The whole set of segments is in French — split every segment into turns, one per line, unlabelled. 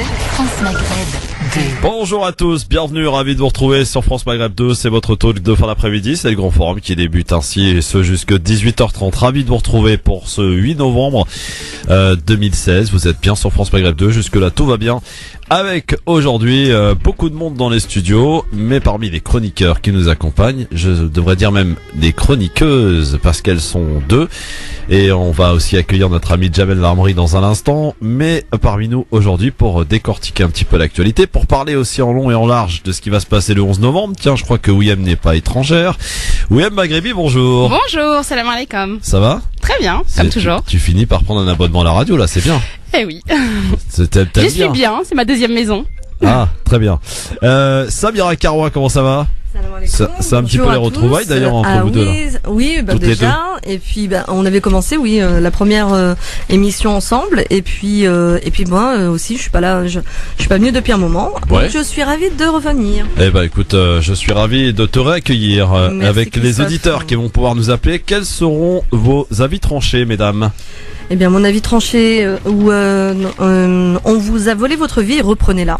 France Maghreb 2.
Bonjour à tous, bienvenue, ravi de vous retrouver sur France Maghreb 2, c'est votre talk de fin d'après-midi, c'est le grand forum qui débute ainsi et ce jusque 18h30. Ravi de vous retrouver pour ce 8 novembre 2016, vous êtes bien sur France Maghreb 2, jusque là tout va bien. Avec aujourd'hui beaucoup de monde dans les studios, mais parmi les chroniqueurs qui nous accompagnent, je devrais dire même des chroniqueuses parce qu'elles sont deux. Et on va aussi accueillir notre ami Jamel Larmery dans un instant, mais parmi nous aujourd'hui pour décortiquer un petit peu l'actualité, pour parler aussi en long et en large de ce qui va se passer le 11 novembre. Tiens, je crois que Ouiam n'est pas étrangère. Ouiam Maghrebi, bonjour.
Bonjour, salam alaikum.
Ça va?
Très bien, comme toujours.
Tu finis par prendre un abonnement à la radio là, c'est bien.
Eh oui.
Je
suis bien, c'est ma deuxième maison.
Ah, très bien. Samira Karoua, comment ça va? C'est un petit peu les retrouvailles d'ailleurs entre vous deux là.
Oui, bah déjà. Et puis on avait commencé la première émission ensemble. Et puis moi aussi je suis pas là, je suis pas venue depuis un moment.
Ouais.
Donc je suis ravie de revenir.
Eh ben écoute, je suis ravi de te réaccueillir avec les auditeurs qui vont pouvoir nous appeler. Quels seront vos avis tranchés, mesdames?
Eh bien mon avis tranché on vous a volé votre vie et reprenez-la.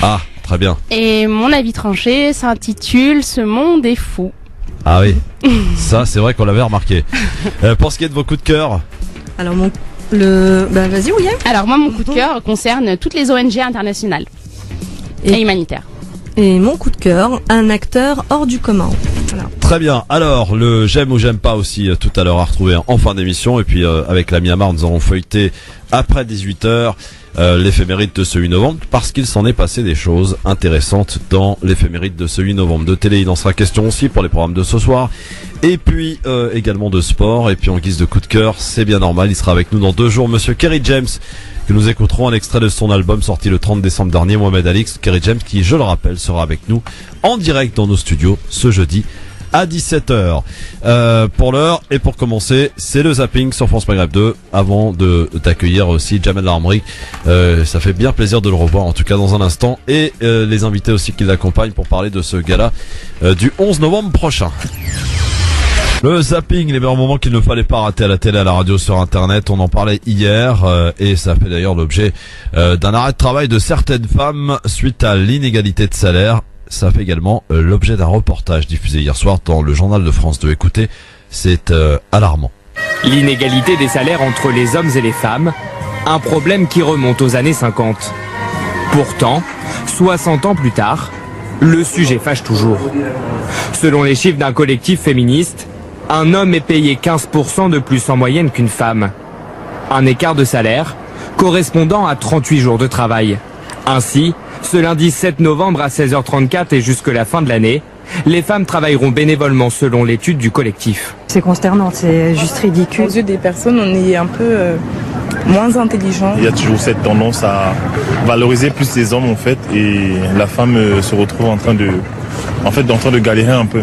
Ah, très bien.
Et mon avis tranché s'intitule Ce monde est fou.
Ah oui, ça c'est vrai qu'on l'avait remarqué. Pour ce qui est de vos coups de cœur.
Alors vas-y William.
Alors moi mon coup de cœur concerne toutes les ONG internationales et humanitaires.
Et mon coup de cœur, un acteur hors du commun. Voilà.
Très bien. Alors, le j'aime ou j'aime pas aussi tout à l'heure à retrouver en fin d'émission. Et puis avec la Myanmar, nous allons feuilleter après 18h l'éphéméride de ce 8 novembre parce qu'il s'en est passé des choses intéressantes dans l'éphéméride de ce 8 novembre. De télé, il en sera question aussi pour les programmes de ce soir. Et puis également de sport. Et puis en guise de coup de cœur, c'est bien normal, il sera avec nous dans 2 jours, Monsieur Kerry James, que nous écouterons un extrait de son album sorti le 30 décembre dernier, Mohamed Alix. Kerry James qui, je le rappelle, sera avec nous en direct dans nos studios ce jeudi à 17h. Pour l'heure et pour commencer, c'est le zapping sur France Maghreb 2 avant d'accueillir aussi Jamel Larmery. Ça fait bien plaisir de le revoir en tout cas dans un instant et les invités aussi qui l'accompagnent pour parler de ce gala du 11 novembre prochain. Le zapping, les meilleurs moments qu'il ne fallait pas rater à la télé, à la radio, sur internet. On en parlait hier et ça fait d'ailleurs l'objet d'un arrêt de travail de certaines femmes suite à l'inégalité de salaire. Ça fait également l'objet d'un reportage diffusé hier soir dans le journal de France 2. Écoutez, c'est alarmant.
L'inégalité des salaires entre les hommes et les femmes, un problème qui remonte aux années 50. Pourtant, 60 ans plus tard, le sujet fâche toujours. Selon les chiffres d'un collectif féministe, un homme est payé 15% de plus en moyenne qu'une femme. Un écart de salaire correspondant à 38 jours de travail. Ainsi, ce lundi 7 novembre à 16h34 et jusque la fin de l'année, les femmes travailleront bénévolement selon l'étude du collectif.
C'est consternant, c'est juste ridicule.
Aux yeux des personnes, on est un peu moins intelligent.
Il y a toujours cette tendance à valoriser plus les hommes en fait, et la femme se retrouve en train de galérer un peu.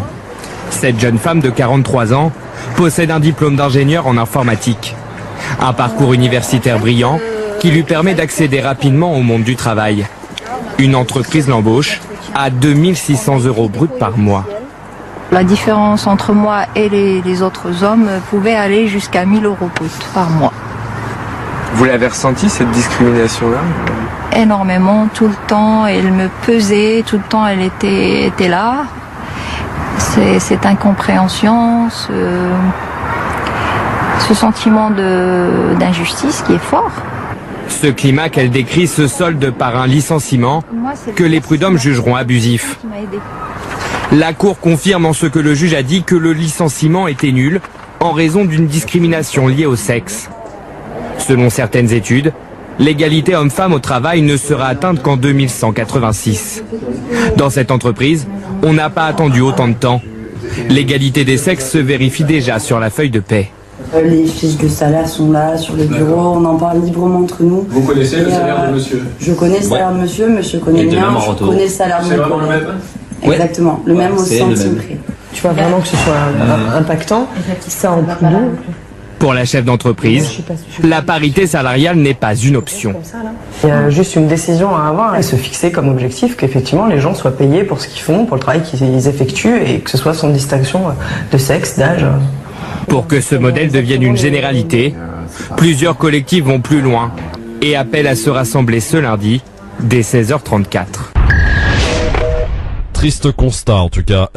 Cette jeune femme de 43 ans possède un diplôme d'ingénieur en informatique. Un parcours universitaire brillant qui lui permet d'accéder rapidement au monde du travail. Une entreprise l'embauche à 2600 € bruts par mois.
La différence entre moi et les autres hommes pouvait aller jusqu'à 1000 € bruts par mois.
Vous l'avez ressenti cette discrimination-là?
Énormément, tout le temps, elle me pesait, tout le temps elle était là. Cette incompréhension, ce sentiment d'injustice qui est fort.
Ce climat qu'elle décrit se solde par un licenciement que les prud'hommes jugeront abusif. La Cour confirme en ce que le juge a dit que le licenciement était nul en raison d'une discrimination liée au sexe. Selon certaines études, l'égalité homme-femme au travail ne sera atteinte qu'en 2186. Dans cette entreprise, on n'a pas attendu autant de temps. L'égalité des sexes se vérifie déjà sur la feuille de paie.
Les fiches de salaire sont là sur le bureau, on en parle librement entre nous.
Vous connaissez le salaire de monsieur?
Je connais le salaire de monsieur connaît le mien, je connais le salaire de mon collègue. Exactement, le même au centime près.
Tu vois vraiment que ce soit impactant, ça en plus long.
Pour la chef d'entreprise, la parité salariale n'est pas une option.
Il y a juste une décision à avoir et se fixer comme objectif qu'effectivement les gens soient payés pour ce qu'ils font, pour le travail qu'ils effectuent et que ce soit sans distinction de sexe, d'âge.
Pour que ce modèle devienne une généralité, plusieurs collectifs vont plus loin et appellent à se rassembler ce lundi dès 16h34.
Triste constat en tout cas.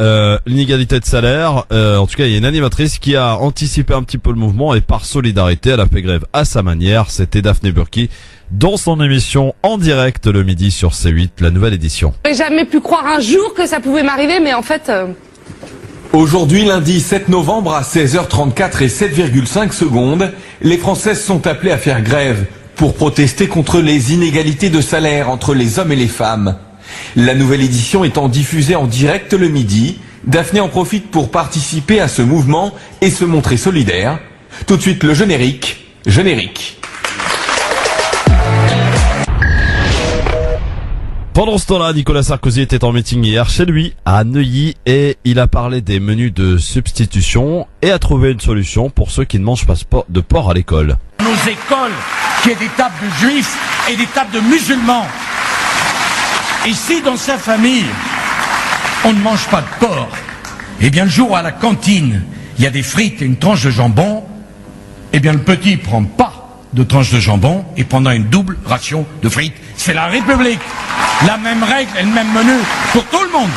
L'inégalité de salaire, en tout cas il y a une animatrice qui a anticipé un petit peu le mouvement et par solidarité elle a fait grève à sa manière. C'était Daphné Burki dans son émission en direct le midi sur C8, la nouvelle édition.
J'aurais jamais pu croire un jour que ça pouvait m'arriver, mais en fait...
Aujourd'hui, lundi 7 novembre à 16h34 et 7,5 secondes, les Françaises sont appelées à faire grève pour protester contre les inégalités de salaire entre les hommes et les femmes. La nouvelle édition étant diffusée en direct le midi, Daphné en profite pour participer à ce mouvement et se montrer solidaire. Tout de suite le générique.
Pendant ce temps-là, Nicolas Sarkozy était en meeting hier chez lui, à Neuilly, et il a parlé des menus de substitution et a trouvé une solution pour ceux qui ne mangent pas de porc à l'école.
Nos écoles, qui est des tables de juifs et des tables de musulmans. Et si dans sa famille, on ne mange pas de porc, eh bien le jour où à la cantine, il y a des frites et une tranche de jambon, eh bien le petit prend pas de tranche de jambon et prendra une double ration de frites. C'est la République. La même règle et le même menu pour tout le monde.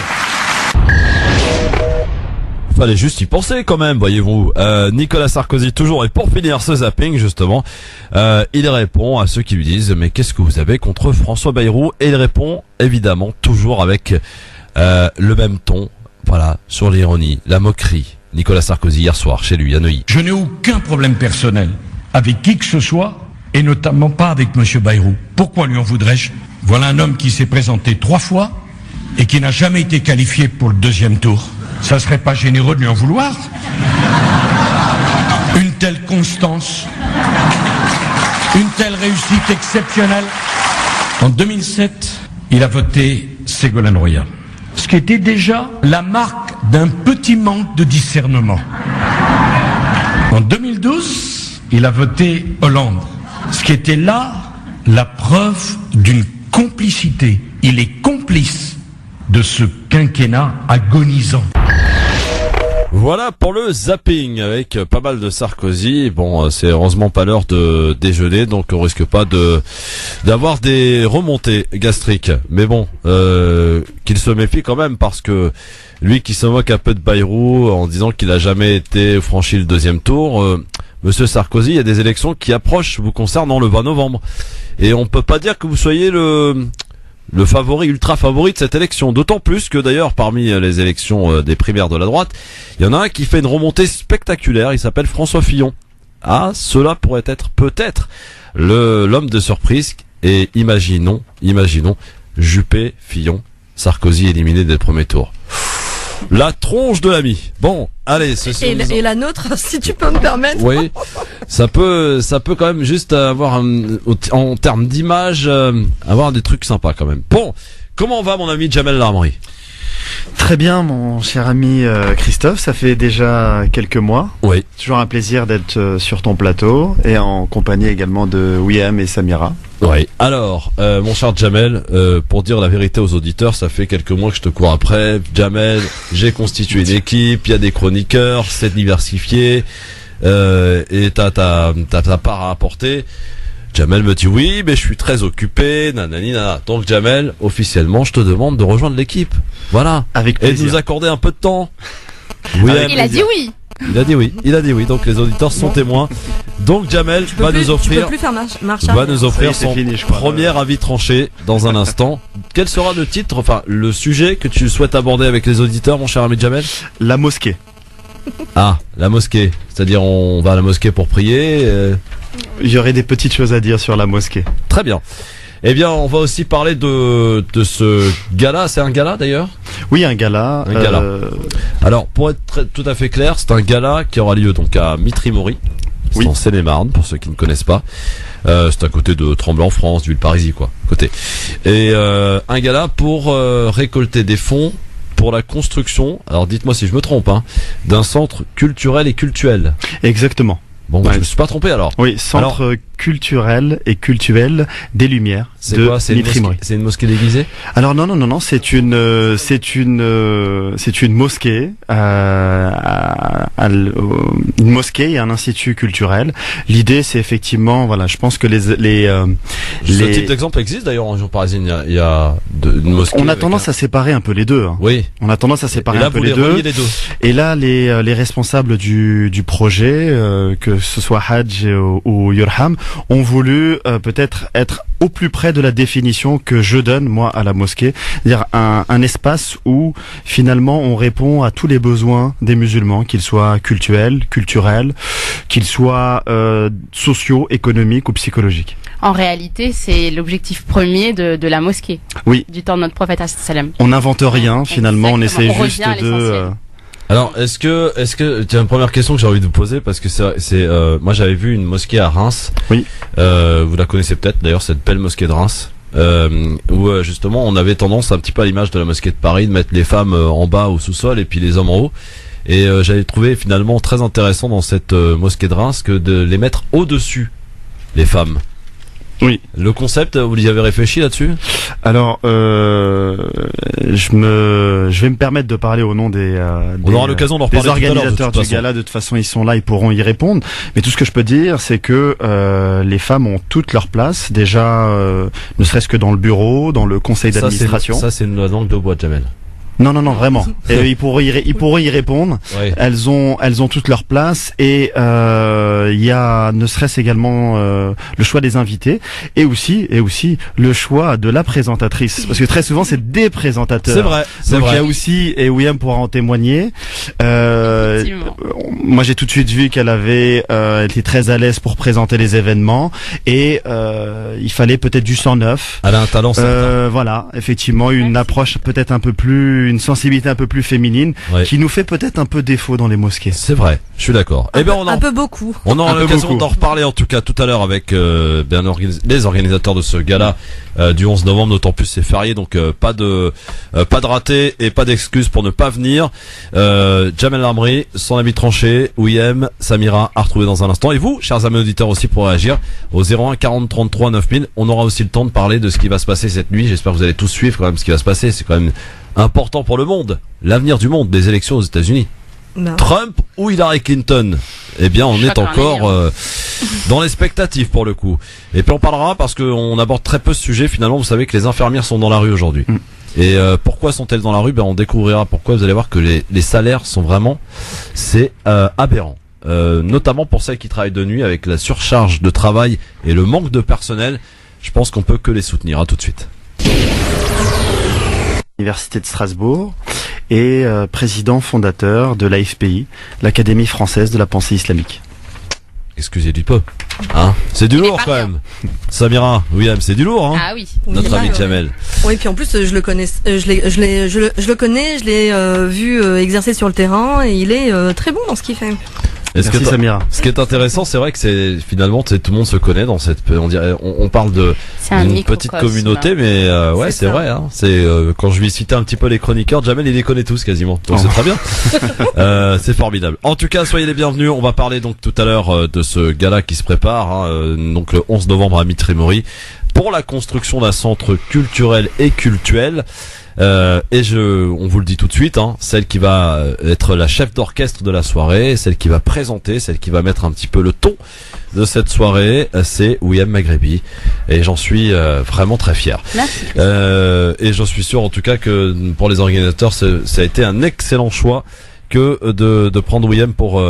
Fallait juste y penser quand même, voyez-vous. Nicolas Sarkozy toujours, et pour finir ce zapping justement, il répond à ceux qui lui disent mais qu'est-ce que vous avez contre François Bayrou, et il répond évidemment toujours avec le même ton, voilà, sur l'ironie, la moquerie. Nicolas Sarkozy hier soir chez lui à Neuilly.
Je n'ai aucun problème personnel avec qui que ce soit, et notamment pas avec monsieur Bayrou. Pourquoi lui en voudrais-je? Voilà un homme qui s'est présenté 3 fois et qui n'a jamais été qualifié pour le 2e tour. Ça serait pas généreux de lui en vouloir? Une telle constance, une telle réussite exceptionnelle. En 2007, il a voté Ségolène Royal, ce qui était déjà la marque d'un petit manque de discernement. En 2012, il a voté Hollande, ce qui était là la preuve d'une complicité. Il est complice de ce quinquennat agonisant.
Voilà pour le zapping avec pas mal de Sarkozy. Bon, c'est heureusement pas l'heure de déjeuner, donc on risque pas d'avoir des remontées gastriques. Mais bon, qu'il se méfie quand même, parce que lui qui se moque un peu de Bayrou en disant qu'il a jamais été franchi le 2e tour, Monsieur Sarkozy, il y a des élections qui approchent vous concernant le 20 novembre. Et on peut pas dire que vous soyez le favori, ultra favori de cette élection. D'autant plus que d'ailleurs, parmi les élections des primaires de la droite, il y en a un qui fait une remontée spectaculaire. Il s'appelle François Fillon. Ah, cela pourrait être peut-être l'homme de surprise. Et imaginons, Juppé, Fillon, Sarkozy éliminé dès le premier tour. La tronche de l'ami. Bon, allez.
Et la nôtre, si tu peux me permettre.
Oui, ça peut quand même juste avoir en termes d'image, avoir des trucs sympas quand même. Bon, comment va mon ami Jamel Larmery?
Très bien, mon cher ami Christophe, ça fait déjà quelques mois.
Oui.
Toujours un plaisir d'être sur ton plateau et en compagnie également de William et Samira.
Oui. Alors, mon cher Jamel, pour dire la vérité aux auditeurs, ça fait quelques mois que je te cours après. Jamel, j'ai constitué une équipe, il y a des chroniqueurs, c'est diversifié, et t'as ta part à apporter. Jamel me dit oui, mais je suis très occupé, nanani, nanana. Donc Jamel, officiellement, je te demande de rejoindre l'équipe. Voilà.
Avec plaisir.
Et de nous accorder un peu de temps.
Oui, il a dit oui.
Il a dit oui. Donc les auditeurs sont témoins. Donc Jamel va nous offrir son premier avis tranché dans un instant. Quel sera le titre, enfin le sujet que tu souhaites aborder avec les auditeurs, mon cher ami Jamel?
La mosquée.
Ah, la mosquée. C'est-à-dire on va à la mosquée pour prier.
Il y aurait des petites choses à dire sur la mosquée.
Très bien. Eh bien, on va aussi parler de ce gala. C'est un gala d'ailleurs?
Oui, un gala.
Alors, pour être tout à fait clair, c'est un gala qui aura lieu donc à Mitry-Mory. C'est en Seine-et-Marne, pour ceux qui ne connaissent pas. C'est à côté de Tremblay-en-France, Villeparisis, quoi. Côté. Et un gala pour récolter des fonds pour la construction, alors dites-moi si je me trompe, d'un centre culturel et cultuel.
Exactement.
Bon, je me suis pas trompé alors.
Oui, centre culturel et cultuel des Lumières
C'est quoi? C'est une mosquée déguisée?
Alors non, c'est une mosquée, une mosquée et un institut culturel. L'idée, c'est effectivement, voilà, je pense que
ce type d'exemple existe d'ailleurs en région parisienne. Il y a une mosquée.
On a tendance à séparer un peu les deux. Hein.
Oui.
On a tendance à séparer
et là,
un peu les deux. Et là, les responsables du projet, que ce soit Hajj ou Yurham, ont voulu peut-être être au plus près de la définition que je donne moi à la mosquée, c'est-à-dire un espace où finalement on répond à tous les besoins des musulmans, qu'ils soient culturels, qu'ils soient sociaux, économiques ou psychologiques.
En réalité, c'est l'objectif premier de la mosquée.
Oui.
Du temps de notre prophète sallam.
On n'invente rien finalement, on essaie juste de.
Alors, est-ce que tu as une première question que j'ai envie de vous poser parce que moi j'avais vu une mosquée à Reims.
Oui.
Vous la connaissez peut-être d'ailleurs, cette belle mosquée de Reims. Où justement on avait tendance un petit peu à l'image de la mosquée de Paris de mettre les femmes en bas au sous-sol et puis les hommes en haut. Et j'avais trouvé finalement très intéressant dans cette mosquée de Reims que de les mettre au-dessus les femmes.
Oui.
Le concept, vous y avez réfléchi là-dessus?
Alors, je vais me permettre de parler au nom des
l'occasion d'en reparler
organisateurs du gala. De toute façon, ils sont là, ils pourront y répondre. Mais tout ce que je peux dire, c'est que les femmes ont toute leur place. Déjà, ne serait-ce que dans le bureau, dans le conseil d'administration.
Ça, c'est une langue de bois, Jamel.
Non, vraiment. Et ils pourront y répondre.
Oui.
Elles ont toute leur place et il y a ne serait-ce également le choix des invités et aussi le choix de la présentatrice parce que très souvent c'est des présentateurs.
C'est vrai.
Donc il y a aussi, et William pourra en témoigner. Moi j'ai tout de suite vu qu'elle elle était très à l'aise pour présenter les événements et il fallait peut-être du 109.
Elle a un talent certain.
Voilà, effectivement une approche peut-être une sensibilité un peu plus féminine qui nous fait peut-être un peu défaut dans les mosquées.
C'est vrai, je suis d'accord.
Un peu beaucoup.
On aura l'occasion d'en reparler en tout cas tout à l'heure avec les organisateurs de ce gala du 11 novembre, d'autant plus c'est férié donc pas de raté et pas d'excuses pour ne pas venir. Jamel Lamri, son ami tranché, Ouiem, Samira à retrouver dans un instant et vous, chers amis auditeurs aussi pour réagir au 01 40 33 9000. On aura aussi le temps de parler de ce qui va se passer cette nuit. J'espère que vous allez tous suivre quand même ce qui va se passer, c'est quand même important pour le monde, l'avenir du monde, des élections aux États-Unis.
Non.
Trump ou Hillary Clinton? Eh bien, on est encore dans l'expectative pour le coup. Et puis on parlera parce qu'on aborde très peu ce sujet. Finalement, vous savez que les infirmières sont dans la rue aujourd'hui. Et pourquoi sont-elles dans la rue? On découvrira pourquoi. Vous allez voir que les salaires sont vraiment, c'est aberrant. Notamment pour celles qui travaillent de nuit avec la surcharge de travail et le manque de personnel. Je pense qu'on peut que les soutenir. À tout de suite.
Université de Strasbourg et président fondateur de l'AFPI, l'Académie française de la pensée islamique.
Excusez du peu, hein? C'est du lourd quand même. Samira, William, c'est du lourd, hein?
Ah oui.
Notre ami Jamel.
Oui, puis en plus je le connais, je le connais, je l'ai vu exercer sur le terrain et il est très bon dans ce qu'il fait.
Merci Samira.
Ce qui est intéressant, c'est vrai que c'est finalement tout le monde se connaît dans cette. On parle d'une petite communauté, mais ouais, c'est vrai. Hein, c'est quand je lui citais un petit peu les chroniqueurs, Jamel il les connaît tous quasiment. Donc c'est très bien. C'est formidable. En tout cas, soyez les bienvenus. On va parler donc tout à l'heure de ce gala qui se prépare, hein, donc le 11 novembre à Mitry-Mory pour la construction d'un centre culturel et cultuel. On vous le dit tout de suite, hein, celle qui va être la chef d'orchestre de la soirée, celle qui va présenter, celle qui va mettre un petit peu le ton de cette soirée, c'est Ouiem Maghrebi. Et j'en suis vraiment très fier. Et j'en suis sûr en tout cas que pour les organisateurs, ça a été un excellent choix que de prendre Ouiem pour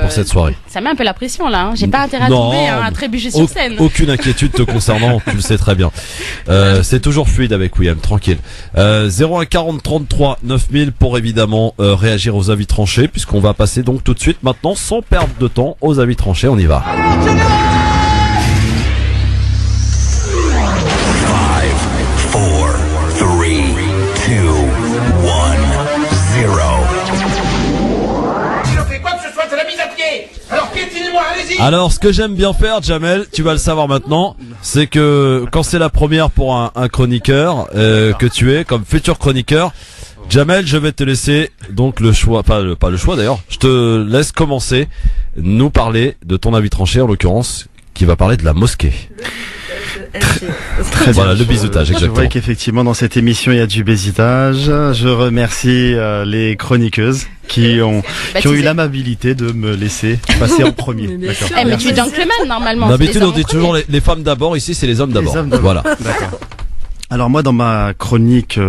cette soirée.
Ça met un peu la pression là, hein. J'ai pas intérêt à tomber, à trébucher sur scène.
Aucune inquiétude te concernant, tu le sais très bien. C'est toujours fluide avec Ouiem, tranquille. 01 40 33 9000 pour évidemment réagir aux avis tranchés, puisqu'on va passer donc tout de suite maintenant, sans perdre de temps, aux avis tranchés, on y va.
5, 4, 3, 2, 1, 0.
Alors ce que j'aime bien faire, Jamel, tu vas le savoir maintenant, c'est que quand c'est la première pour un chroniqueur que tu es, comme futur chroniqueur, Jamel, je vais te laisser donc le choix, pas le choix d'ailleurs, je te laisse commencer, nous parler de ton avis tranché en l'occurrence, qui va parler de la mosquée.
Très bien.
Voilà, le bizutage,
Je
exactement.
vois qu'effectivement dans cette émission il y a du bizutage. Je remercie les chroniqueuses qui ont eu l'amabilité de me laisser passer en premier. D'accord.
Mais tu es gentleman normalement.
D'habitude on dit toujours les femmes d'abord, ici c'est les hommes d'abord. Voilà.
D'accord. Alors moi dans ma chronique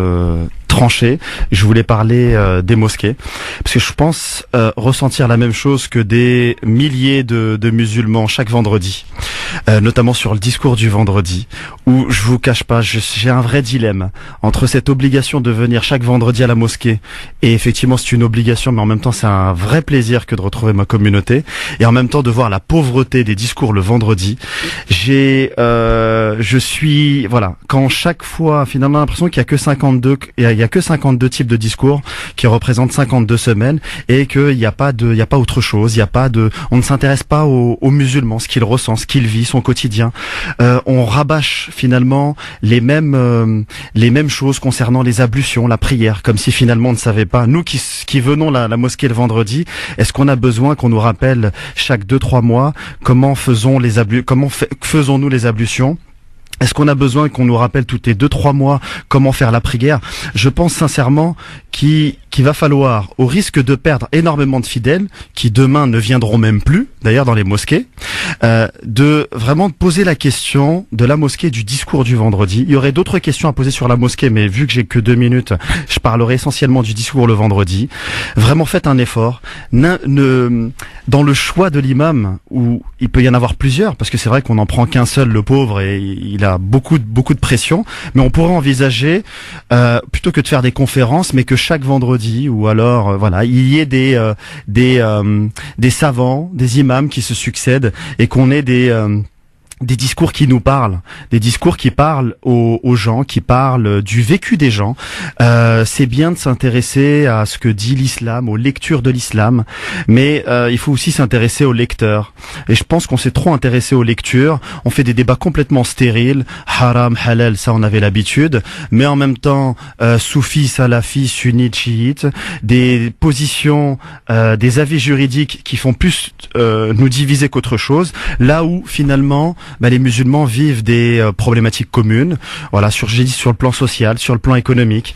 tranchée, je voulais parler des mosquées parce que je pense ressentir la même chose que des milliers de musulmans chaque vendredi, notamment sur le discours du vendredi où je vous cache pas, j'ai un vrai dilemme entre cette obligation de venir chaque vendredi à la mosquée et effectivement c'est une obligation mais en même temps c'est un vrai plaisir que de retrouver ma communauté et en même temps de voir la pauvreté des discours le vendredi. Je suis voilà, quand chaque fois finalement l'impression qu'il y a que 52 types de discours qui représentent 52 semaines et qu'il n'y a pas autre chose, on ne s'intéresse pas aux musulmans, ce qu'ils ressentent, ce qu'ils vivent, son quotidien. On rabâche finalement les mêmes choses concernant les ablutions, la prière, comme si finalement on ne savait pas. Nous qui venons la mosquée le vendredi, est-ce qu'on a besoin qu'on nous rappelle chaque 2-3 mois comment faisons-nous les ablutions? Est-ce qu'on a besoin qu'on nous rappelle tous les 2-3 mois comment faire la prière? Je pense sincèrement qu'il va falloir, au risque de perdre énormément de fidèles, qui demain ne viendront même plus, d'ailleurs dans les mosquées, de vraiment poser la question de la mosquée, du discours du vendredi. Il y aurait d'autres questions à poser sur la mosquée, mais vu que j'ai que 2 minutes, je parlerai essentiellement du discours le vendredi. Vraiment faites un effort. Dans le choix de l'imam, où il peut y en avoir plusieurs, parce que c'est vrai qu'on n'en prend qu'un seul, le pauvre, et il a beaucoup de pression, mais on pourrait envisager, plutôt que de faire des conférences, mais que chaque vendredi, ou alors voilà, il y ait des savants, des imams qui se succèdent et qu'on ait des discours qui nous parlent, des discours qui parlent aux gens, qui parlent du vécu des gens. C'est bien de s'intéresser à ce que dit l'islam, aux lectures de l'islam, mais il faut aussi s'intéresser aux lecteurs. Et je pense qu'on s'est trop intéressé aux lectures, on fait des débats complètement stériles, haram, halal, ça on avait l'habitude, mais en même temps, soufi, salafi, sunnite, chiite, des positions, des avis juridiques qui font plus nous diviser qu'autre chose, là où finalement les musulmans vivent des problématiques communes, voilà, sur le plan social, sur le plan économique.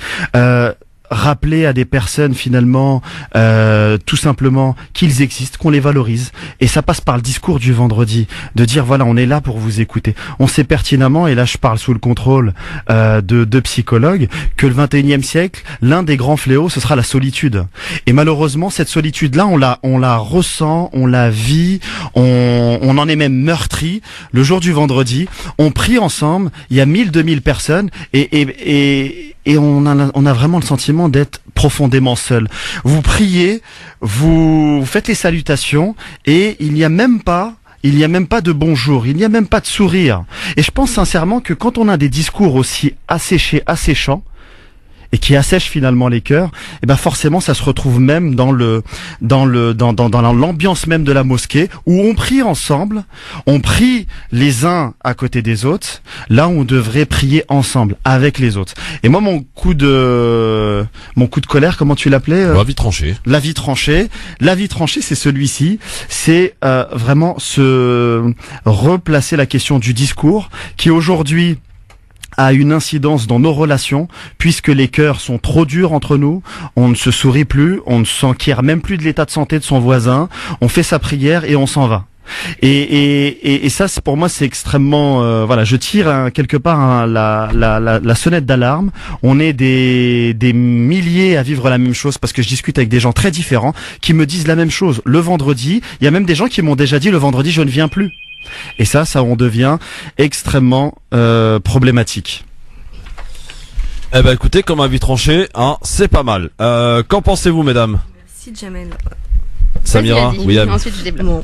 Rappeler à des personnes finalement tout simplement qu'ils existent, qu'on les valorise, et ça passe par le discours du vendredi, de dire voilà, on est là pour vous écouter. On sait pertinemment, et là je parle sous le contrôle de psychologues, que le 21e siècle, l'un des grands fléaux, ce sera la solitude. Et malheureusement cette solitude là, on la ressent, on la vit, on en est même meurtri. Le jour du vendredi, on prie ensemble, il y a 1000-2000 personnes et on a vraiment le sentiment d'être profondément seul. Vous priez, vous faites les salutations et il n'y a même pas de bonjour, il n'y a même pas de sourire. Et je pense sincèrement que quand on a des discours aussi asséchés, asséchants, et qui assèche finalement les cœurs, et ben forcément ça se retrouve même dans l'ambiance même de la mosquée où on prie ensemble, on prie les uns à côté des autres, là où on devrait prier ensemble avec les autres. Et moi mon coup de colère, comment tu l'appelais
La vie tranchée.
La vie tranchée, c'est celui-ci, c'est vraiment se replacer la question du discours qui aujourd'hui a une incidence dans nos relations, puisque les cœurs sont trop durs entre nous, on ne se sourit plus, on ne s'enquiert même plus de l'état de santé de son voisin, on fait sa prière et on s'en va. Et ça, pour moi, c'est extrêmement voilà. Je tire quelque part la sonnette d'alarme. On est des milliers à vivre la même chose parce que je discute avec des gens très différents qui me disent la même chose. Le vendredi, il y a même des gens qui m'ont déjà dit le vendredi je ne viens plus. Et ça on devient extrêmement problématique.
Eh ben écoutez, comme avis tranché, c'est pas mal. Qu'en pensez-vous, mesdames?
Merci Jamel.
Samira, oui.
Ensuite, je développe.
Bon,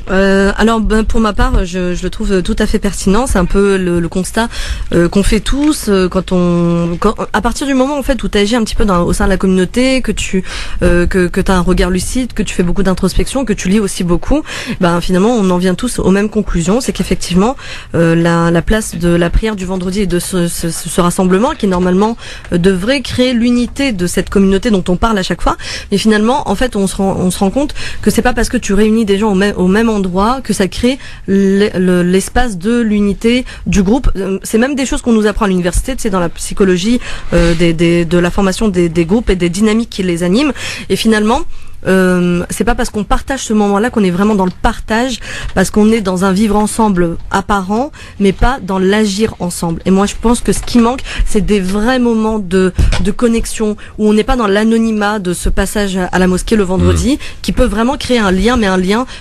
alors pour ma part, je le trouve tout à fait pertinent. C'est un peu le constat qu'on fait tous quand à partir du moment en fait où tu agis un petit peu au sein de la communauté, que tu que t'as un regard lucide, que tu fais beaucoup d'introspection, que tu lis aussi beaucoup. Finalement, on en vient tous aux mêmes conclusions. C'est qu'effectivement, la place de la prière du vendredi et de ce rassemblement qui normalement devrait créer l'unité de cette communauté dont on parle à chaque fois, mais finalement, en fait, on se rend compte que c'est pas pas parce que tu réunis des gens au même endroit que ça crée l'espace de l'unité du groupe. C'est même des choses qu'on nous apprend à l'université, c'est dans la psychologie de la formation des groupes et des dynamiques qui les animent. Et finalement, c'est pas parce qu'on partage ce moment-là qu'on est vraiment dans le partage, parce qu'on est dans un vivre ensemble apparent, mais pas dans l'agir ensemble. Et moi, je pense que ce qui manque, c'est des vrais moments de connexion où on n'est pas dans l'anonymat de ce passage à la mosquée le vendredi, qui peut vraiment créer un lien, mais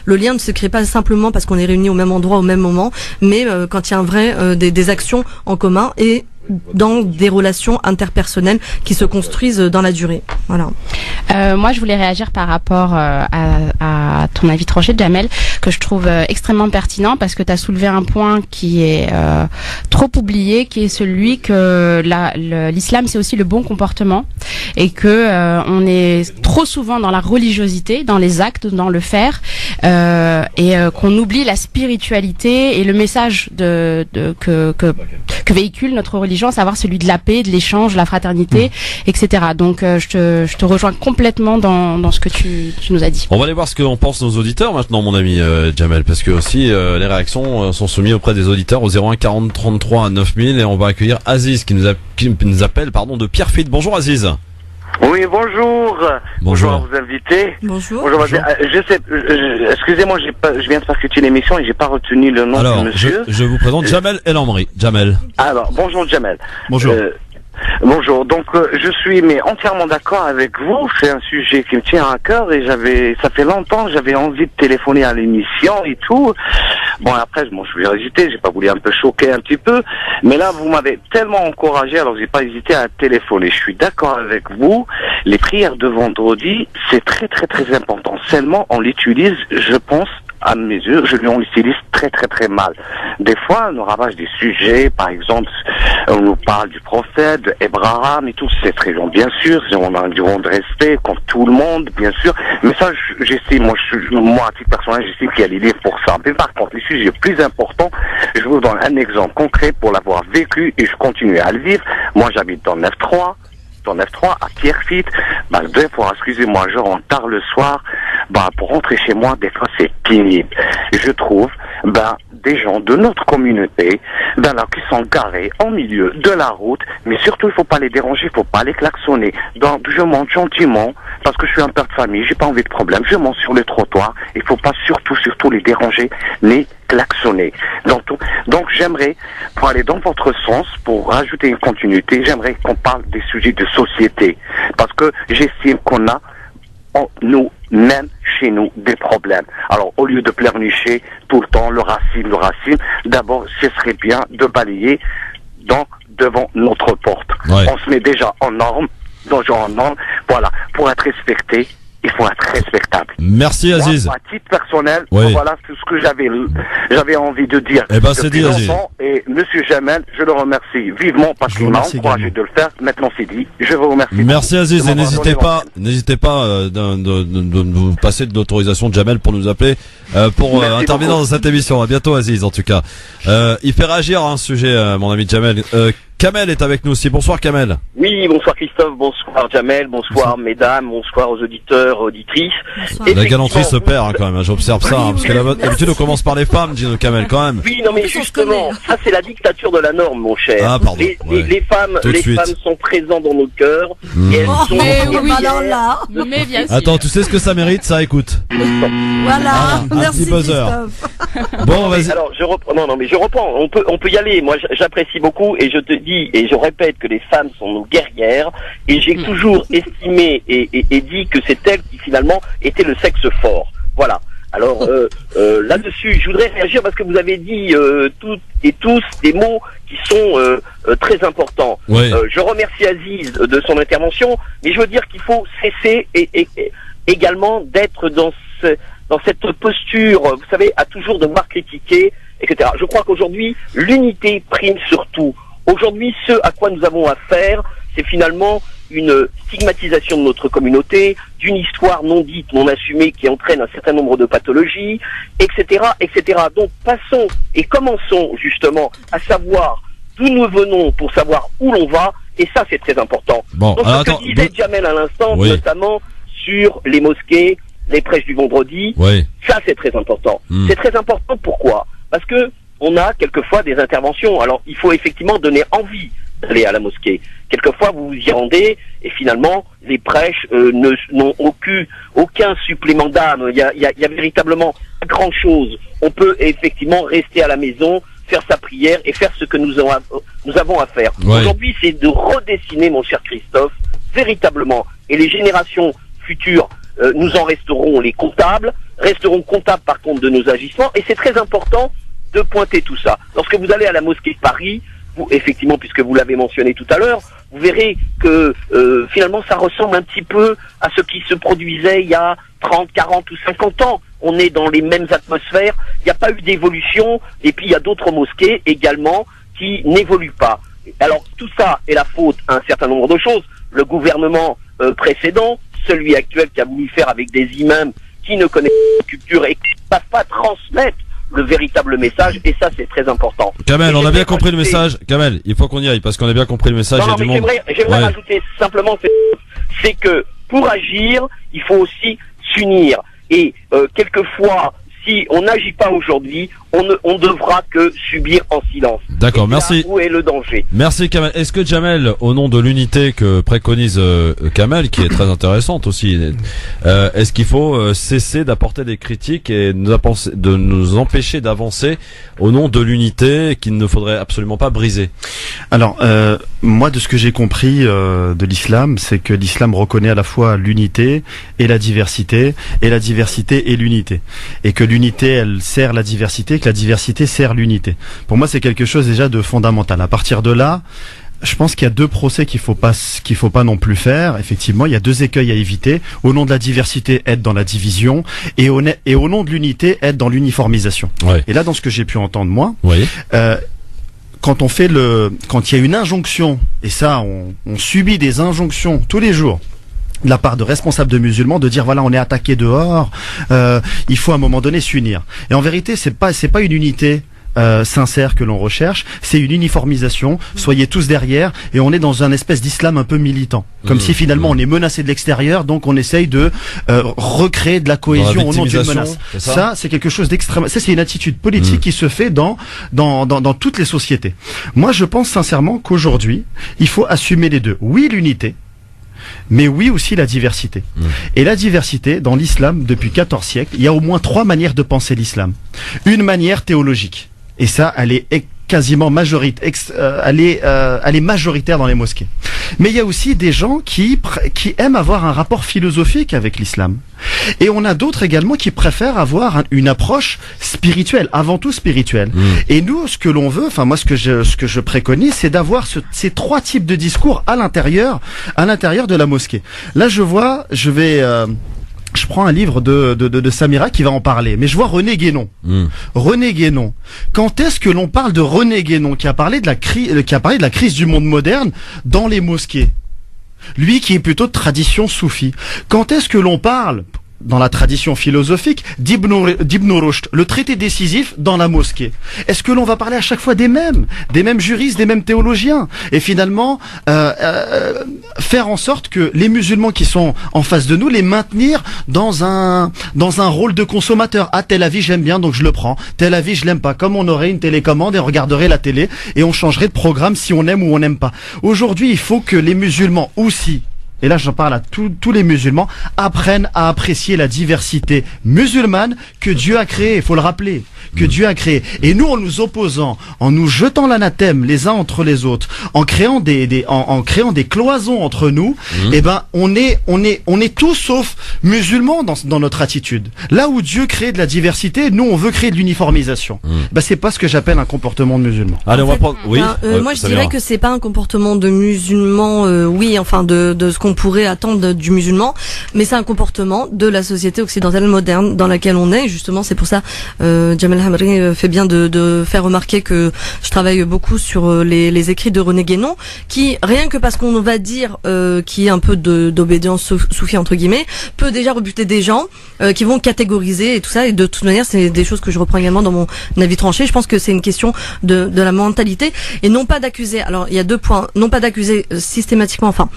le lien ne se crée pas simplement parce qu'on est réunis au même endroit au même moment, mais quand il y a un vrai des actions en commun et dans des relations interpersonnelles qui se construisent dans la durée. Voilà.
Moi, je voulais réagir par rapport à ton avis tranché, Jamel, que je trouve extrêmement pertinent, parce que tu as soulevé un point qui est trop oublié, qui est celui que l'islam, c'est aussi le bon comportement, et que on est trop souvent dans la religiosité, dans les actes, dans le faire, et qu'on oublie la spiritualité et le message que véhicule notre religion, à savoir celui de la paix, de l'échange, de la fraternité, etc. Donc je te rejoins complètement dans ce que tu nous as dit.
On va aller voir ce qu'en pensent nos auditeurs maintenant, mon ami Jamel, parce que aussi les réactions sont soumises auprès des auditeurs au 01 40 33 à 9000, et on va accueillir Aziz qui nous appelle de Pierrefitte. Bonjour Aziz.
Oui, bonjour. Bonjour à vos invités.
Bonjour.
Je sais, excusez-moi, je viens de percuter l'émission et j'ai pas retenu le nom du monsieur.
Je vous présente Jamel El Amri. Jamel.
Alors, bonjour Jamel.
Bonjour.
Bonjour. Donc, je suis entièrement d'accord avec vous. C'est un sujet qui me tient à cœur et ça fait longtemps que j'avais envie de téléphoner à l'émission et tout. Bon, après, je vais hésiter. J'ai pas voulu un peu choquer un petit peu. Mais là, vous m'avez tellement encouragé, alors j'ai pas hésité à téléphoner. Je suis d'accord avec vous. Les prières de vendredi, c'est très, très, très important. Seulement, on l'utilise, je pense, à mes yeux, on l'utilise très très très mal. Des fois, on nous ravage des sujets, par exemple, on nous parle du prophète, d'Abraham et tout, c'est très long, bien sûr, on a un grand respect, comme tout le monde, bien sûr, mais ça, j'estime, moi, à titre personnel, j'estime qu'il y a les livres pour ça. Mais par contre, les sujets plus importants, je vous donne un exemple concret pour l'avoir vécu et je continue à le vivre. Moi, j'habite dans 9-3 à Pierrefitte, des fois, excusez-moi, je rentre tard le soir, pour rentrer chez moi, des fois, c'est pénible. Je trouve, des gens de notre communauté, là, qui sont garés en milieu de la route, mais surtout, il faut pas les déranger, il faut pas les klaxonner. Donc, je monte gentiment, parce que je suis un père de famille, j'ai pas envie de problème, je monte sur le trottoir, il faut pas surtout les déranger, les klaxonner. Donc j'aimerais, pour aller dans votre sens, pour rajouter une continuité, j'aimerais qu'on parle des sujets de société. Parce que j'estime qu'on a, nous-mêmes, chez nous, des problèmes. Alors, au lieu de pleurnicher tout le temps le racisme, d'abord, ce serait bien de balayer devant notre porte.
Ouais.
On se met déjà en norme, voilà, pour être respecté. Il faut être respectable.
Merci Aziz.
Moi, à titre personnel,
oui.
Voilà tout ce que j'avais envie de dire.
C'est dit Aziz.
Et Monsieur Jamel, je le remercie vivement parce qu'il m'a encouragé de le faire. Maintenant c'est dit. Je vous remercie.
Merci Aziz, et n'hésitez pas de vous passer de l'autorisation de Jamel pour nous appeler pour intervenir dans cette émission. À bientôt Aziz en tout cas. Il fait réagir à un sujet, mon ami Jamel. Kamel est avec nous aussi. Bonsoir Kamel.
Oui, bonsoir Christophe, bonsoir Jamel, bonsoir mesdames, bonsoir aux auditeurs, auditrices.
La galanterie se perd quand même, j'observe ça, parce que d'habitude on commence par les femmes, dit Kamel quand même.
Oui, non mais justement, ça c'est la dictature de la norme, mon cher.
Ah pardon.
Les femmes sont présentes dans nos cœurs. Et elles sont
mais bien sûr.
Attends, tu sais ce que ça mérite, ça, écoute.
Voilà, merci
Christophe. Bon, vas-y.
Alors, je reprends, mais je reprends, on peut y aller. Moi, j'apprécie beaucoup et je te dis, et je répète que les femmes sont nos guerrières, et j'ai toujours estimé et dit que c'est elles qui finalement étaient le sexe fort. Voilà. Alors là-dessus, je voudrais réagir parce que vous avez dit toutes et tous des mots qui sont très importants.
Oui.
Je remercie Aziz de son intervention, mais je veux dire qu'il faut cesser et également d'être dans cette posture, vous savez, à toujours devoir critiquer, etc. Je crois qu'aujourd'hui, l'unité prime sur tout. Aujourd'hui, ce à quoi nous avons affaire, c'est finalement une stigmatisation de notre communauté, d'une histoire non dite, non assumée, qui entraîne un certain nombre de pathologies, etc., etc. Donc, passons et commençons justement à savoir d'où nous venons pour savoir où l'on va, et ça, c'est très important.
Bon,
donc, ce que disait Jamel à l'instant, notamment sur les mosquées, les prêches du vendredi.
Oui.
Ça, c'est très important. C'est très important, pourquoi? Parce que on a quelquefois des interventions. Alors, il faut effectivement donner envie d'aller à la mosquée. Quelquefois, vous vous y rendez et finalement, les prêches n'ont aucun supplément d'âme. Il y a véritablement pas grand-chose. On peut effectivement rester à la maison, faire sa prière et faire ce que nous avons à faire.
Ouais.
Aujourd'hui, c'est de redessiner, mon cher Christophe, véritablement. Et les générations futures, nous en resteront comptables par contre de nos agissements. Et c'est très important de pointer tout ça. Lorsque vous allez à la mosquée de Paris, vous, effectivement, puisque vous l'avez mentionné tout à l'heure, vous verrez que finalement ça ressemble un petit peu à ce qui se produisait il y a 30, 40 ou 50 ans. On est dans les mêmes atmosphères, il n'y a pas eu d'évolution, et puis il y a d'autres mosquées également qui n'évoluent pas. Alors tout ça est la faute à un certain nombre de choses. Le gouvernement précédent, celui actuel qui a voulu faire avec des imams qui ne connaissent pas la culture et qui ne savent pas transmettre le véritable message, et ça c'est très important.
Kamel, on a bien compris le message. Kamel, il faut qu'on y aille parce qu'on a bien compris le message.
Non,
il y a du monde.
J'aimerais rajouter simplement, c'est que pour agir, il faut aussi s'unir. Et quelquefois, si on n'agit pas aujourd'hui, on devra que subir en silence.
D'accord, merci.
Où est le danger?
Merci Kamel. Est-ce que Jamel, au nom de l'unité que préconise Kamel, qui est très intéressante aussi, est-ce qu'il faut cesser d'apporter des critiques et de nous empêcher d'avancer au nom de l'unité qu'il ne faudrait absolument pas briser?
Alors, moi, de ce que j'ai compris de l'islam, c'est que l'islam reconnaît à la fois l'unité et la diversité et l'unité. Et que l'unité, elle sert la diversité, que la diversité sert l'unité. Pour moi, c'est quelque chose déjà de fondamental. À partir de là, je pense qu'il y a deux procès qu'il faut pas non plus faire. Effectivement, il y a deux écueils à éviter. Au nom de la diversité, être dans la division, et au nom de l'unité, être dans l'uniformisation.
Ouais.
Et là, dans ce que j'ai pu entendre moi,
oui.
Quand il y a une injonction, et ça, on subit des injonctions tous les jours de la part de responsables de musulmans de dire voilà, on est attaqué dehors, il faut à un moment donné s'unir. Et en vérité, c'est pas une unité sincère que l'on recherche, c'est une uniformisation. Soyez tous derrière, et on est dans un espèce d'islam un peu militant, comme si finalement on est menacé de l'extérieur, donc on essaye de recréer de la cohésion au nom d'une menace. Ça, c'est quelque chose d'extrêmement. Ça, c'est une attitude politique qui se fait dans toutes les sociétés. Moi, je pense sincèrement qu'aujourd'hui, il faut assumer les deux. Oui, l'unité, mais oui aussi la diversité. Et la diversité, dans l'islam, depuis 14 siècles, il y a au moins 3 manières de penser l'islam. Une manière théologique, et ça, elle est quasiment elle est majoritaire dans les mosquées. Mais il y a aussi des gens qui aiment avoir un rapport philosophique avec l'islam. Et on a d'autres également qui préfèrent avoir une approche spirituelle, avant tout spirituelle. Et nous, ce que l'on veut, enfin moi, ce que je préconise, c'est d'avoir ces 3 types de discours à l'intérieur de la mosquée. Là, je prends un livre de Samira qui va en parler, mais je vois René Guénon. René Guénon. Quand est-ce que l'on parle de René Guénon qui a parlé de la crise du monde moderne dans les mosquées? Lui qui est plutôt de tradition soufie. Quand est-ce que l'on parle, dans la tradition philosophique, d'Ibn Rushd, le traité décisif dans la mosquée? Est-ce que l'on va parler à chaque fois des mêmes juristes, des mêmes théologiens, et finalement faire en sorte que les musulmans qui sont en face de nous, les maintenir dans un rôle de consommateur? Ah, tel avis j'aime bien, donc je le prends. Tel avis je l'aime pas. Comme on aurait une télécommande et on regarderait la télé et on changerait de programme si on aime ou on n'aime pas. Aujourd'hui, il faut que les musulmans aussi, et là j'en parle à tous les musulmans, apprennent à apprécier la diversité musulmane que Dieu a créée, il faut le rappeler, que Dieu a créée. Et nous, en nous opposant, en nous jetant l'anathème les uns entre les autres, en créant des cloisons entre nous, eh ben on est tous sauf musulmans dans notre attitude. Là où Dieu crée de la diversité, nous on veut créer de l'uniformisation. Ben c'est pas ce que j'appelle un comportement de musulman.
Allez, on va prendre. Oui.
Moi je dirais que c'est pas un comportement de musulman, de ce qu'on pourrait attendre du musulman, mais c'est un comportement de la société occidentale moderne dans laquelle on est. Et justement, c'est pour ça, Jamel Jamel Hamri fait bien de faire remarquer que je travaille beaucoup sur les écrits de René Guénon, qui, rien que parce qu'on va dire qui est un peu d'obédience soufie entre guillemets, peut déjà rebuter des gens qui vont catégoriser et tout ça. Et de toute manière, c'est des choses que je reprends également dans mon avis tranché. Je pense que c'est une question de la mentalité et non pas d'accuser. Alors il y a 2 points. Non pas d'accuser systématiquement. Enfin,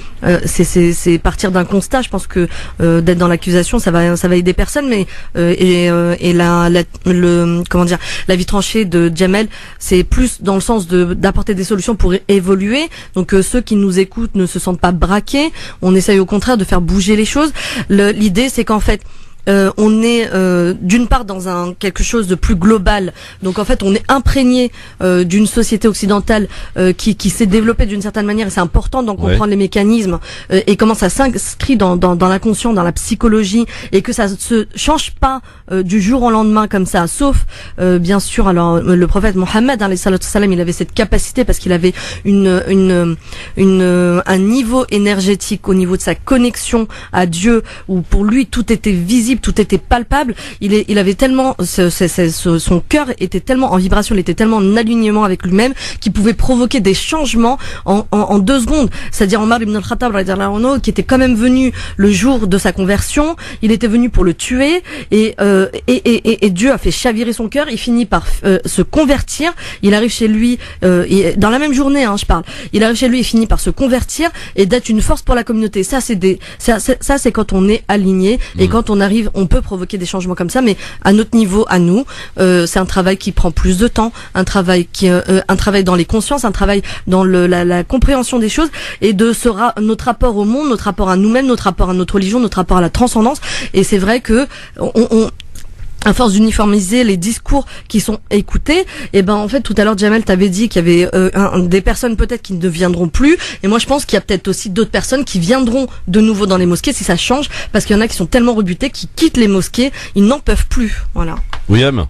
c'est partir d'un constat. Je pense que d'être dans l'accusation, ça va aider personne. Mais comment dire, l'avis tranché de Jamel, c'est plus dans le sens d'apporter des solutions pour évoluer. Donc ceux qui nous écoutent ne se sentent pas braqués. On essaye au contraire de faire bouger les choses. L'idée, c'est qu'en fait, on est d'une part dans quelque chose de plus global. Donc en fait, on est imprégné d'une société occidentale qui s'est développée d'une certaine manière, et c'est important d'en comprendre les mécanismes et comment ça s'inscrit dans l'inconscient, dans la psychologie, et que ça se change pas du jour au lendemain comme ça, sauf bien sûr, alors le prophète Mohammed alayhi salatu wassalam, il avait cette capacité parce qu'il avait un niveau énergétique au niveau de sa connexion à Dieu, où pour lui tout était visible, tout était palpable. Il avait tellement son cœur était tellement en vibration, il était tellement en alignement avec lui-même qu'il pouvait provoquer des changements en 2 secondes. C'est-à-dire Omar ibn al-Khattab qui était quand même venu le jour de sa conversion, il était venu pour le tuer et Dieu a fait chavirer son cœur. Il finit par se convertir. Il arrive chez lui dans la même journée, je parle. Il arrive chez lui, il finit par se convertir et d'être une force pour la communauté. Ça c'est quand on est aligné et quand on arrive, on peut provoquer des changements comme ça, mais à notre niveau, à nous, c'est un travail qui prend plus de temps, un travail dans les consciences, un travail dans la compréhension des choses et notre rapport au monde, notre rapport à nous-mêmes, notre rapport à notre religion, notre rapport à la transcendance. Et c'est vrai que à force d'uniformiser les discours qui sont écoutés, et ben en fait tout à l'heure Jamel t'avait dit qu'il y avait des personnes peut-être qui ne viendront plus, et moi je pense qu'il y a peut-être aussi d'autres personnes qui viendront de nouveau dans les mosquées si ça change, parce qu'il y en a qui sont tellement rebutés qui quittent les mosquées, ils n'en peuvent plus. Voilà.
William.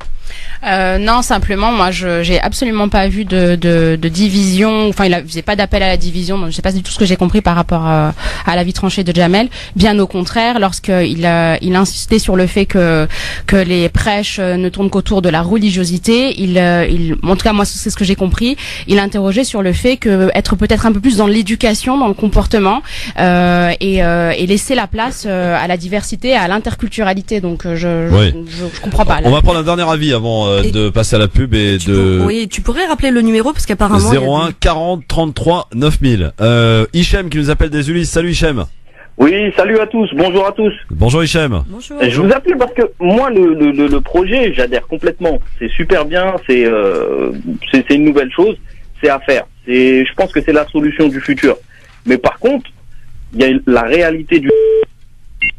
Non, simplement, moi, j'ai absolument pas vu de division. Enfin, il faisait pas d'appel à la division. Donc, je sais pas du tout ce que j'ai compris par rapport à l'avis tranché de Jamel. Bien au contraire, lorsqu'il insistait sur le fait que les prêches ne tournent qu'autour de la religiosité, en tout cas, moi, c'est ce que j'ai compris. Il interrogeait sur le fait que être peut-être un peu plus dans l'éducation, dans le comportement, et laisser la place à la diversité, à l'interculturalité. Donc, je comprends pas.
On va prendre un dernier avis avant de passer à la pub et
Oui, tu pourrais rappeler le numéro parce qu'apparemment
01 40 33 9000. Hichem qui nous appelle des Ulysses. Salut Hichem.
Oui, salut à tous, bonjour à tous.
Bonjour Hichem.
Bonjour.
Je vous appelle parce que moi le projet, j'adhère complètement. C'est super bien, c'est une nouvelle chose, c'est à faire. Je pense que c'est la solution du futur. Mais par contre, il y a la réalité du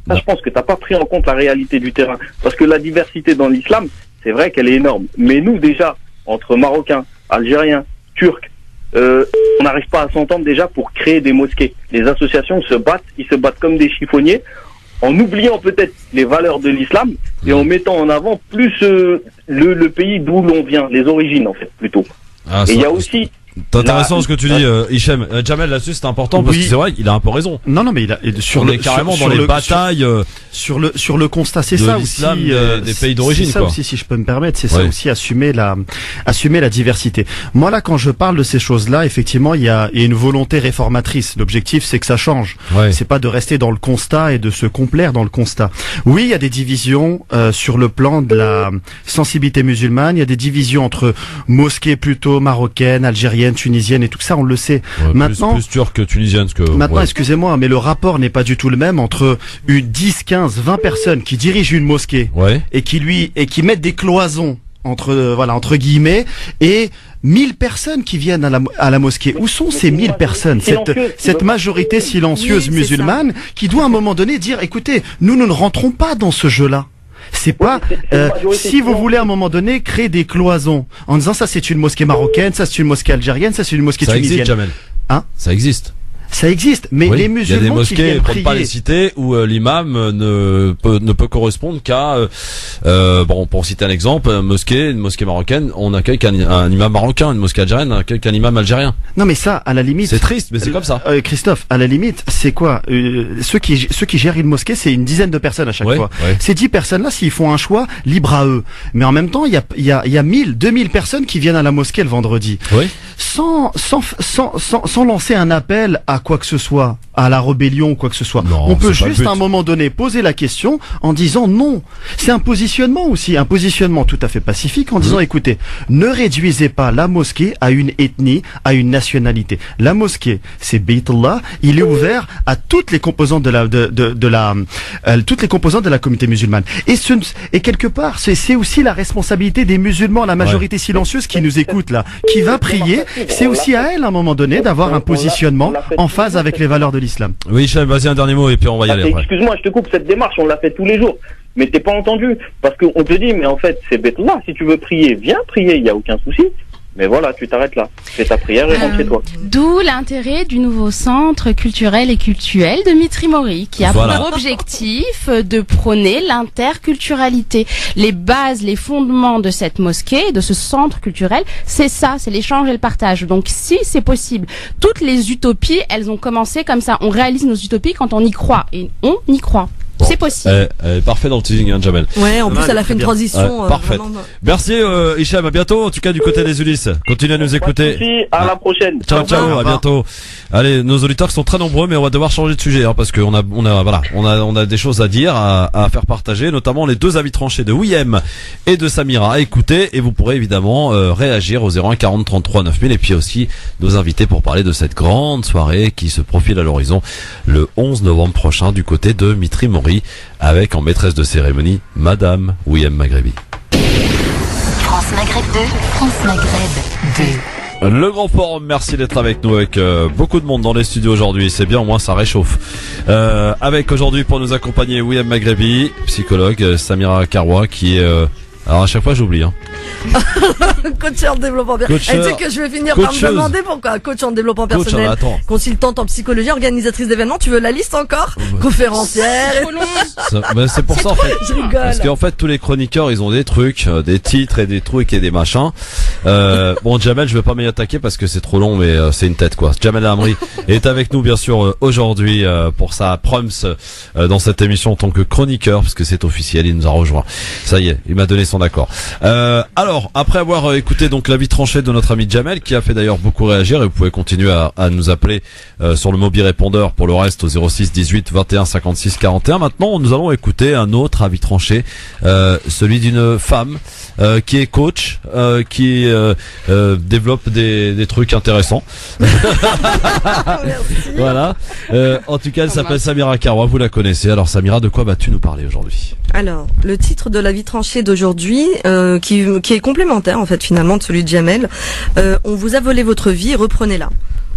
je pense que t'as pas pris en compte la réalité du terrain. Parce que la diversité dans l'islam, c'est vrai qu'elle est énorme. Mais nous, déjà, entre Marocains, Algériens, Turcs, on n'arrive pas à s'entendre déjà pour créer des mosquées. Les associations ils se battent comme des chiffonniers, en oubliant peut-être les valeurs de l'islam et en mettant en avant plus le pays d'où l'on vient, les origines en fait, plutôt. Et il y a aussi...
C'est intéressant ce que tu dis, Hichem. Jamel, là-dessus, c'est important parce que c'est vrai, il a un peu raison.
Non, mais
on est carrément dans les batailles
sur le constat, c'est ça aussi
des pays d'origine.
C'est ça aussi, si je peux me permettre, c'est ça aussi assumer la diversité. Moi là, quand je parle de ces choses-là, effectivement, il y a une volonté réformatrice. L'objectif, c'est que ça change. C'est pas de rester dans le constat et de se complaire dans le constat. Oui, il y a des divisions sur le plan de la sensibilité musulmane. Il y a des divisions entre mosquées plutôt marocaines, algériennes, tunisienne et tout ça, on le sait. Maintenant,
plus turque que tunisienne.
Excusez-moi, mais le rapport n'est pas du tout le même entre une 10, 15, 20 personnes qui dirigent une mosquée et qui mettent des cloisons entre guillemets et 1000 personnes qui viennent à la mosquée. Où sont ces 1000 personnes, cette majorité silencieuse musulmane qui doit à un moment donné dire, écoutez, nous ne rentrons pas dans ce jeu-là. C'est pas si vous voulez à un moment donné créer des cloisons en disant ça c'est une mosquée marocaine, ça c'est une mosquée algérienne, ça c'est une mosquée tunisienne.
Ça existe, Jamel.
Hein?
Ça existe.
Ça existe, mais
oui,
les musulmans
il y a des mosquées, pour ne pas les
prier,
citer, où l'imam ne peut correspondre qu'à bon, pour citer un exemple, une mosquée marocaine, on accueille qu'un imam marocain, une mosquée algérienne, on accueille qu'un imam algérien.
non mais ça, à la limite,
C'est triste, mais c'est comme ça.
Christophe, à la limite, c'est quoi ceux qui gèrent une mosquée, c'est une dizaine de personnes à chaque
Ouais,
fois.
ouais.
Ces 10 personnes-là, s'ils font un choix, libre à eux. Mais en même temps, il y a 1000, 2000 personnes qui viennent à la mosquée le vendredi.
Oui.
Sans lancer un appel à quoi que ce soit, à la rébellion ou quoi que ce soit.
Non,
On peut
c'est pas le
juste
but.
à un moment donné poser la question en disant non. C'est un positionnement aussi, un positionnement tout à fait pacifique en disant écoutez, ne réduisez pas la mosquée à une ethnie, à une nationalité. La mosquée, c'est Baytullah, il est ouvert à toutes les composantes toutes les composantes de la communauté musulmane. Et quelque part, c'est aussi la responsabilité des musulmans, la majorité silencieuse qui nous écoute là, qui va prier. C'est aussi à elle à un moment donné d'avoir un positionnement en phase avec les valeurs de l'islam.
Oui, Hicham, vas-y, un dernier mot et puis on va y aller après.
Excuse-moi, je te coupe, cette démarche, on l'a fait tous les jours. Mais t'es pas entendu. Parce qu'on te dit, mais en fait, c'est bête là. Si tu veux prier, viens prier, il n'y a aucun souci. Mais voilà, tu t'arrêtes là. Fais ta prière et rentre chez toi.
D'où l'intérêt du nouveau centre culturel et cultuel de Mitri Mori, qui a
Voilà.
pour objectif de prôner l'interculturalité. Les bases, les fondements de cette mosquée, de ce centre culturel, c'est ça, c'est l'échange et le partage. Donc si c'est possible, toutes les utopies, elles ont commencé comme ça. On réalise nos utopies quand on y croit. Et on y croit.
Bon.
C'est possible.
Parfait dans le teasing, hein, Jamel.
Ouais, en plus, elle a fait une transition.
Parfait.
Vraiment...
Merci Hicham, à bientôt en tout cas du côté des Ulysses. Continuez à nous écouter.
Merci, à la prochaine.
Ciao, à bientôt. Allez, nos auditeurs sont très nombreux, mais on va devoir changer de sujet hein, parce qu'on a des choses à dire, à faire partager, notamment les deux avis tranchés de Wiem et de Samira à écouter, et vous pourrez évidemment réagir au 01 40 33 9000 et puis aussi nos invités pour parler de cette grande soirée qui se profile à l'horizon le 11 novembre prochain du côté de Mitri Mori avec en maîtresse de cérémonie Madame Wiem Maghrebi.
France Maghreb 2, France Maghreb 2.
Le grand forum, merci d'être avec nous avec beaucoup de monde dans les studios aujourd'hui, c'est bien, au moins ça réchauffe. Avec aujourd'hui pour nous accompagner Wiem Maghrebi, psychologue, Samira Karoua qui est... alors à chaque fois j'oublie hein.
Coach en développement personnel. Tu sais que je vais finir par me demander pourquoi. Coach en développement personnel, consultante en psychologie, organisatrice d'événements. Tu veux la liste encore? Conférencière.
C'est pour ça en fait.
Je rigole.
Parce qu'en fait tous les chroniqueurs ils ont des trucs, des titres et des trucs et des machins. Bon Jamel, je vais pas m'y attaquer parce que c'est trop long, mais c'est une tête quoi. Jamel Amri est avec nous bien sûr aujourd'hui pour sa proms dans cette émission en tant que chroniqueur parce que c'est officiel, il nous a rejoint. Ça y est, il m'a donné son accord. Alors, après avoir écouté donc l'avis tranché de notre ami Jamel, qui a fait d'ailleurs beaucoup réagir, et vous pouvez continuer à nous appeler sur le mobile répondeur pour le reste au 06 18 21 56 41. Maintenant, nous allons écouter un autre avis tranché, celui d'une femme qui est coach, qui développe des trucs intéressants. Voilà. En tout cas, elle s'appelle Samira Karoua, vous la connaissez. Alors Samira, de quoi vas-tu nous parler aujourd'hui?
Alors, le titre de l'avis tranché d'aujourd'hui, qui est complémentaire en fait finalement de celui de Jamel, on vous a volé votre vie, reprenez-la.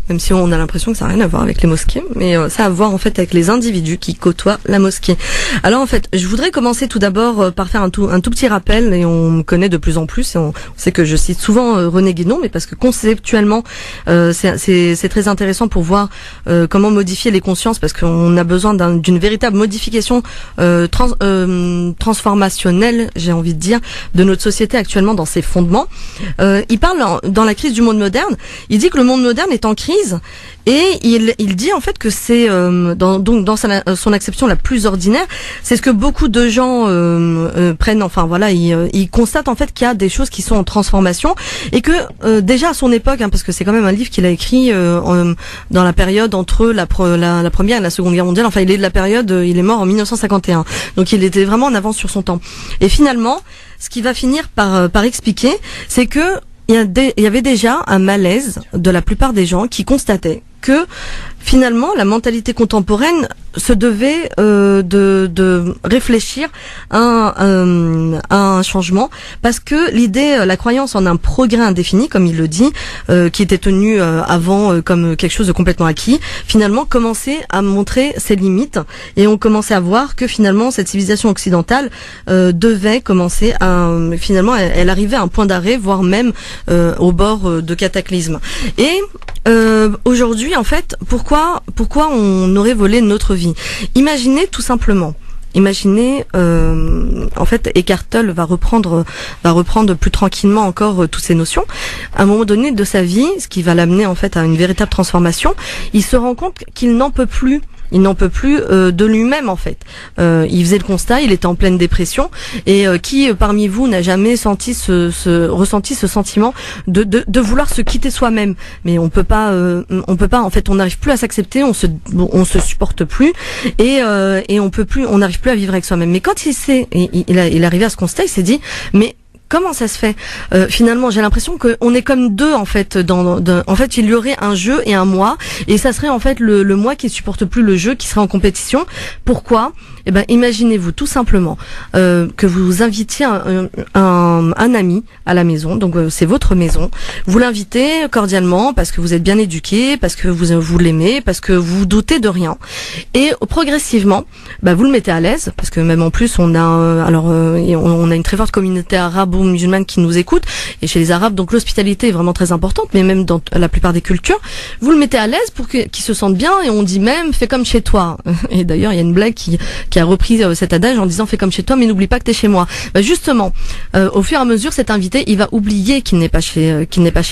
Même si on a l'impression que ça n'a rien à voir avec les mosquées, mais ça a à voir en fait avec les individus qui côtoient la mosquée. Alors en fait, je voudrais commencer tout d'abord par faire un tout petit rappel, et on me connaît de plus en plus, et on sait que je cite souvent René Guénon, mais parce que conceptuellement, c'est très intéressant pour voir comment modifier les consciences, parce qu'on a besoin d'une véritable modification transformationnelle, j'ai envie de dire, de notre société actuellement dans ses fondements. Il parle dans la crise du monde moderne, il dit que le monde moderne est en crise. Et il dit en fait que c'est dans son acception la plus ordinaire, c'est ce que beaucoup de gens prennent. Enfin voilà, ils constatent en fait qu'il y a des choses qui sont en transformation et que déjà à son époque, hein, parce que c'est quand même un livre qu'il a écrit dans la période entre la première et la seconde guerre mondiale. Enfin, il est de la période, il est mort en 1951, donc il était vraiment en avance sur son temps. Et finalement, ce qui va finir par expliquer, c'est que il y avait déjà un malaise de la plupart des gens qui constataient que finalement la mentalité contemporaine se devait de réfléchir à un changement, parce que l'idée, la croyance en un progrès indéfini, comme il le dit, qui était tenu avant comme quelque chose de complètement acquis, finalement commençait à montrer ses limites, et on commençait à voir que finalement cette civilisation occidentale devait commencer à finalement elle arrivait à un point d'arrêt, voire même au bord de cataclysme. Et aujourd'hui en fait, pourquoi pourquoi on aurait volé notre vie? Imaginez tout simplement. En fait, Eckhart Tolle va reprendre plus tranquillement encore toutes ces notions. À un moment donné de sa vie, ce qui va l'amener en fait à une véritable transformation, il se rend compte qu'il n'en peut plus. Il n'en peut plus de lui-même en fait. Il faisait le constat, il était en pleine dépression. Et qui parmi vous n'a jamais ressenti ce sentiment de vouloir se quitter soi-même? Mais on peut pas en fait, on n'arrive plus à s'accepter, on se supporte plus et on n'arrive plus à vivre avec soi-même. Mais quand il est arrivé à ce constat, il s'est dit mais comment ça se fait? Finalement, j'ai l'impression qu'on est comme deux en fait. En fait, il y aurait un jeu et un moi, et ça serait en fait le moi qui supporte plus le jeu, qui serait en compétition. Pourquoi? Eh ben, imaginez-vous tout simplement que vous invitiez un ami à la maison. Donc c'est votre maison. Vous l'invitez cordialement parce que vous êtes bien éduqué, parce que vous l'aimez, parce que vous doutez de rien. Et progressivement, vous le mettez à l'aise, parce que même en plus on a on a une très forte communauté arabo-musulmane qui nous écoute, et chez les Arabes donc l'hospitalité est vraiment très importante, mais même dans la plupart des cultures, vous le mettez à l'aise pour qu'il se sente bien, et on dit même fais comme chez toi. Et d'ailleurs il y a une blague qui a repris cet adage en disant fais comme chez toi mais n'oublie pas que t'es chez moi. Justement, au fur et à mesure, cet invité il va oublier qu'il n'est pas chez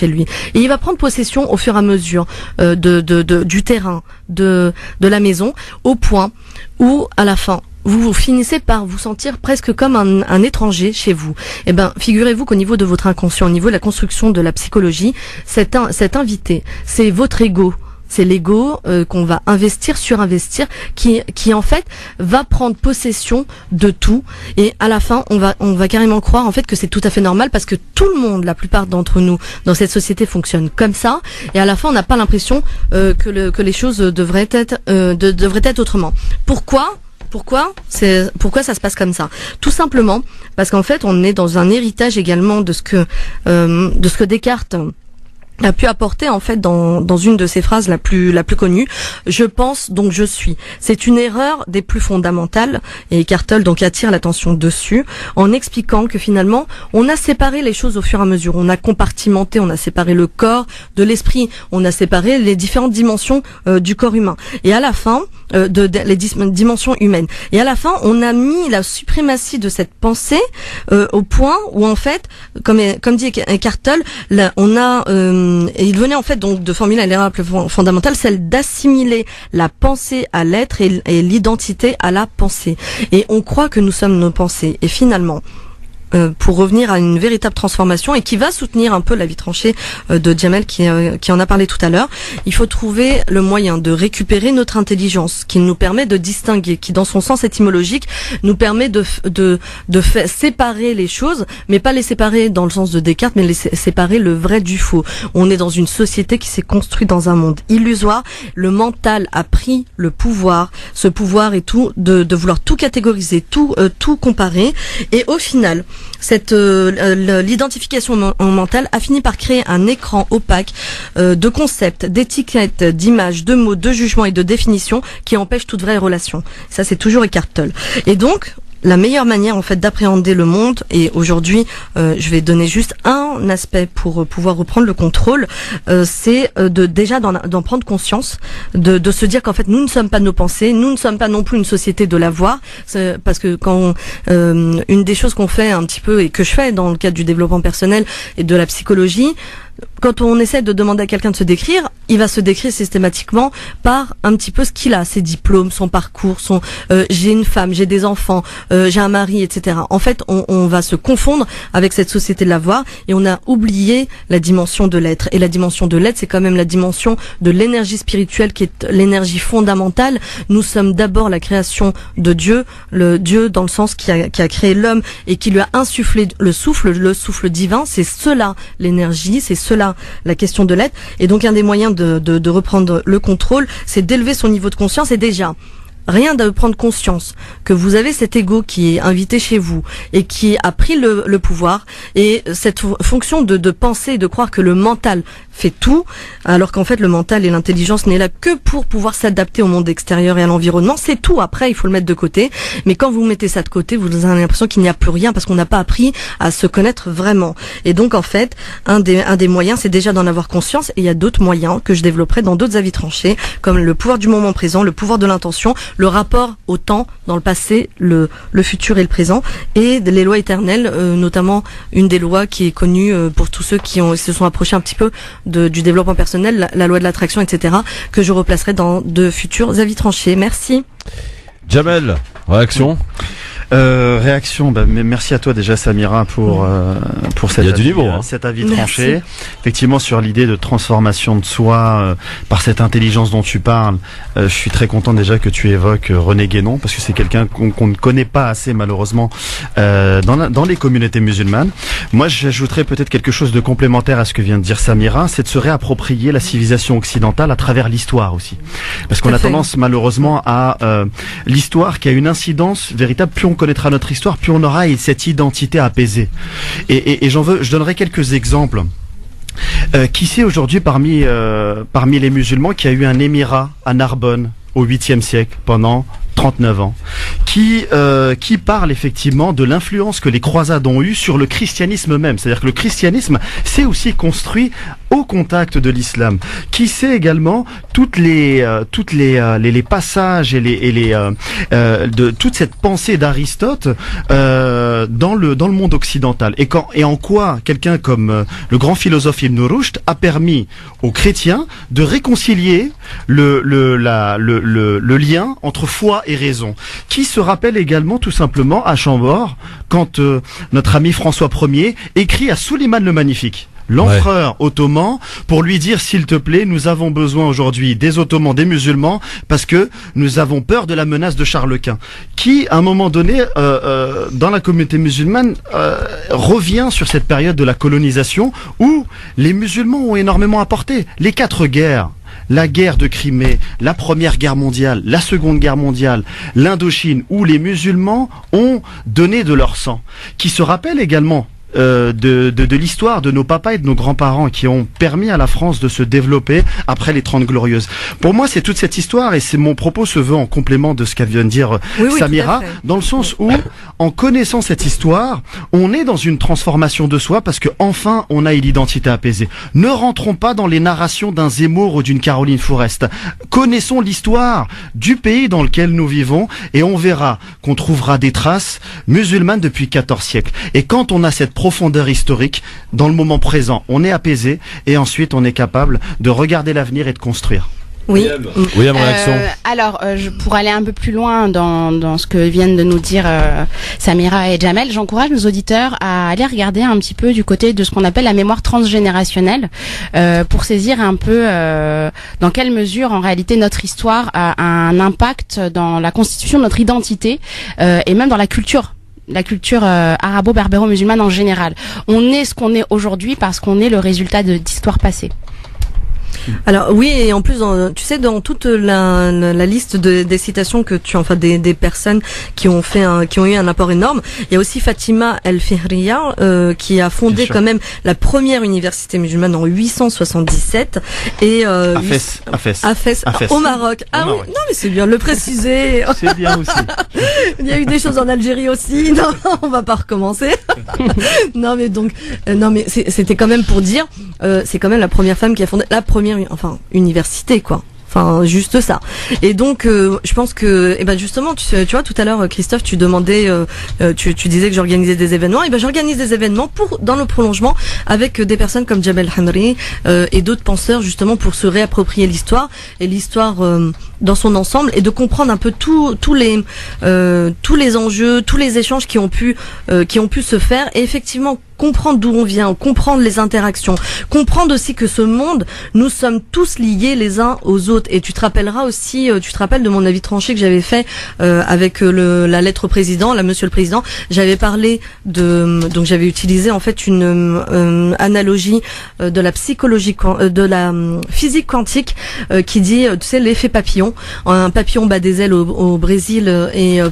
lui, et il va prendre possession au fur et à mesure du terrain, de la maison, au point où à la fin vous finissez par vous sentir presque comme un étranger chez vous. Eh ben, figurez-vous qu'au niveau de votre inconscient, au niveau de la construction de la psychologie, cet invité, c'est votre ego. C'est l'ego qu'on va surinvestir, qui en fait va prendre possession de tout, et à la fin on va carrément croire en fait que c'est tout à fait normal, parce que tout le monde, la plupart d'entre nous dans cette société fonctionne comme ça, et à la fin on n'a pas l'impression que les choses devraient être autrement. Pourquoi ça se passe comme ça? Tout simplement parce qu'en fait on est dans un héritage également de ce que Descartes a pu apporter en fait dans une de ses phrases la plus connue: je pense donc je suis. C'est une erreur des plus fondamentales, et Eckhart Tolle donc attire l'attention dessus en expliquant que finalement on a séparé les choses au fur et à mesure, on a compartimenté, on a séparé le corps de l'esprit, on a séparé les différentes dimensions du corps humain, et à la fin les dimensions humaines, et à la fin on a mis la suprématie de cette pensée au point où en fait, comme dit Eckhart Tolle, et il venait en fait donc de formuler l'erreur la plus fondamentale, celle d'assimiler la pensée à l'être et l'identité à la pensée. Et on croit que nous sommes nos pensées. Et finalement, pour revenir à une véritable transformation, et qui va soutenir un peu la vie tranchée de Jamel qui en a parlé tout à l'heure, il faut trouver le moyen de récupérer notre intelligence, qui nous permet de distinguer, qui dans son sens étymologique nous permet de faire séparer les choses, mais pas les séparer dans le sens de Descartes, mais les séparer le vrai du faux. On est dans une société qui s'est construite dans un monde illusoire. Le mental a pris le pouvoir, ce pouvoir et tout, de vouloir tout catégoriser, tout comparer, et au final l'identification mentale a fini par créer un écran opaque de concepts, d'étiquettes, d'images, de mots, de jugements et de définitions qui empêchent toute vraie relation. Ça, c'est toujours Eckhart Tolle. Et donc, la meilleure manière en fait d'appréhender le monde, et aujourd'hui je vais donner juste un aspect pour pouvoir reprendre le contrôle, c'est déjà d'en prendre conscience, de se dire qu'en fait nous ne sommes pas nos pensées, nous ne sommes pas non plus une société de l'avoir, parce que quand une des choses qu'on fait un petit peu, et que je fais dans le cadre du développement personnel et de la psychologie, quand on essaie de demander à quelqu'un de se décrire, il va se décrire systématiquement par un petit peu ce qu'il a, ses diplômes, son parcours, j'ai une femme, j'ai des enfants, j'ai un mari, etc. En fait, on va se confondre avec cette société de l'avoir, et on a oublié la dimension de l'être. Et la dimension de l'être, c'est quand même la dimension de l'énergie spirituelle, qui est l'énergie fondamentale. Nous sommes d'abord la création de Dieu, le Dieu dans le sens qui a créé l'homme et qui lui a insufflé le souffle divin. C'est cela l'énergie, c'est cela la question de l'être. Et donc un des moyens de reprendre le contrôle, c'est d'élever son niveau de conscience, et déjà rien de prendre conscience que vous avez cet ego qui est invité chez vous et qui a pris le pouvoir, et cette fonction de penser et de croire que le mental fait tout, alors qu'en fait le mental et l'intelligence n'est là que pour pouvoir s'adapter au monde extérieur et à l'environnement, c'est tout. Après, il faut le mettre de côté, mais quand vous mettez ça de côté, vous avez l'impression qu'il n'y a plus rien parce qu'on n'a pas appris à se connaître vraiment. Et donc en fait, un des moyens, c'est déjà d'en avoir conscience, et il y a d'autres moyens que je développerai dans d'autres avis tranchés, comme le pouvoir du moment présent, le pouvoir de l'intention, le rapport au temps dans le passé, le futur et le présent, et les lois éternelles, notamment une des lois qui est connue pour tous ceux qui se sont approchés un petit peu du développement personnel, la loi de l'attraction, etc., que je replacerai dans de futurs avis tranchés. Merci.
Jamel, réaction?
Réaction, merci à toi déjà Samira pour cet avis tranché. Effectivement, sur l'idée de transformation de soi par cette intelligence dont tu parles, je suis très content déjà que tu évoques René Guénon, parce que c'est quelqu'un qu'on ne connaît pas assez malheureusement dans les communautés musulmanes. Moi, j'ajouterais peut-être quelque chose de complémentaire à ce que vient de dire Samira, c'est de se réapproprier la civilisation occidentale à travers l'histoire aussi, parce qu'on a tendance malheureusement à l'histoire qui a une incidence véritable. Plus on connaîtra notre histoire, plus on aura cette identité apaisée. Et je donnerai quelques exemples. Qui sait aujourd'hui parmi les musulmans qui a eu un émirat à Narbonne au 8e siècle pendant 39 ans, qui parle effectivement de l'influence que les croisades ont eue sur le christianisme même. C'est-à-dire que le christianisme s'est aussi construit au contact de l'islam, qui sait également toutes les passages et de toute cette pensée d'Aristote dans le monde occidental, et en quoi quelqu'un comme le grand philosophe Ibn Rushd a permis aux chrétiens de réconcilier le lien entre foi et raison, qui se rappelle également tout simplement à Chambord quand notre ami François Ier écrit à Suleiman le Magnifique, l'empereur ottoman, pour lui dire: s'il te plaît, nous avons besoin aujourd'hui des Ottomans, des musulmans, parce que nous avons peur de la menace de Charles Quint, qui à un moment donné dans la communauté musulmane revient sur cette période de la colonisation où les musulmans ont énormément apporté. Les 4 guerres, la guerre de Crimée, la Première Guerre mondiale, la Seconde Guerre mondiale, l'Indochine, où les musulmans ont donné de leur sang, qui se rappelle également de l'histoire de nos papas et de nos grands-parents qui ont permis à la France de se développer après les 30 Glorieuses. Pour moi, c'est toute cette histoire, et mon propos se veut en complément de ce qu'a vient de dire Samira, dans le sens où, en connaissant cette histoire, on est dans une transformation de soi, parce que enfin on a une identité apaisée. Ne rentrons pas dans les narrations d'un Zemmour ou d'une Caroline Fourest. Connaissons l'histoire du pays dans lequel nous vivons, et on verra qu'on trouvera des traces musulmanes depuis 14 siècles. Et quand on a cette profondeur historique, dans le moment présent, on est apaisé, et ensuite on est capable de regarder l'avenir et de construire.
Oui.
William, réaction.
Alors, pour aller un peu plus loin dans ce que viennent de nous dire Samira et Jamel, j'encourage nos auditeurs à aller regarder un petit peu du côté de ce qu'on appelle la mémoire transgénérationnelle, pour saisir un peu dans quelle mesure en réalité notre histoire a un impact dans la constitution de notre identité, et même dans la culture arabo-berbéro-musulmane en général. On est ce qu'on est aujourd'hui parce qu'on est le résultat d'histoires passées.
Alors oui, et en plus, tu sais, dans toute la liste des citations que des personnes qui ont eu un apport énorme, il y a aussi Fatima El-Fihriya qui a fondé quand même la première université musulmane en 877 et Afès au Maroc. Ah oui, non mais c'est bien de le préciser.
C'est bien aussi.
Il y a eu des choses en Algérie aussi. Non, on va pas recommencer. Non mais c'était quand même pour dire, c'est quand même la première femme qui a fondé la première université, quoi. Enfin, juste ça. Et donc, je pense que, justement, tu vois, tout à l'heure, Christophe, tu demandais, tu disais que j'organisais des événements. J'organise des événements dans le prolongement avec des personnes comme Jabel Henry et d'autres penseurs, justement, pour se réapproprier l'histoire et l'histoire dans son ensemble, et de comprendre un peu tous les enjeux, tous les échanges qui ont pu se faire, et effectivement comprendre d'où on vient, comprendre les interactions, comprendre aussi que ce monde, nous sommes tous liés les uns aux autres. Et tu te rappelleras aussi, tu te rappelles de mon avis tranché que j'avais fait avec la lettre au président, Monsieur le Président. J'avais parlé donc j'avais utilisé en fait une analogie de la psychologie, de la physique quantique qui dit, tu sais, l'effet papillon. Un papillon bat des ailes au Brésil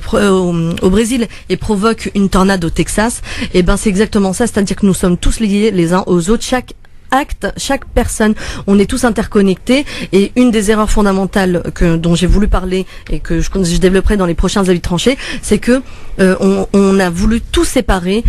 au Brésil et provoque une tornade au Texas. Et ben c'est exactement ça, c'est-à-dire que nous sommes tous liés les uns aux autres. Chaque acte, chaque personne, on est tous interconnectés. Et une des erreurs fondamentales dont j'ai voulu parler et que je développerai dans les prochains avis tranchés, c'est que on a voulu tout séparer,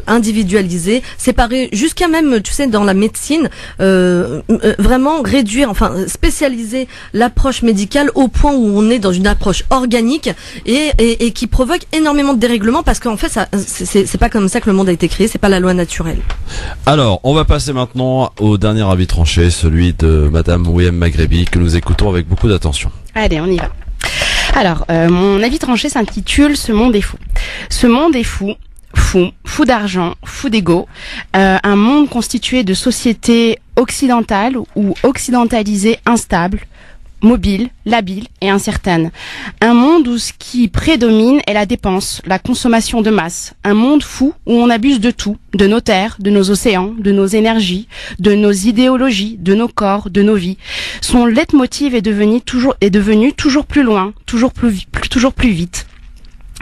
individualiser, séparer jusqu'à même, tu sais, dans la médecine, vraiment réduire, enfin spécialiser l'approche médicale au point où on est dans une approche organique et qui provoque énormément de dérèglements parce qu'en fait, ça, c'est pas comme ça que le monde a été créé, c'est pas la loi naturelle.
Alors, on va passer maintenant au dernier avis tranché, celui de Madame Ouihem Maghrebi, que nous écoutons avec beaucoup d'attention.
Allez, on y va. Alors, mon avis tranché s'intitule « Ce monde est fou ». Ce monde est fou d'argent, fou d'ego, un monde constitué de sociétés occidentales ou occidentalisées instables, mobile, labile et incertaine. Un monde où ce qui prédomine est la dépense, la consommation de masse. Un monde fou où on abuse de tout, de nos terres, de nos océans, de nos énergies, de nos idéologies, de nos corps, de nos vies. Son leitmotiv est devenu toujours plus loin, toujours plus vite.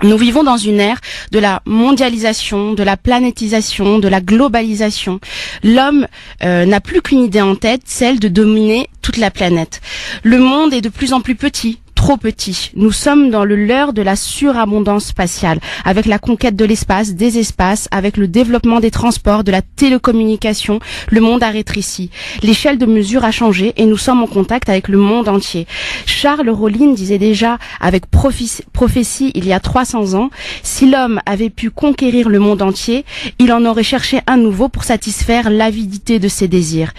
Nous vivons dans une ère de la mondialisation, de la planétisation, de la globalisation. L'homme n'a plus qu'une idée en tête, celle de dominer toute la planète. Le monde est de plus en plus petit, trop petit. Nous sommes dans le leurre de la surabondance spatiale, avec la conquête de l'espace, des espaces, avec le développement des transports, de la télécommunication. Le monde a rétréci. L'échelle de mesure a changé et nous sommes en contact avec le monde entier. Charles Rollin disait déjà avec prophétie il y a 300 ans, si l'homme avait pu conquérir le monde entier, il en aurait cherché un nouveau pour satisfaire l'avidité de ses désirs.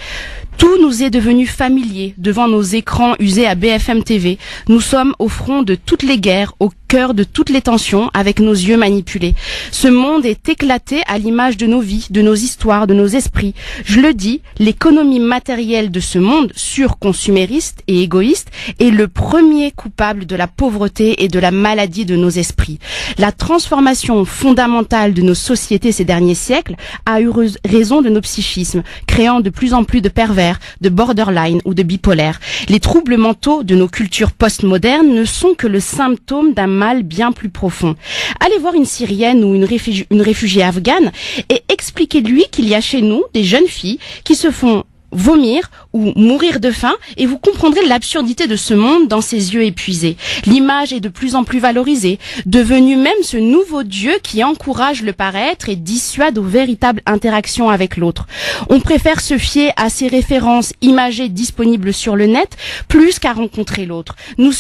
Tout nous est devenu familier devant nos écrans usés à BFM TV. Nous sommes au front de toutes les guerres, au cœur de toutes les tensions, avec nos yeux manipulés. Ce monde est éclaté à l'image de nos vies, de nos histoires, de nos esprits. Je le dis, l'économie matérielle de ce monde surconsumériste et égoïste est le premier coupable de la pauvreté et de la maladie de nos esprits. La transformation fondamentale de nos sociétés ces derniers siècles a eu raison de nos psychismes, créant de plus en plus de pervers, de borderline ou de bipolaires. Les troubles mentaux de nos cultures postmodernes ne sont que le symptôme d'un mal bien plus profond. Allez voir une Syrienne ou une réfugiée afghane et expliquez-lui qu'il y a chez nous des jeunes filles qui se font vomir ou mourir de faim et vous comprendrez l'absurdité de ce monde dans ses yeux épuisés. L'image est de plus en plus valorisée, devenu même ce nouveau Dieu qui encourage le paraître et dissuade aux véritables interactions avec l'autre. On préfère se fier à ces références imagées disponibles sur le net plus qu'à rencontrer l'autre. Nous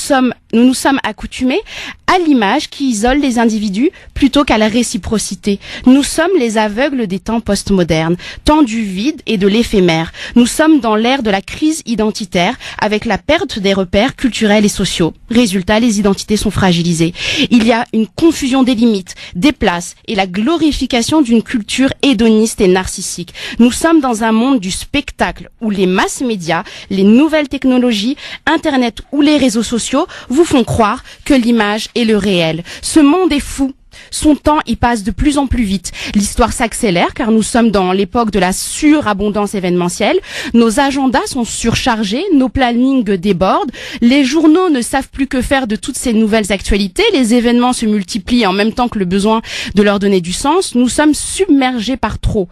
nous sommes accoutumés à l'image qui isole les individus plutôt qu'à la réciprocité. Nous sommes les aveugles des temps postmodernes, temps du vide et de l'éphémère. Nous sommes dans l'ère de la crise identitaire avec la perte des repères culturels et sociaux. Résultat, les identités sont fragilisées. Il y a une confusion des limites, des places et la glorification d'une culture hédoniste et narcissique. Nous sommes dans un monde du spectacle où les masses médias, les nouvelles technologies, Internet ou les réseaux sociaux vous font croire que l'image est le réel. Ce monde est fou. Son temps y passe de plus en plus vite. L'histoire s'accélère car nous sommes dans l'époque de la surabondance événementielle. Nos agendas sont surchargés, nos plannings débordent. Les journaux ne savent plus que faire de toutes ces nouvelles actualités. Les événements se multiplient en même temps que le besoin de leur donner du sens. Nous sommes submergés par trop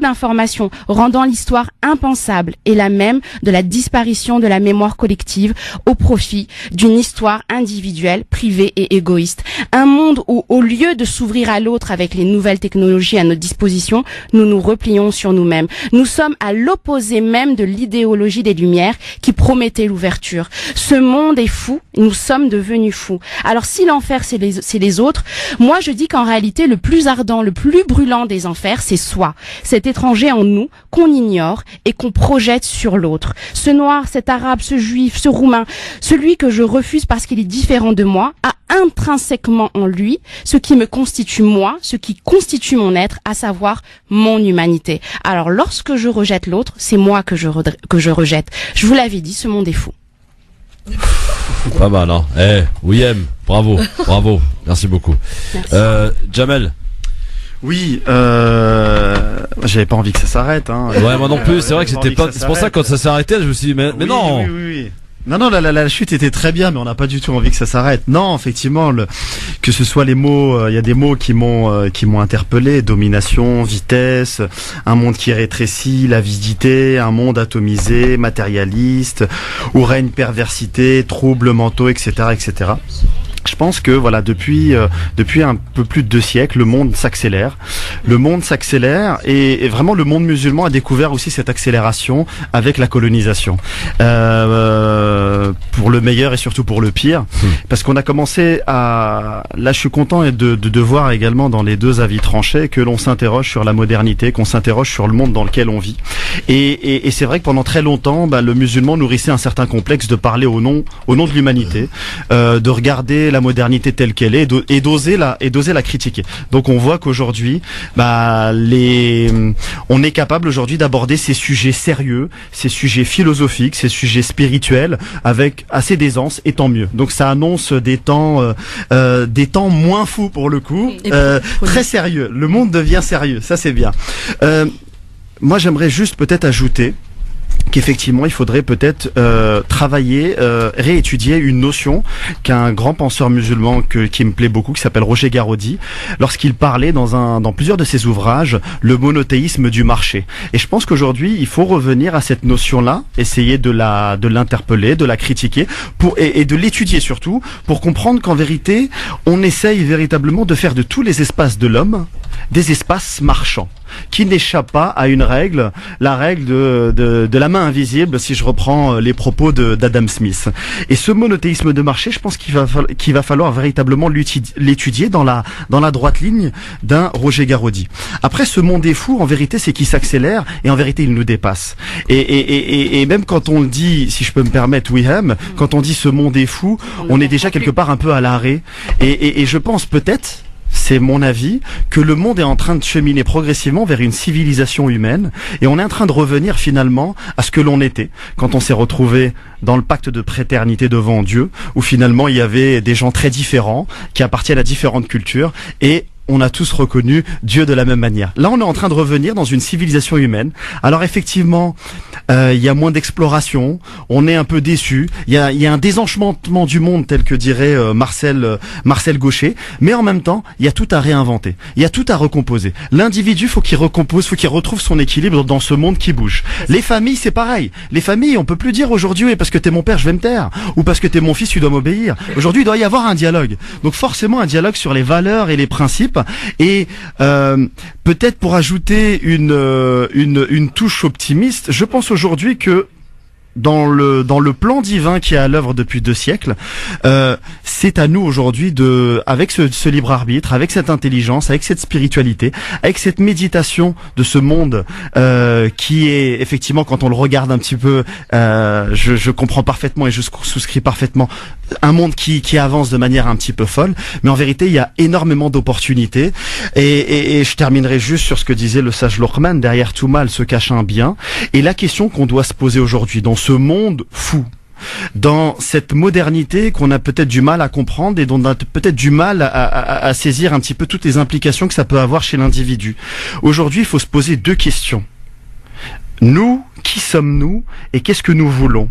d'informations, rendant l'histoire impensable et la même de la disparition de la mémoire collective au profit d'une histoire individuelle, privée et égoïste. Un monde où, au lieu de s'ouvrir à l'autre avec les nouvelles technologies à notre disposition, nous nous replions sur nous-mêmes. Nous sommes à l'opposé même de l'idéologie des Lumières qui promettait l'ouverture. Ce monde est fou, nous sommes devenus fous. Alors si l'enfer c'est les autres, moi je dis qu'en réalité le plus ardent, le plus brûlant des enfers, c'est soi. Cet étranger en nous qu'on ignore et qu'on projette sur l'autre. Ce noir, cet arabe, ce juif, ce roumain, celui que je refuse parce qu'il est différent de moi, a intrinsèquement en lui ce qui me constitue moi, ce qui constitue mon être, à savoir mon humanité. Alors lorsque je rejette l'autre, c'est moi que je rejette. Je vous l'avais dit, ce monde est fou.
Pas mal, hein. William, bravo, merci beaucoup. Merci. Jamel.
Oui, j'avais pas envie que ça s'arrête, hein.
Ouais, moi non plus, c'est vrai que c'était pas, c'est pour ça que quand ça s'est arrêté, je me suis dit, mais non.
Oui. Non, la chute était très bien, mais on n'a pas du tout envie que ça s'arrête. Non, effectivement, que ce soit les mots, il y a des mots qui m'ont interpellé: domination, vitesse, un monde qui rétrécit, l'avidité, un monde atomisé, matérialiste, où règne perversité, troubles mentaux, etc., etc. Je pense que voilà, depuis un peu plus de 2 siècles, le monde s'accélère. Et vraiment le monde musulman a découvert aussi cette accélération avec la colonisation. Pour le meilleur et surtout pour le pire. Parce qu'on a commencé à... Là, je suis content de voir également dans les 2 avis tranchés que l'on s'interroge sur la modernité, qu'on s'interroge sur le monde dans lequel on vit. Et c'est vrai que pendant très longtemps, le musulman nourrissait un certain complexe de parler au nom de l'humanité, de regarder la modernité telle qu'elle est et d'oser la critiquer. Donc on voit qu'aujourd'hui, on est capable aujourd'hui d'aborder ces sujets sérieux, ces sujets philosophiques, ces sujets spirituels avec assez d'aisance, et tant mieux. Donc ça annonce des temps moins fous pour le coup, très sérieux. Le monde devient sérieux, ça c'est bien. Moi j'aimerais juste peut-être ajouter qu'effectivement il faudrait peut-être travailler, réétudier une notion qu'un grand penseur musulman qui me plaît beaucoup, qui s'appelle Roger Garaudy, lorsqu'il parlait dans plusieurs de ses ouvrages, le monothéisme du marché. Et je pense qu'aujourd'hui il faut revenir à cette notion-là, essayer de l'interpeller, de la critiquer, et de l'étudier surtout, pour comprendre qu'en vérité on essaye véritablement de faire de tous les espaces de l'homme des espaces marchands, qui n'échappent pas à une règle, la règle de la main invisible, si je reprends les propos d'Adam Smith. Et ce monothéisme de marché, je pense qu'il va falloir véritablement l'étudier dans la droite ligne d'un Roger Garaudy. Après, ce monde est fou, en vérité, c'est qu'il s'accélère, et en vérité, il nous dépasse. Et même quand on le dit, si je peux me permettre, Wilhelm, quand on dit ce monde est fou, on est déjà quelque part un peu à l'arrêt. Et je pense peut-être, c'est mon avis, que le monde est en train de cheminer progressivement vers une civilisation humaine, et on est en train de revenir finalement à ce que l'on était quand on s'est retrouvé dans le pacte de préternité devant Dieu, où finalement il y avait des gens très différents qui appartiennent à différentes cultures, et on a tous reconnu Dieu de la même manière. Là, on est en train de revenir dans une civilisation humaine. Alors effectivement, il y a moins d'exploration, on est un peu déçu, il y a un désenchantement du monde, tel que dirait Marcel Gaucher, mais en même temps, il y a tout à réinventer, il y a tout à recomposer. L'individu, faut qu'il recompose, faut qu'il retrouve son équilibre dans ce monde qui bouge. Les familles, c'est pareil. Les familles, on peut plus dire aujourd'hui, parce que t'es mon père, je vais me taire, ou parce que t'es mon fils, tu dois m'obéir. Aujourd'hui, il doit y avoir un dialogue. Donc forcément, un dialogue sur les valeurs et les principes. Et peut-être pour ajouter une touche optimiste, je pense aujourd'hui que dans le plan divin qui est à l'œuvre depuis 2 siècles, c'est à nous aujourd'hui avec ce libre arbitre, avec cette intelligence, avec cette spiritualité, avec cette méditation de ce monde qui est effectivement, quand on le regarde un petit peu, je comprends parfaitement et je souscris parfaitement, un monde qui avance de manière un petit peu folle, mais en vérité il y a énormément d'opportunités, et je terminerai juste sur ce que disait le sage Luqman: derrière tout mal se cache un bien. Et la question qu'on doit se poser aujourd'hui dans ce monde fou, dans cette modernité qu'on a peut-être du mal à comprendre et dont on a peut-être du mal à saisir un petit peu toutes les implications que ça peut avoir chez l'individu. Aujourd'hui, il faut se poser 2 questions. Nous, qui sommes-nous et qu'est-ce que nous voulons?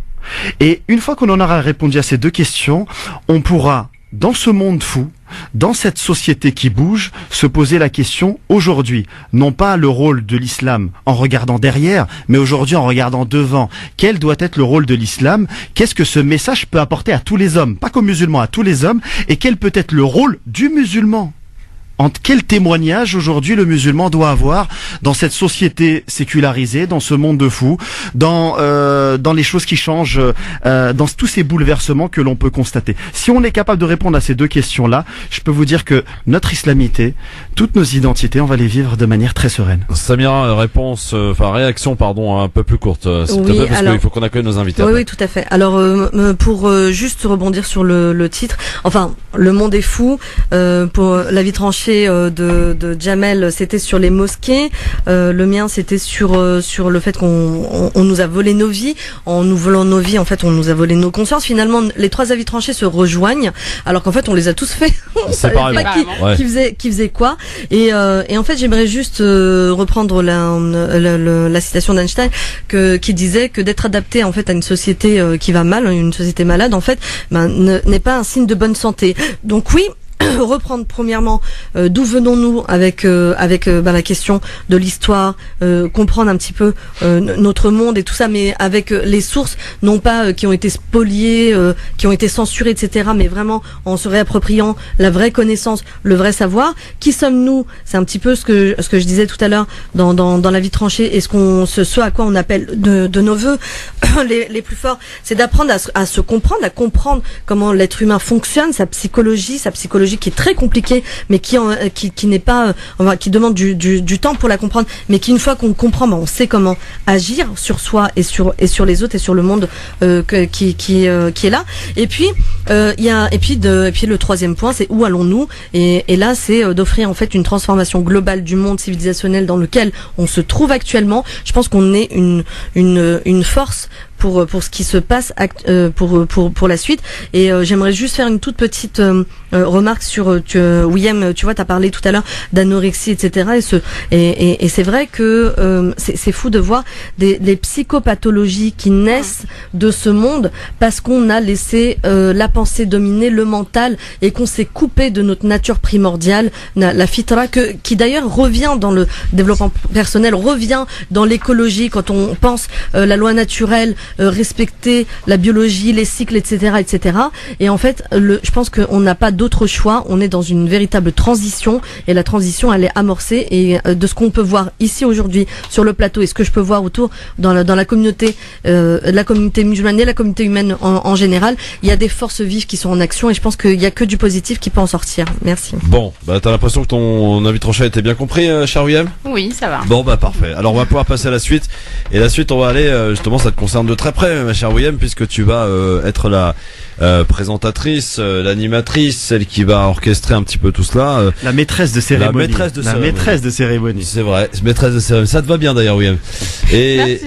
Et une fois qu'on en aura répondu à ces 2 questions, on pourra, dans ce monde fou, dans cette société qui bouge, se poser la question aujourd'hui, non pas le rôle de l'islam en regardant derrière, mais aujourd'hui en regardant devant. Quel doit être le rôle de l'islam? Qu'est-ce que ce message peut apporter à tous les hommes, pas qu'aux musulmans, à tous les hommes? Et quel peut être le rôle du musulman quel témoignage aujourd'hui le musulman doit avoir dans cette société sécularisée, dans ce monde de fous, dans les choses qui changent, dans tous ces bouleversements que l'on peut constater. Si on est capable de répondre à ces deux questions-là, je peux vous dire que notre islamité, toutes nos identités, on va les vivre de manière très sereine.
Samira, réaction un peu plus courte, s'il te plaît, parce qu'il faut qu'on accueille nos invités.
Oui, tout à fait. Alors, pour juste rebondir sur le titre, enfin, le monde est fou, pour la vie tranchée de Jamel, c'était sur les mosquées. Le mien, c'était sur le fait qu'on nous a volé nos vies. En nous volant nos vies, en fait, on nous a volé nos consciences. Finalement, les trois avis tranchés se rejoignent, alors qu'en fait, on les a tous faits. On savait pas qui faisait quoi. Et en fait, j'aimerais juste reprendre la citation d'Einstein qui disait que d'être adapté en fait à une société qui va mal, une société malade, en fait, n'est pas un signe de bonne santé. Donc oui. Reprendre premièrement d'où venons-nous avec la question de l'histoire, comprendre un petit peu notre monde et tout ça, mais avec les sources non pas qui ont été spoliées, qui ont été censurées, etc., mais vraiment en se réappropriant la vraie connaissance, le vrai savoir. Qui sommes-nous? C'est un petit peu ce que je disais tout à l'heure dans la vie tranchée, et ce à quoi on appelle de nos vœux les plus forts, c'est d'apprendre à se comprendre, à comprendre comment l'être humain fonctionne, sa psychologie qui est très compliquée, mais qui n'est pas, qui demande du temps pour la comprendre, mais qui, une fois qu'on comprend, on sait comment agir sur soi et sur les autres et sur le monde qui est là. Et puis le troisième point, c'est où allons-nous, et là c'est d'offrir en fait une transformation globale du monde civilisationnel dans lequel on se trouve actuellement. Je pense qu'on est une force pour ce qui se passe pour la suite. Et j'aimerais juste faire une toute petite remarque sur William, tu vois, t'as parlé tout à l'heure d'anorexie, etc. Et c'est vrai que c'est fou de voir les psychopathologies qui naissent de ce monde parce qu'on a laissé la pensée dominer le mental et qu'on s'est coupé de notre nature primordiale, la fitra, qui d'ailleurs revient dans le développement personnel, revient dans l'écologie quand on pense la loi naturelle, respecter la biologie, les cycles, etc., etc. Et en fait, je pense qu'on n'a pas d'autre choix. On est dans une véritable transition, et la transition, elle est amorcée. Et de ce qu'on peut voir ici aujourd'hui sur le plateau, et ce que je peux voir autour dans la communauté, la communauté musulmane et la communauté humaine en général, il y a des forces vives qui sont en action, et je pense qu'il y a que du positif qui peut en sortir. Merci.
Bon, t'as l'impression que ton avis tranché a été bien compris, cher William?
Oui, ça va.
Bon, parfait. Alors on va pouvoir passer à la suite. Et la suite, on va aller justement, ça te concerne de très près, ma chère William, puisque tu vas être la présentatrice, l'animatrice, celle qui va orchestrer un petit peu tout cela.
La maîtresse de cérémonie. Maîtresse de cérémonie.
C'est vrai, maîtresse de cérémonie. Ça te va bien d'ailleurs, William. Et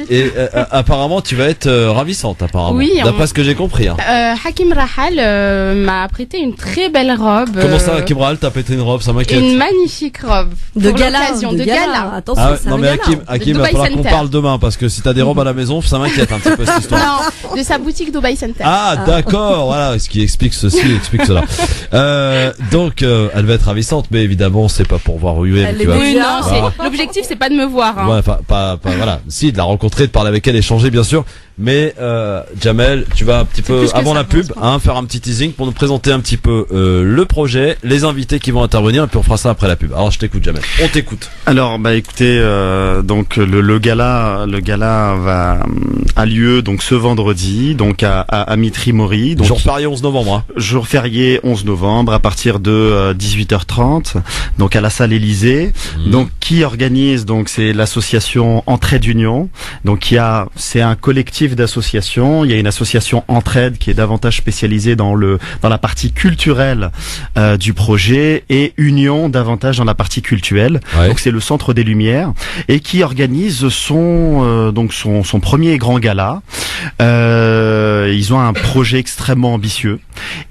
apparemment, tu vas être ravissante, apparemment. Oui. D'après ce que j'ai compris.
Hakim Rahal m'a prêté une très belle robe.
Comment ça, Hakim Rahal t'a prêté une robe? Ça m'inquiète.
Une magnifique robe.
De gala.
Attention,
non mais Hakim, il va falloir qu'on parle demain, parce que si t'as des robes à la maison, ça m'inquiète un petit peu cette histoire.
Non, de sa boutique Dubai Center.
Ah, d'accord, voilà, ce qui explique ceci, explique cela. Donc, elle va être ravissante, mais évidemment, c'est pas pour voir William qui va.
Non, l'objectif, c'est pas de me voir. Hein.
Ouais, pas, voilà. Si, de la rencontrer, de parler avec elle, échanger, bien sûr. Mais Jamel, tu vas un petit peu avant la pub, faire un petit teasing pour nous présenter un petit peu le projet, les invités qui vont intervenir, et puis on fera ça après la pub. Alors je t'écoute, Jamel. On t'écoute.
Alors écoutez, donc le gala a lieu donc ce vendredi, donc à Mitry Mori. Donc
jour férié 11 novembre. Hein.
Jour férié 11 novembre à partir de 18h30, donc à la salle Élysée. Donc qui organise, donc c'est l'association Entraide Union. Donc c'est un collectif d'associations. Il y a une association Entraide qui est davantage spécialisée dans la partie culturelle du projet, et Union davantage dans la partie cultuelle. Ouais. Donc c'est le Centre des Lumières, et qui organise son premier grand gala. Ils ont un projet extrêmement ambitieux,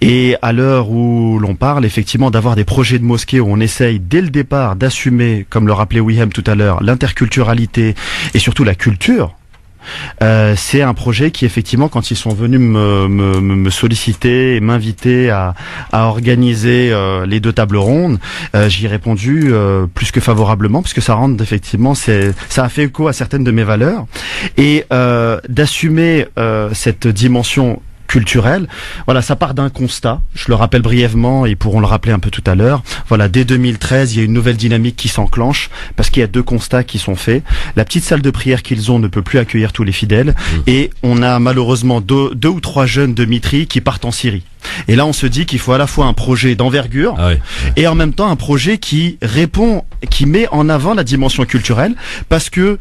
et à l'heure où l'on parle effectivement d'avoir des projets de mosquée où on essaye dès le départ d'assumer, comme le rappelait William tout à l'heure, l'interculturalité et surtout la culture. C'est un projet qui effectivement, quand ils sont venus me solliciter et m'inviter à organiser les 2 tables rondes, j'y ai répondu plus que favorablement, parce que ça rentre effectivement, ça a fait écho à certaines de mes valeurs, et d'assumer cette dimension culturelle. Voilà, ça part d'un constat. Je le rappelle brièvement, ils pourront le rappeler un peu tout à l'heure. Voilà, dès 2013, il y a une nouvelle dynamique qui s'enclenche parce qu'il y a 2 constats qui sont faits. La petite salle de prière qu'ils ont ne peut plus accueillir tous les fidèles et on a malheureusement 2 ou 3 jeunes de Mitry qui partent en Syrie. Et là, on se dit qu'il faut à la fois un projet d'envergure et en même temps un projet qui répond, qui met en avant la dimension culturelle parce que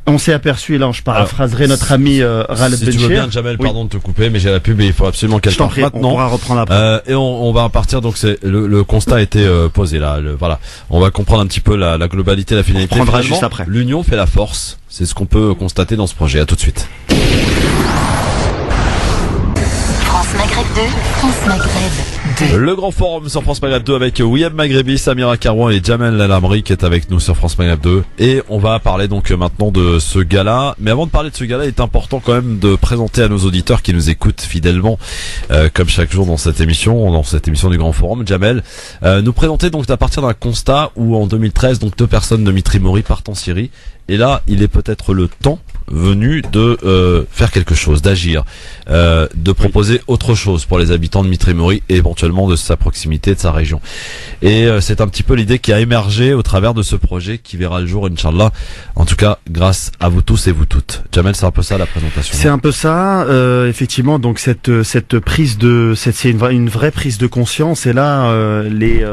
on s'est aperçu, et là je paraphraserai notre ami Raled
si
Bencher.
tu veux bien, Jamel, pardon de te couper, mais j'ai la pub et il faut absolument qu'elle parte maintenant.
On pourra reprendre après.
Et on va partir, donc c'est le constat a été posé là. Voilà, on va comprendre un petit peu la globalité, la finalité.
On reprendra juste après.
L'union fait la force, c'est ce qu'on peut constater dans ce projet. À tout de suite.
France Maghreb 2, France Maghreb 2.
Le grand forum sur France Maghreb 2 avec Ouiam Maghrebi, Samira Karouan et Jamel Lamri qui est avec nous sur France Maghreb 2. Et on va parler donc maintenant de ce gala. Mais avant de parler de ce gala, il est important quand même de présenter à nos auditeurs qui nous écoutent fidèlement, comme chaque jour dans cette émission du grand forum, Jamel, nous présenter donc à partir d'un constat où en 2013, donc 2 personnes de Mitry Mori partent en Syrie. Et là, il est peut-être le temps venu de faire quelque chose, d'agir, de proposer autre chose pour les habitants de Mitry Mori et éventuellement de sa proximité, de sa région. Et c'est un petit peu l'idée qui a émergé au travers de ce projet qui verra le jour, Inch'Allah. En tout cas, grâce à vous tous et vous toutes. Jamel, c'est un peu ça la présentation.
C'est un peu ça, effectivement. Donc cette prise c'est une vraie prise de conscience. Et là, les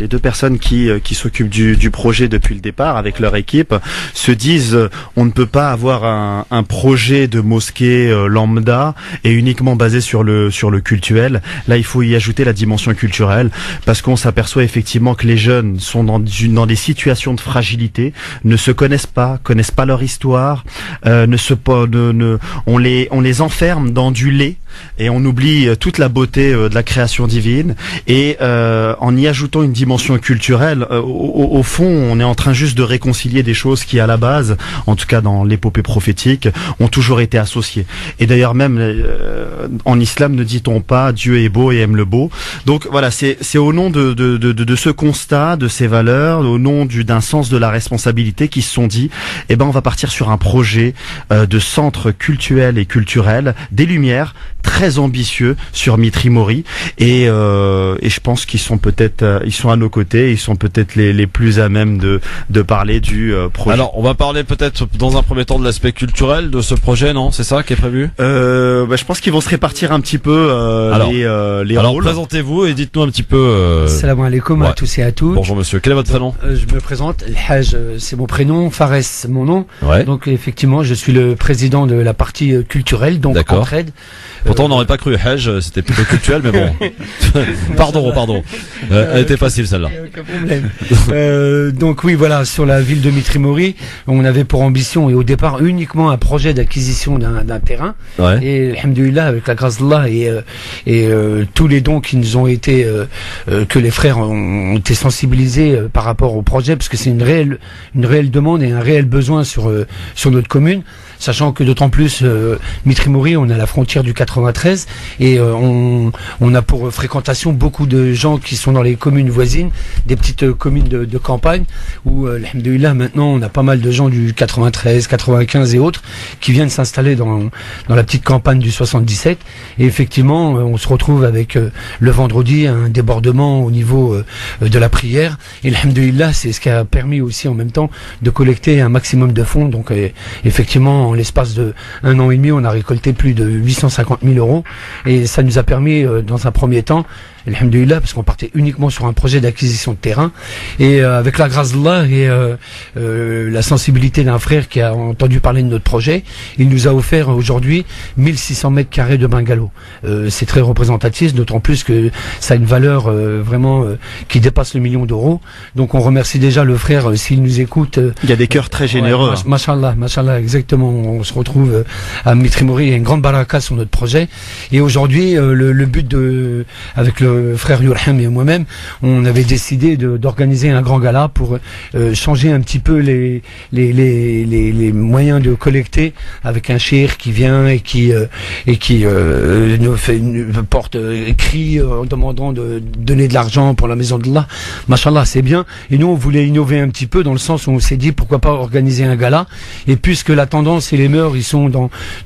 2 personnes qui s'occupent du projet depuis le départ avec leur équipe se disent on ne peut pas avoir un projet de mosquée lambda et uniquement basé sur le cultuel. Là, il faut y ajouter la dimension culturelle parce qu'on s'aperçoit effectivement que les jeunes sont dans des situations de fragilité, ne se connaissent pas leur histoire, on les enferme dans du lait et on oublie toute la beauté de la création divine. Et en y ajoutant une dimension culturelle, au fond, on est en train juste de réconcilier des choses qui, à la base, en tout cas dans l'épopée prophétique, ont toujours été associées. Et d'ailleurs même en islam, ne dit-on pas Dieu est beau et aime le beau. Donc voilà, c'est au nom de ce constat, de ces valeurs, au nom d'un sens de la responsabilité, qui se sont dit, on va partir sur un projet de centre cultuel et culturel, des Lumières, très ambitieux sur Mitry Mori. Et je pense qu'ils sont peut-être, ils sont à nos côtés, ils sont peut-être les plus à même de parler du projet.
Alors, on va parler peut-être dans un premier temps de l'aspect culturel de ce projet, non? C'est ça qui est prévu?
Je pense qu'ils vont se répartir un petit peu les
alors
rôles.
Présentez-vous et dites-nous un petit peu.
Salam alaikum à tous et à toutes.
Bonjour monsieur, quel est votre prénom?
Je me présente, El Hajj, c'est mon prénom, Fares mon nom.
Ouais.
Donc effectivement, je suis le président de la partie culturelle, donc Entraide.
Pourtant, on n'aurait pas cru Hajj, c'était plutôt culturel, mais bon. pardon. Elle était facile celle-là.
Aucun problème. Donc oui, voilà, sur la ville de Mitry Mori, on avait pour ambition et au départ uniquement un projet d'acquisition d'un terrain.
Ouais.
Et alhamdoulilah, avec la grâce d'Allah et tous les dons qui nous ont été que les frères ont été sensibilisés par rapport au projet, parce que c'est une réelle demande et un réel besoin sur notre commune. Sachant que d'autant plus Mitry Mori, on a la frontière du 93 et on a pour fréquentation beaucoup de gens qui sont dans les communes voisines, des petites communes de campagne où alhamdoulilah maintenant on a pas mal de gens du 93, 95 et autres qui viennent s'installer dans la petite campagne du 77. Et effectivement on se retrouve avec le vendredi un débordement au niveau de la prière, et alhamdoulilah c'est ce qui a permis aussi en même temps de collecter un maximum de fonds. Donc effectivement en l'espace de 1 an et demi, on a récolté plus de 850 000 euros et ça nous a permis dans un premier temps, alhamdoulilah, parce qu'on partait uniquement sur un projet d'acquisition de terrain, et avec la grâce d'Allah et la sensibilité d'un frère qui a entendu parler de notre projet, il nous a offert aujourd'hui 1600 mètres carrés de bungalow. C'est très représentatif, d'autant plus que ça a une valeur vraiment qui dépasse le million d'euros. Donc on remercie déjà le frère s'il nous écoute.
Il y a des cœurs très généreux.
Mashallah, exactement. On se retrouve à Mitry Mori, il y a une grande baraka sur notre projet. Et aujourd'hui, le but avec le frère Yurham et moi-même, on avait décidé d'organiser un grand gala pour changer un petit peu les moyens de collecter, avec un cheikh qui vient et qui nous fait crie en demandant de donner de l'argent pour la maison d'Allah. Mashallah, c'est bien. Et nous, on voulait innover un petit peu dans le sens où on s'est dit pourquoi pas organiser un gala. Et puisque la tendance inverser les mœurs, ils sont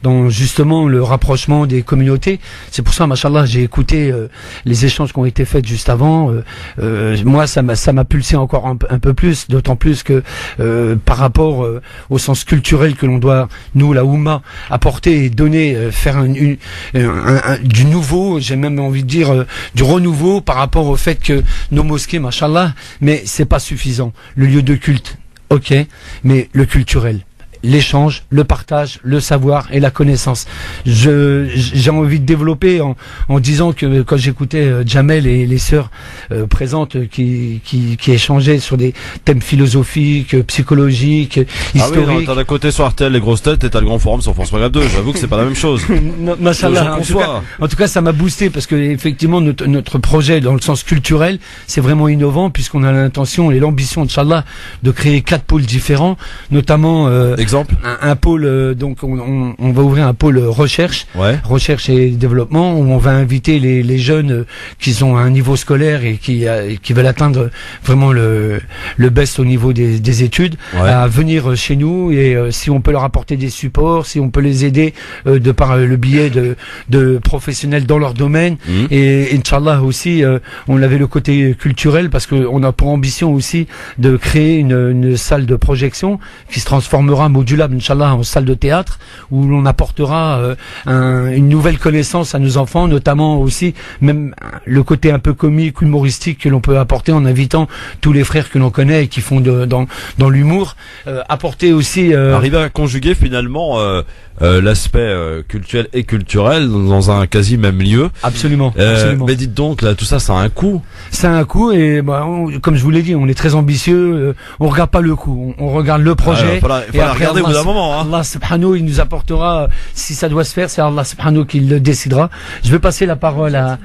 dans justement le rapprochement des communautés. C'est pour ça, machallah, j'ai écouté les échanges qui ont été faits juste avant. Moi, ça m'a pulsé encore un peu plus, d'autant plus que par rapport au sens culturel que l'on doit, nous, la Oumma, apporter et donner, faire du nouveau, j'ai même envie de dire du renouveau par rapport au fait que nos mosquées, machallah, mais c'est pas suffisant. Le lieu de culte, ok, mais le culturel, l'échange, le partage, le savoir et la connaissance. J'ai envie de développer en disant que quand j'écoutais Jamel et les sœurs présentes qui échangeaient sur des thèmes philosophiques, psychologiques, historiques.
Ah oui, t'as d'un côté sur RTL les grosses têtes et t'as le grand forum sur France Maghreb 2. J'avoue que c'est pas la même chose.
Machallah, en tout cas, ça m'a boosté parce que effectivement notre projet dans le sens culturel, c'est vraiment innovant puisqu'on a l'intention et l'ambition, inchallah, de créer 4 pôles différents, notamment un pôle, donc on va ouvrir un pôle recherche, recherche et développement, où on va inviter les jeunes qui ont un niveau scolaire et qui veulent atteindre vraiment le best au niveau des études, à venir chez nous, et si on peut leur apporter des supports, si on peut les aider de par le biais de professionnels dans leur domaine, et Inch'Allah aussi on avait le côté culturel parce qu'on a pour ambition aussi de créer une salle de projection qui se transformera modulable, Inch'Allah, en salle de théâtre, où l'on apportera une nouvelle connaissance à nos enfants, notamment aussi même le côté un peu comique, humoristique que l'on peut apporter en invitant tous les frères que l'on connaît et qui font dans l'humour, apporter aussi...
Arriver à conjuguer finalement l'aspect culturel et culturel dans un quasi même lieu.
Absolument.
Mais dites donc, là, tout ça, ça a un coût.
Ça a un coût et comme je vous l'ai dit, on est très ambitieux, on regarde pas le coût, on regarde le projet.
Il faut regarder au bout d'un moment.
Allah subhanahu, il nous apportera, si ça doit se faire, c'est Allah subhanahu qui le décidera. Je vais passer la parole à...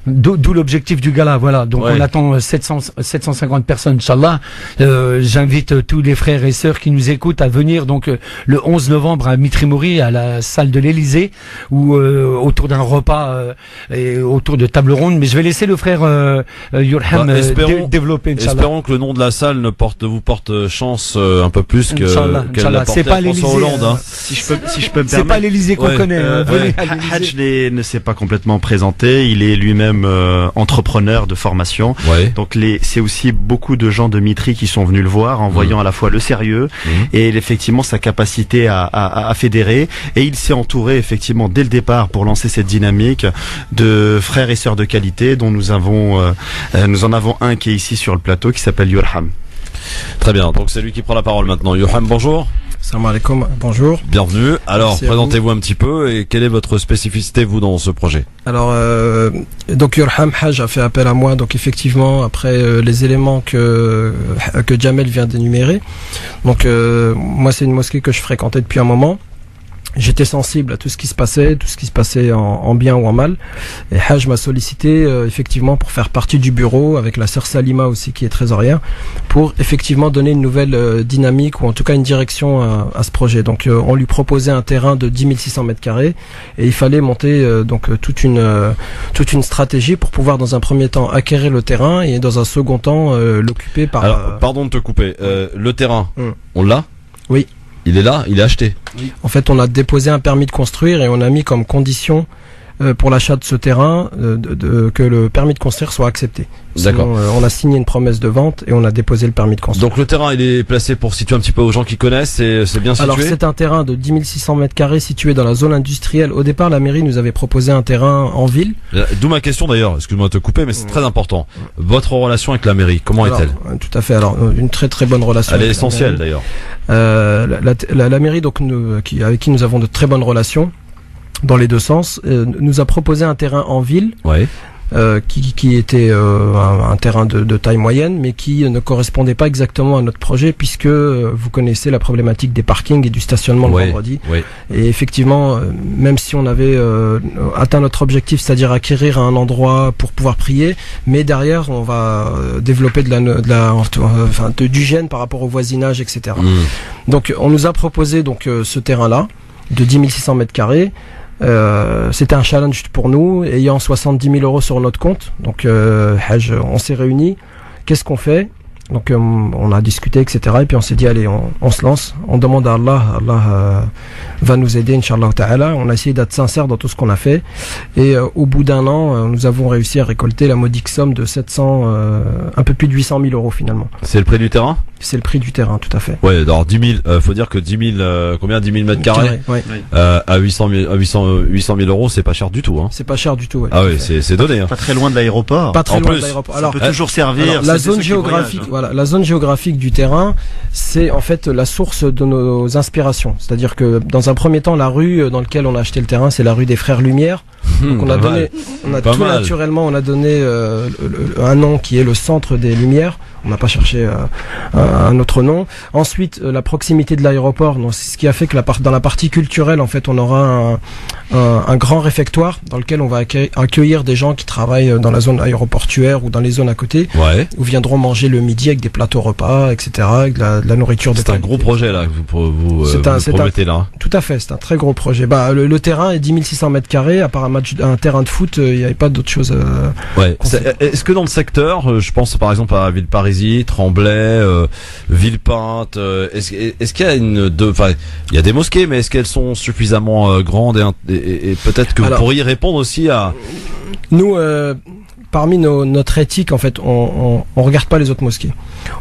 D'où l'objectif du gala, voilà. Donc on attend 750 personnes, Inch'Allah. J'invite tous les frères et sœurs qui nous écoutent à venir donc le 11 novembre à Mitrimori, à la salle de l'Élysée, où autour d'un repas et autour de table ronde. Mais je vais laisser le frère Yurham développer, Inch'Allah.
Espérons que le nom de la salle vous porte chance un peu plus que qu'elle l'a porté à François Hollande. Hein.
Si je peux me permettre.
C'est pas l'Élysée qu'on connaît.
Hadj ne s'est pas complètement présenté. Il est lui-même entrepreneur de formation. Donc c'est aussi beaucoup de gens de Mitri qui sont venus le voir en voyant à la fois le sérieux et effectivement sa capacité à fédérer, et il s'est entouré effectivement dès le départ pour lancer cette dynamique de frères et sœurs de qualité dont nous en avons un qui est ici sur le plateau qui s'appelle Yurham.
Très bien, donc c'est lui qui prend la parole maintenant. Yurham, bonjour.
Salam alaikum, bonjour.
Bienvenue. Alors, présentez-vous un petit peu et quelle est votre spécificité, vous, dans ce projet?
Alors, donc Yurham Hajj a fait appel à moi, donc effectivement, après les éléments que Jamel vient d'énumérer. Donc, moi, c'est une mosquée que je fréquentais depuis un moment. J'étais sensible à tout ce qui se passait en bien ou en mal. Et Hajj m'a sollicité effectivement pour faire partie du bureau, avec la sœur Salima aussi qui est trésorière, pour effectivement donner une nouvelle dynamique, ou en tout cas une direction à ce projet. Donc on lui proposait un terrain de 10 600 mètres carrés, et il fallait monter toute une stratégie pour pouvoir dans un premier temps acquérir le terrain et dans un second temps l'occuper par...
Alors, pardon de te couper, le terrain, on l'a?
Oui.
Il est là, il est acheté.
En fait, on a déposé un permis de construire et on a mis comme condition pour l'achat de ce terrain que le permis de construire soit accepté.
D'accord.
On a signé une promesse de vente et on a déposé le permis de construire.
Donc le terrain, il est placé pour situer un petit peu aux gens qui connaissent, c'est bien situé?
Alors c'est un terrain de 10 600 mètres carrés situé dans la zone industrielle. Au départ, la mairie nous avait proposé un terrain en ville.
D'où ma question d'ailleurs, excuse-moi de te couper, mais c'est très important. Votre relation avec la mairie, comment est-elle?
Tout à fait, alors une très très bonne relation.
Elle est essentielle d'ailleurs.
La mairie donc avec qui nous avons de très bonnes relations dans les deux sens, nous a proposé un terrain en ville. Qui était un terrain de taille moyenne, mais qui ne correspondait pas exactement à notre projet, puisque vous connaissez la problématique des parkings et du stationnement le vendredi. Et effectivement, même si on avait atteint notre objectif, c'est-à-dire acquérir un endroit pour pouvoir prier, mais derrière on va développer du gêne par rapport au voisinage, etc. Donc on nous a proposé ce terrain-là de 10 600 mètres carrés. C'était un challenge pour nous, ayant 70 000 euros sur notre compte. Donc Hajj, on s'est réunis. Qu'est-ce qu'on fait? Donc on a discuté, etc. Et puis on s'est dit allez, on se lance, on demande à Allah, Allah va nous aider, Inch'Allah Ta'ala. On a essayé d'être sincère dans tout ce qu'on a fait. Et au bout d'un an, nous avons réussi à récolter la modique somme de 700, un peu plus de 800 000 euros finalement.
C'est le prix du terrain?
C'est le prix du terrain, tout à fait.
Ouais, alors 10 000, faut dire que 10 000, combien 10 000 mètres carrés à 800 000 euros, c'est pas cher du tout. Hein.
C'est pas cher du tout, ouais.
Ah oui, c'est donné. Hein.
Pas très loin de l'aéroport.
Pas très loin de l'aéroport.
Alors, ça peut toujours servir.
Alors, la zone géographique, voilà, la zone géographique du terrain, c'est en fait la source de nos inspirations. C'est-à-dire que dans un premier temps, la rue dans laquelle on a acheté le terrain, c'est la rue des Frères Lumière. Donc on a donné, naturellement, on a donné un nom qui est le centre des Lumières. On n'a pas cherché un autre nom. Ensuite, la proximité de l'aéroport, c'est ce qui a fait que dans la partie culturelle, en fait, on aura un grand réfectoire dans lequel on va accueillir des gens qui travaillent dans la zone aéroportuaire ou dans les zones à côté, où viendront manger le midi avec des plateaux repas, etc., avec de la nourriture de qualité.
C'est un gros projet là que vous promettez là.
Tout à fait, c'est un très gros projet. Bah, le terrain est 10 600 mètres carrés. À part un terrain de foot, il n'y avait pas d'autre chose.
Est-ce que dans le secteur, je pense par exemple à Villeparisis, Tremblay, Villepinte, est-ce qu'il y a il y a des mosquées, mais est-ce qu'elles sont suffisamment grandes et peut-être que vous pourriez répondre aussi à...
Nous, parmi notre éthique, en fait, on regarde pas les autres mosquées.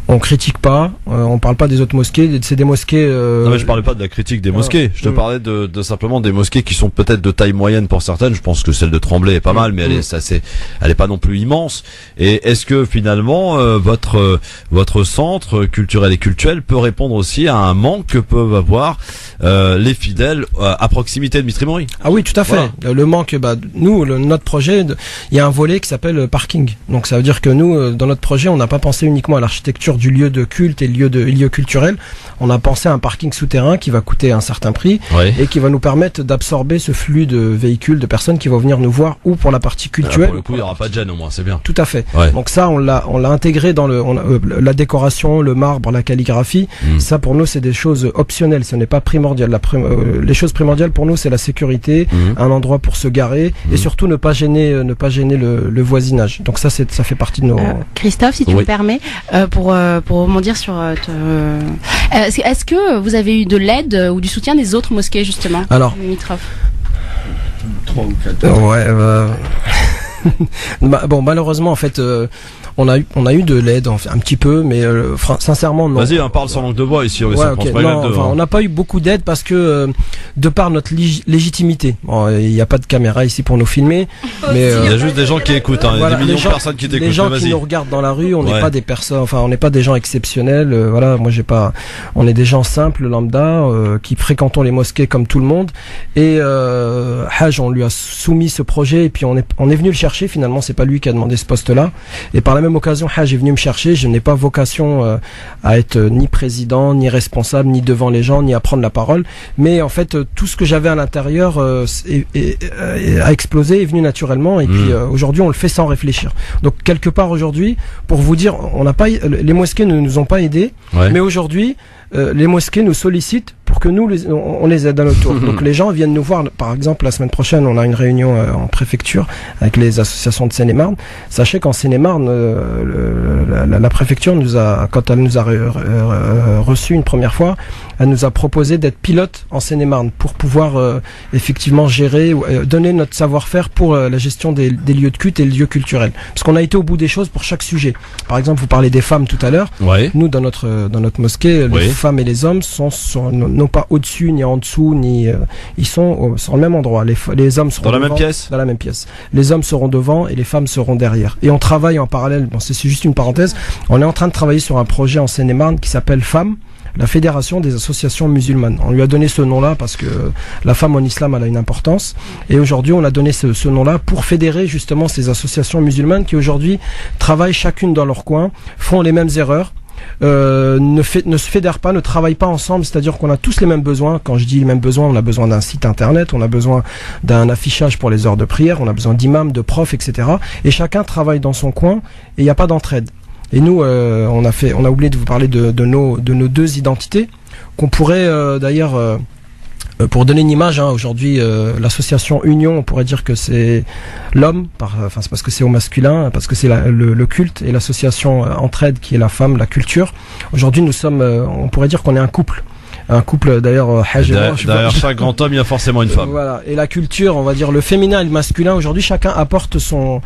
On critique pas, on parle pas des autres mosquées, c'est des mosquées...
Non mais je parlais pas de la critique des mosquées, je te parlais de simplement des mosquées qui sont peut-être de taille moyenne pour certaines. Je pense que celle de Tremblay est pas mal, mais elle est pas non plus immense. Et est-ce que finalement votre centre culturel et cultuel peut répondre aussi à un manque que peuvent avoir les fidèles à proximité de Mitry-Mory?
Ah oui, tout à fait. Voilà. Le manque, notre projet, il y a un volet qui s'appelle parking. Donc ça veut dire que nous, dans notre projet, on n'a pas pensé uniquement à l'architecture du lieu de culte et lieu culturel. On a pensé à un parking souterrain qui va coûter un certain prix et qui va nous permettre d'absorber ce flux de véhicules, de personnes qui vont venir nous voir, ou pour la partie culturelle.
Pour le coup, il n'y aura pas de gêne au moins, c'est bien.
Tout à fait. Donc ça, on l'a intégré dans la décoration, le marbre, la calligraphie. Ça, pour nous, c'est des choses optionnelles. Ce n'est pas primordial. Les choses primordiales pour nous, c'est la sécurité, un endroit pour se garer et surtout ne pas gêner le voisinage. Donc ça fait partie de nos...
Christophe, si tu me permets, pour rebondir sur... Est-ce que vous avez eu de l'aide ou du soutien des autres mosquées, justement, limitrophes?
3 ou 4. Bon, malheureusement, en fait... On a eu de l'aide un petit peu, mais sincèrement non.
Vas-y, parle sans langue de bois ici.
On n'a pas eu beaucoup d'aide parce que de par notre légitimité, il n'y a pas de caméra ici pour nous filmer, mais
il y a juste des gens qui écoutent. Il y a des millions de personnes qui t'écoutent.
Les gens qui nous regardent dans la rue, on n'est pas des personnes, on n'est pas des gens exceptionnels. On est des gens simples, lambda, qui fréquentons les mosquées comme tout le monde. Et Haj, on lui a soumis ce projet et puis on est venu le chercher. Finalement, c'est pas lui qui a demandé ce poste-là. Et par la même occasion, Haj est venu me chercher. Je n'ai pas vocation à être ni président, ni responsable, ni devant les gens, ni à prendre la parole. Mais en fait, tout ce que j'avais à l'intérieur a explosé, est venu naturellement. Et puis aujourd'hui, on le fait sans réfléchir. Donc quelque part aujourd'hui, pour vous dire, les mosquées ne nous ont pas aidés. Mais aujourd'hui, les mosquées nous sollicitent pour que on les aide à notre tour. Donc les gens viennent nous voir. Par exemple, la semaine prochaine, on a une réunion en préfecture avec les associations de Seine-et-Marne. Sachez qu'en Seine-et-Marne, la préfecture quand elle nous a reçu une première fois, elle nous a proposé d'être pilote en Seine-et-Marne pour pouvoir effectivement gérer, donner notre savoir-faire pour la gestion des lieux de culte et les lieux culturels. Parce qu'on a été au bout des choses pour chaque sujet. Par exemple, vous parlez des femmes tout à l'heure. Nous, dans notre mosquée, les femmes et les hommes sont non pas au-dessus ni en dessous, ni ils sont sur le même endroit. Les hommes seront
dans la même pièce.
Dans la même pièce. Les hommes seront devant et les femmes seront derrière. Et on travaille en parallèle. Bon, c'est juste une parenthèse. On est en train de travailler sur un projet en Seine-et-Marne qui s'appelle FAMME, la Fédération des associations musulmanes. On lui a donné ce nom-là parce que la femme en islam, elle a une importance. Et aujourd'hui, on a donné ce nom-là pour fédérer justement ces associations musulmanes qui aujourd'hui travaillent chacune dans leur coin, font les mêmes erreurs, ne se fédèrent pas, ne travaillent pas ensemble, c'est-à-dire qu'on a tous les mêmes besoins. Quand je dis les mêmes besoins, on a besoin d'un site internet, on a besoin d'un affichage pour les heures de prière, on a besoin d'imams, de profs, etc. Et chacun travaille dans son coin et il n'y a pas d'entraide. Et nous, on a oublié de vous parler de nos deux identités qu'on pourrait d'ailleurs Pour donner une image, aujourd'hui, l'association Union, on pourrait dire que c'est l'homme, c'est parce que c'est au masculin, parce que c'est le culte, et l'association Entraide qui est la femme, la culture. Aujourd'hui, nous sommes, on pourrait dire qu'on est un couple. Un couple d'ailleurs
derrière chaque grand homme il y a forcément une femme.
Voilà, et la culture, on va dire le féminin et le masculin, aujourd'hui chacun apporte son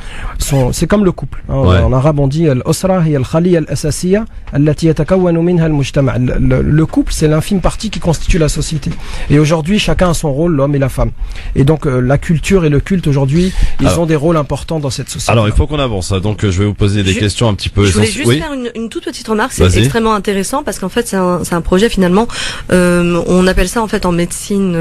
c'est comme le couple en arabe on dit al-usra hiya al-khaliya al-asasiyya allati yatakawwanu minha al-mujtama'. Le couple c'est l'infime partie qui constitue la société, et aujourd'hui chacun a son rôle, l'homme et la femme, et donc la culture et le culte aujourd'hui ils ont des rôles importants dans cette société.
Alors il faut qu'on avance, donc je vais vous poser des questions un petit peu
essentielles. Je voulais juste faire une toute petite remarque, c'est extrêmement intéressant parce qu'en fait c'est un projet finalement on appelle ça en fait en médecine,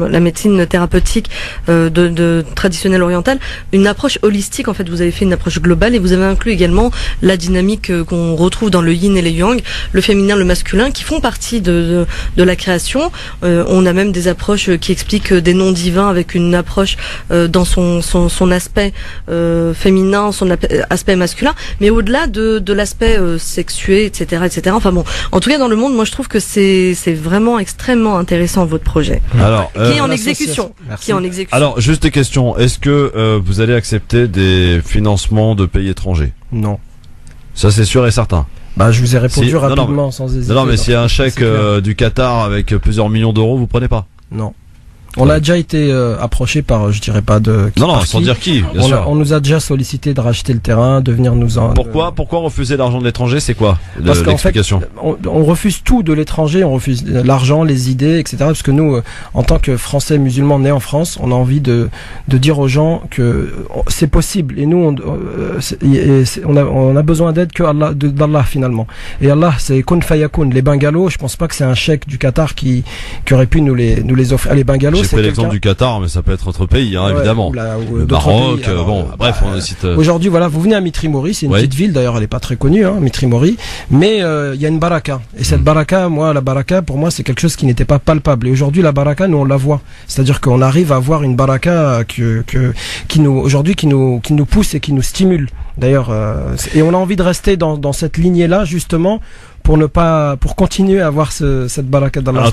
la médecine thérapeutique de traditionnelle orientale, une approche holistique. En fait, vous avez fait une approche globale et vous avez inclus également la dynamique qu'on retrouve dans le yin et le yang, le féminin, le masculin, qui font partie de la création. On a même des approches qui expliquent des noms divins avec une approche dans son aspect féminin, son aspect masculin, mais au-delà de l'aspect sexué, etc., etc. Enfin bon, en tout cas dans le monde, moi je trouve que c'est vraiment extrêmement intéressant votre projet.
Alors,
qui est en exécution.
Alors, juste des questions. Est-ce que vous allez accepter des financements de pays étrangers?
Non.
Ça, c'est sûr et certain.
Je vous ai répondu rapidement, sans hésiter.
Non, mais s'il y a un chèque du Qatar avec plusieurs millions d'euros, vous prenez pas?
Non. On a déjà été approché par, je dirais pas de qui.
Non, sans dire qui. Bien sûr.
On nous a déjà sollicité de racheter le terrain, de venir nous en.
Pourquoi refuser l'argent de l'étranger? C'est quoi l'explication?
Parce qu'en fait, on refuse tout de l'étranger, on refuse l'argent, les idées, etc. Parce que nous, en tant que Français musulmans nés en France, on a envie de dire aux gens que c'est possible. Et nous, on a besoin d'aide que d'Allah finalement. Et Allah, c'est kun fayakun. Les bungalows, je pense pas que c'est un chèque du Qatar qui aurait pu nous les offrir. Les bungalows.
J'ai pris l'exemple du Qatar, mais ça peut être autre pays, évidemment. Le Maroc,
pays,
bref, on cite.
Aujourd'hui, voilà, vous venez à Mitri-Mori, c'est une petite ville, d'ailleurs, elle est pas très connue, Mitri-Mori, mais il y a une baraka. Et cette baraka, la baraka, pour moi, c'est quelque chose qui n'était pas palpable. Et aujourd'hui, la baraka, nous, on la voit. C'est-à-dire qu'on arrive à avoir une baraka qui nous pousse et qui nous stimule. D'ailleurs, et on a envie de rester dans cette lignée-là, justement, pour continuer à avoir cette baraka d'Allah.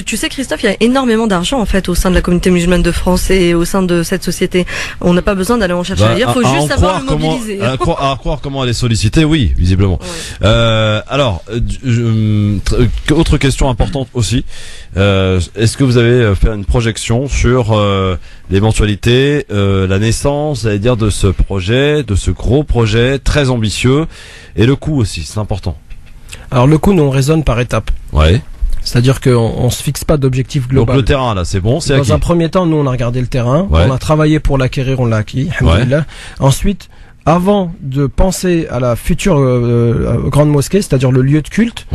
Tu sais, Christophe, il y a énormément d'argent en fait au sein de la communauté musulmane de France et au sein de cette société. On n'a pas besoin d'aller en chercher ailleurs, il faut juste savoir le mobiliser.
À croire comment elle est sollicitée, oui, visiblement. Ouais. Alors, autre question importante aussi. Est-ce que vous avez fait une projection sur l'éventualité, la naissance, c'est-à-dire de ce projet, de ce gros projet très ambitieux, et le coût aussi, c'est important.
Alors le coup, nous on raisonne par étapes.
Ouais.
C'est-à-dire qu'on se fixe pas d'objectif global.
Donc le terrain là, c'est bon, c'est acquis.
Dans un premier temps, nous on a regardé le terrain, on a travaillé pour l'acquérir, on l'a acquis. Alhamdulillah. Ensuite, avant de penser à la future grande mosquée, c'est-à-dire le lieu de culte,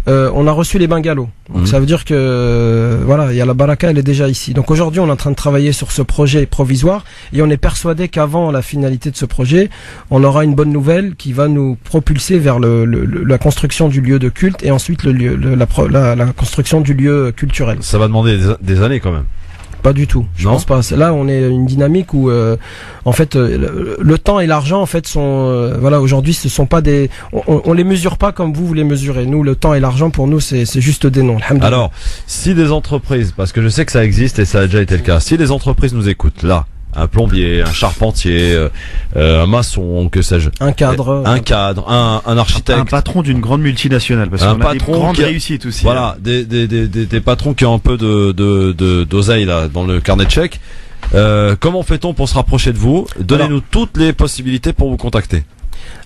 on a reçu les bungalows. Donc ça veut dire que il y a la baraka, elle est déjà ici. Donc aujourd'hui, on est en train de travailler sur ce projet provisoire et on est persuadé qu'avant la finalité de ce projet, on aura une bonne nouvelle qui va nous propulser vers la construction du lieu de culte et ensuite la construction du lieu culturel.
Ça va demander des années quand même.
Pas du tout. Je pense pas. Là, on est une dynamique où, en fait, le temps et l'argent, en fait, sont, aujourd'hui, ce sont pas des, on les mesure pas comme vous les mesurez. Nous, le temps et l'argent, pour nous, c'est juste des noms.
Alors, si des entreprises, parce que je sais que ça existe et ça a déjà été le cas, si des entreprises nous écoutent, là, un plombier, un charpentier, un maçon, que sais-je, un cadre, un architecte,
un patron d'une grande multinationale, parce qu'on a des grandes réussites aussi.
Voilà, des patrons qui ont un peu d'oseille là dans le carnet de chèques. Comment fait-on pour se rapprocher de vous? Donnez-nous toutes les possibilités pour vous contacter.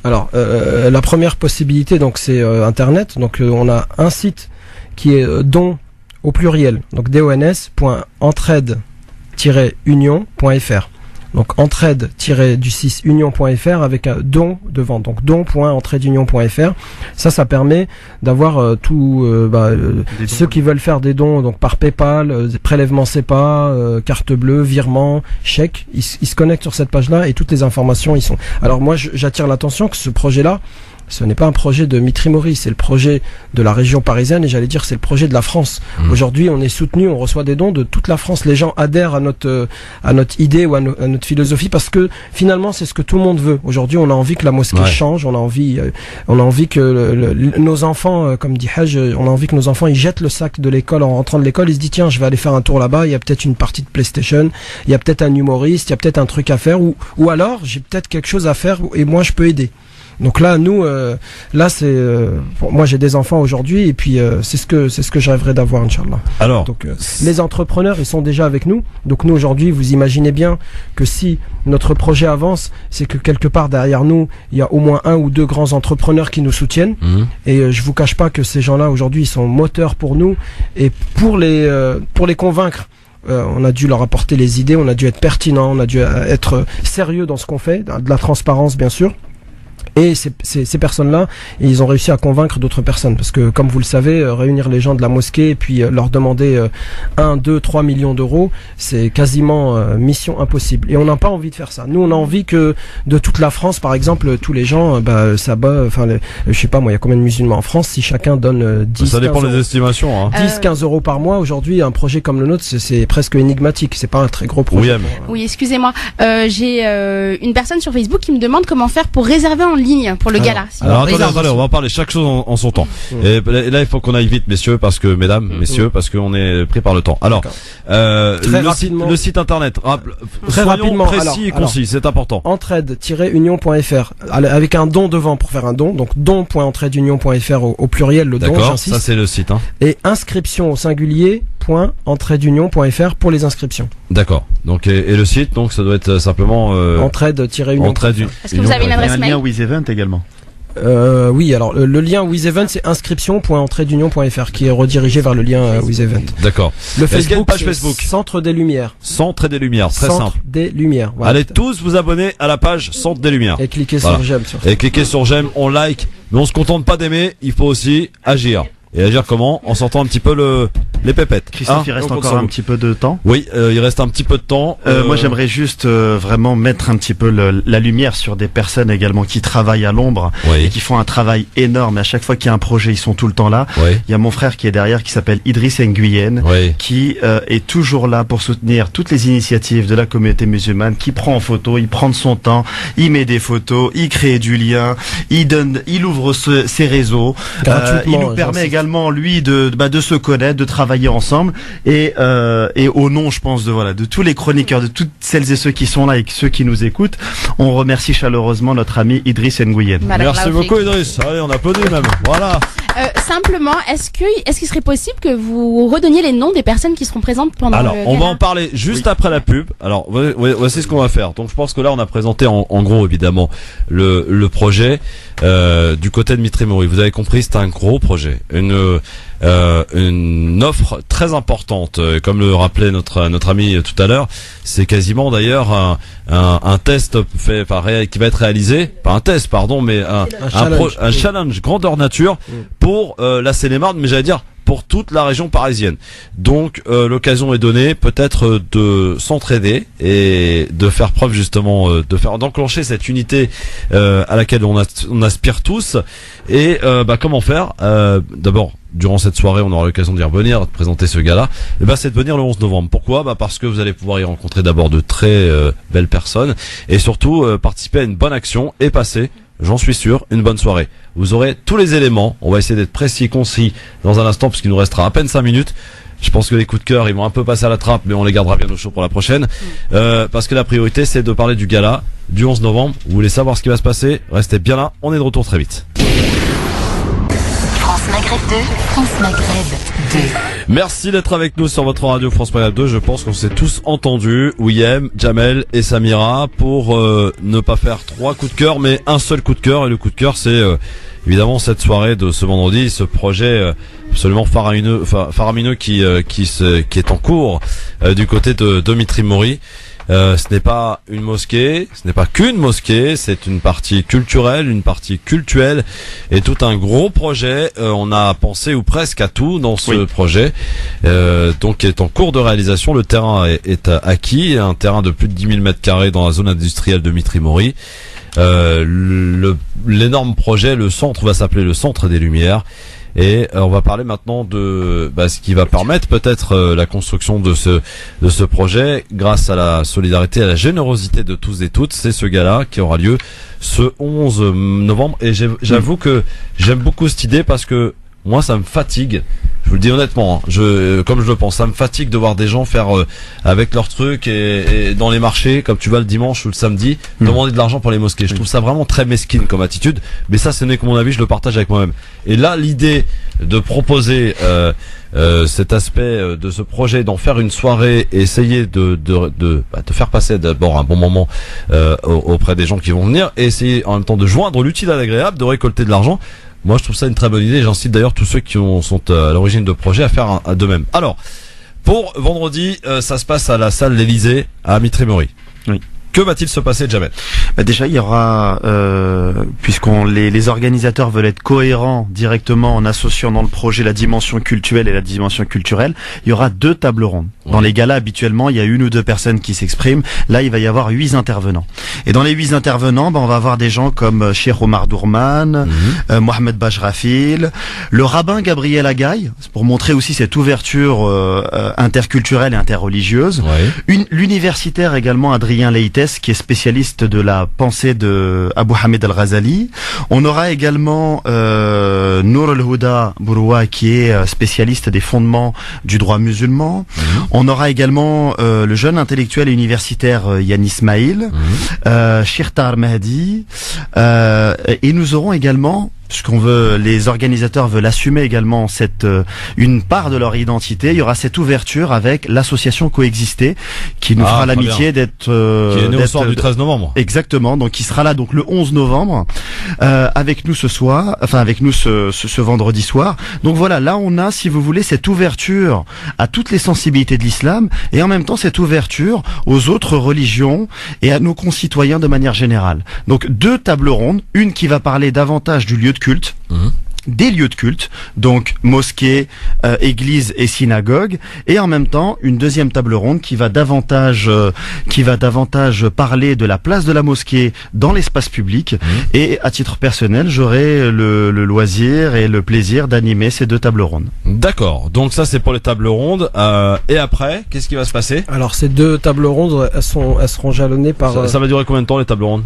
Alors, la première possibilité, donc, c'est Internet. Donc, on a un site qui est don au pluriel, donc dons-entraide-union.fr. Donc entraide-union.fr avec un don devant, donc don.entraide-union.fr. Ça permet d'avoir ceux qui veulent faire des dons donc par PayPal, prélèvement CEPA, carte bleue, virement, chèque, ils se connectent sur cette page-là et toutes les informations y sont. Alors moi j'attire l'attention que ce projet-là, Ce n'est pas un projet de Mitri Mori, c'est le projet de la région parisienne et j'allais dire c'est le projet de la France. Aujourd'hui, on est soutenu, on reçoit des dons de toute la France. Les gens adhèrent à notre idée ou à notre philosophie parce que finalement, c'est ce que tout le monde veut. Aujourd'hui, on a envie que la mosquée change, on a envie que nos enfants, comme dit Haj, on a envie que nos enfants ils jettent le sac de l'école en rentrant de l'école, ils se disent tiens, je vais aller faire un tour là-bas, il y a peut-être une partie de PlayStation, il y a peut-être un humoriste, il y a peut-être un truc à faire ou alors j'ai peut-être quelque chose à faire et moi je peux aider. Donc là, nous, moi j'ai des enfants aujourd'hui et puis c'est ce que je rêverais d'avoir, Inch'Allah.
Alors,
donc les entrepreneurs, ils sont déjà avec nous. Donc nous aujourd'hui, vous imaginez bien que si notre projet avance, c'est que quelque part derrière nous, il y a au moins 1 ou 2 grands entrepreneurs qui nous soutiennent. Et je vous cache pas que ces gens-là aujourd'hui, ils sont moteurs pour nous et pour les convaincre. On a dû leur apporter les idées, on a dû être pertinent, on a dû être sérieux dans ce qu'on fait, de la transparence bien sûr. Et ces personnes-là, ils ont réussi à convaincre d'autres personnes. Parce que, comme vous le savez, réunir les gens de la mosquée et puis leur demander 1, 2, 3 millions d'euros, c'est quasiment mission impossible. Et on n'a pas envie de faire ça. Nous, on a envie que de toute la France, par exemple, tous les gens, je sais pas moi, il y a combien de musulmans en France, si chacun donne 10,
ça dépend
15
des estimations.
10, 15 euros par mois, aujourd'hui, un projet comme le nôtre, c'est presque énigmatique. C'est pas un très gros projet.
Oui, excusez-moi. J'ai une personne sur Facebook qui me demande comment faire pour réserver en ligne pour le gala.
Alors attendez, on va en parler chaque chose en son temps. Et là, il faut qu'on aille vite, messieurs, parce que messieurs, parce qu'on est pris par le temps. Alors, le site internet,
très rapidement,
précis et concis, c'est important.
Entraide-union.fr avec un don devant pour faire un don, donc don.entraideunion.fr au pluriel, le don, j'insiste.
Ça c'est le site.
Et inscription au singulier .entraideunion.fr pour les inscriptions.
D'accord. Donc et le site, donc ça doit être simplement
entraide-union.
Est-ce que vous avez une adresse mail?
Un lien WizEvent également.
Oui, alors le lien WizEvent c'est inscription.entraideunion.fr qui est redirigé vers le lien WizEvent.
D'accord.
Le Facebook,
page Facebook.
Centre des Lumières.
Centre des Lumières, très simple.
Centre des Lumières. Voilà.
Allez tous vous abonner à la page Centre des Lumières.
Et cliquez sur j'aime.
Et cliquez sur j'aime, on like, mais on se contente pas d'aimer, il faut aussi agir. Et agir comment? En sortant un petit peu les pépettes.
Christophe, il reste encore un petit peu de temps.
Oui, il reste un petit peu de temps.
Moi, j'aimerais juste vraiment mettre un petit peu la lumière sur des personnes également qui travaillent à l'ombre et qui font un travail énorme. À chaque fois qu'il y a un projet, ils sont tout le temps là. Il y a mon frère qui est derrière, qui s'appelle Idriss Nguyen, qui est toujours là pour soutenir toutes les initiatives de la communauté musulmane, qui prend en photo, il prend de son temps, il met des photos, il crée du lien, il ouvre ses réseaux, il nous permet également lui de se connaître, de travailler ensemble et au nom, je pense, de tous les chroniqueurs, de toutes celles et ceux qui sont là et ceux qui nous écoutent, on remercie chaleureusement notre ami Idriss Nguyen.
Merci beaucoup Idriss. Allez, on applaudit même. Voilà.
Simplement, est-ce qu'il serait possible que vous redonniez les noms des personnes qui seront présentes pendant le gala?
Alors, on va en parler juste après la pub. Alors, voici ce qu'on va faire. Donc, je pense que là, on a présenté en gros, évidemment, le projet du côté de Mitri Mori. Vous avez compris, c'est un gros projet, une offre très importante, comme le rappelait notre ami tout à l'heure. C'est quasiment d'ailleurs un test qui va être réalisé, pas un test, pardon, mais un challenge grandeur nature pour la Seine-et-Marne, mais j'allais dire pour toute la région parisienne. Donc l'occasion est donnée peut-être de s'entraider et de faire preuve justement d'enclencher cette unité à laquelle on aspire tous. Et comment faire? D'abord, durant cette soirée, on aura l'occasion d'y revenir, de présenter ce gala. C'est de venir le 11 novembre. Pourquoi? Parce que vous allez pouvoir y rencontrer d'abord de très belles personnes et surtout participer à une bonne action et passer, j'en suis sûr, une bonne soirée. Vous aurez tous les éléments. On va essayer d'être précis, concis dans un instant, puisqu'il nous restera à peine 5 minutes. Je pense que les coups de cœur, ils vont un peu passer à la trappe, mais on les gardera bien au chaud pour la prochaine. Parce que la priorité, c'est de parler du gala du 11 novembre. Vous voulez savoir ce qui va se passer? Restez bien là. On est de retour très vite.
France Maghreb 2, France Maghreb 2.
Merci d'être avec nous sur votre radio France Maghreb 2. Je pense qu'on s'est tous entendus, Ouihem, Jamel et Samira, pour ne pas faire 3 coups de cœur, mais un seul coup de cœur. Et le coup de cœur, c'est évidemment cette soirée de ce vendredi, ce projet absolument faramineux qui est en cours du côté de Mitri Mori. Ce n'est pas une mosquée, ce n'est pas qu'une mosquée, c'est une partie culturelle, une partie cultuelle et tout un gros projet. On a pensé ou presque à tout dans ce projet, donc qui est en cours de réalisation. Le terrain est acquis, un terrain de plus de 10 000 m² dans la zone industrielle de Mitry-Mory. L'énorme projet, le centre va s'appeler le Centre des Lumières. Et on va parler maintenant de ce qui va permettre peut-être la construction de ce projet grâce à la solidarité et à la générosité de tous et toutes. C'est ce gala qui aura lieu ce 11 novembre. Et j'avoue que j'aime beaucoup cette idée parce que moi ça me fatigue. Je vous le dis honnêtement, comme je le pense, ça me fatigue de voir des gens faire avec leurs trucs et dans les marchés, comme tu vas le dimanche ou le samedi, demander de l'argent pour les mosquées. Je trouve ça vraiment très mesquine comme attitude, mais ça ce n'est que mon avis, je le partage avec moi-même. Et là, l'idée de proposer cet aspect de ce projet, d'en faire une soirée et essayer de faire passer d'abord un bon moment auprès des gens qui vont venir et essayer en même temps de joindre l'utile à l'agréable, de récolter de l'argent. Moi, je trouve ça une très bonne idée. J'incite d'ailleurs tous ceux qui sont à l'origine de projet à faire de même. Alors, pour vendredi, ça se passe à la salle L'Élysée à Mitry-Mory. Oui. Que va-t-il se passer, Jamel?
Déjà, il y aura, les organisateurs veulent être cohérents directement en associant dans le projet la dimension culturelle et la dimension culturelle, il y aura 2 tables rondes. Dans les galas, habituellement, il y a 1 ou 2 personnes qui s'expriment. Là, il va y avoir 8 intervenants. Et dans les 8 intervenants, on va avoir des gens comme Cheikh Omar Dourman, Mohamed Bajrafil, le rabbin Gabriel Agaï, pour montrer aussi cette ouverture interculturelle et interreligieuse. L'universitaire également Adrien Leites, qui est spécialiste de la pensée de Abu Hamid al-Ghazali. On aura également Nour al-Huda Bouroua, qui est spécialiste des fondements du droit musulman. On aura également le jeune intellectuel et universitaire Yann Ismail, Shirtar Mahdi, et nous aurons également, les organisateurs veulent assumer également une part de leur identité. Il y aura cette ouverture avec l'association Coexister qui nous fera l'amitié d'être
qui est née au soir du 13 novembre.
Exactement, donc qui sera là donc le 11 novembre avec nous ce soir, avec nous ce vendredi soir. Donc voilà, là on a, si vous voulez, cette ouverture à toutes les sensibilités de l'islam et en même temps cette ouverture aux autres religions et à nos concitoyens de manière générale. Donc 2 tables rondes, une qui va parler davantage du lieu de culte, des lieux de culte, donc mosquées, églises et synagogues, et en même temps une deuxième table ronde qui va davantage parler de la place de la mosquée dans l'espace public. Et à titre personnel, j'aurai le loisir et le plaisir d'animer ces 2 tables rondes.
D'accord, donc ça c'est pour les tables rondes. Et après, qu'est-ce qui va se passer?
Alors ces 2 tables rondes, elles seront jalonnées par...
Ça va durer combien de temps les tables rondes?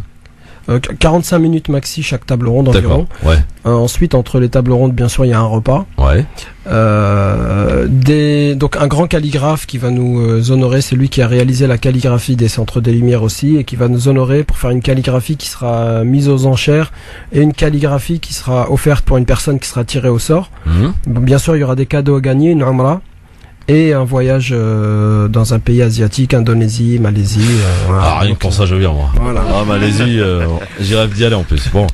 45 minutes maxi chaque table ronde environ.
Ouais.
Ensuite, entre les tables rondes, bien sûr, il y a un repas.
Ouais.
Donc un grand calligraphe qui va nous honorer, c'est lui qui a réalisé la calligraphie des Centres des Lumières aussi, et qui va nous honorer pour faire une calligraphie qui sera mise aux enchères et une calligraphie qui sera offerte pour une personne qui sera tirée au sort. Bien sûr, il y aura des cadeaux à gagner, une umrah et un voyage dans un pays asiatique, Indonésie, Malaisie.
Voilà. Rien que pour ça, je viens moi. Voilà. Malaisie, j'y rêve d'y aller en plus. Bon.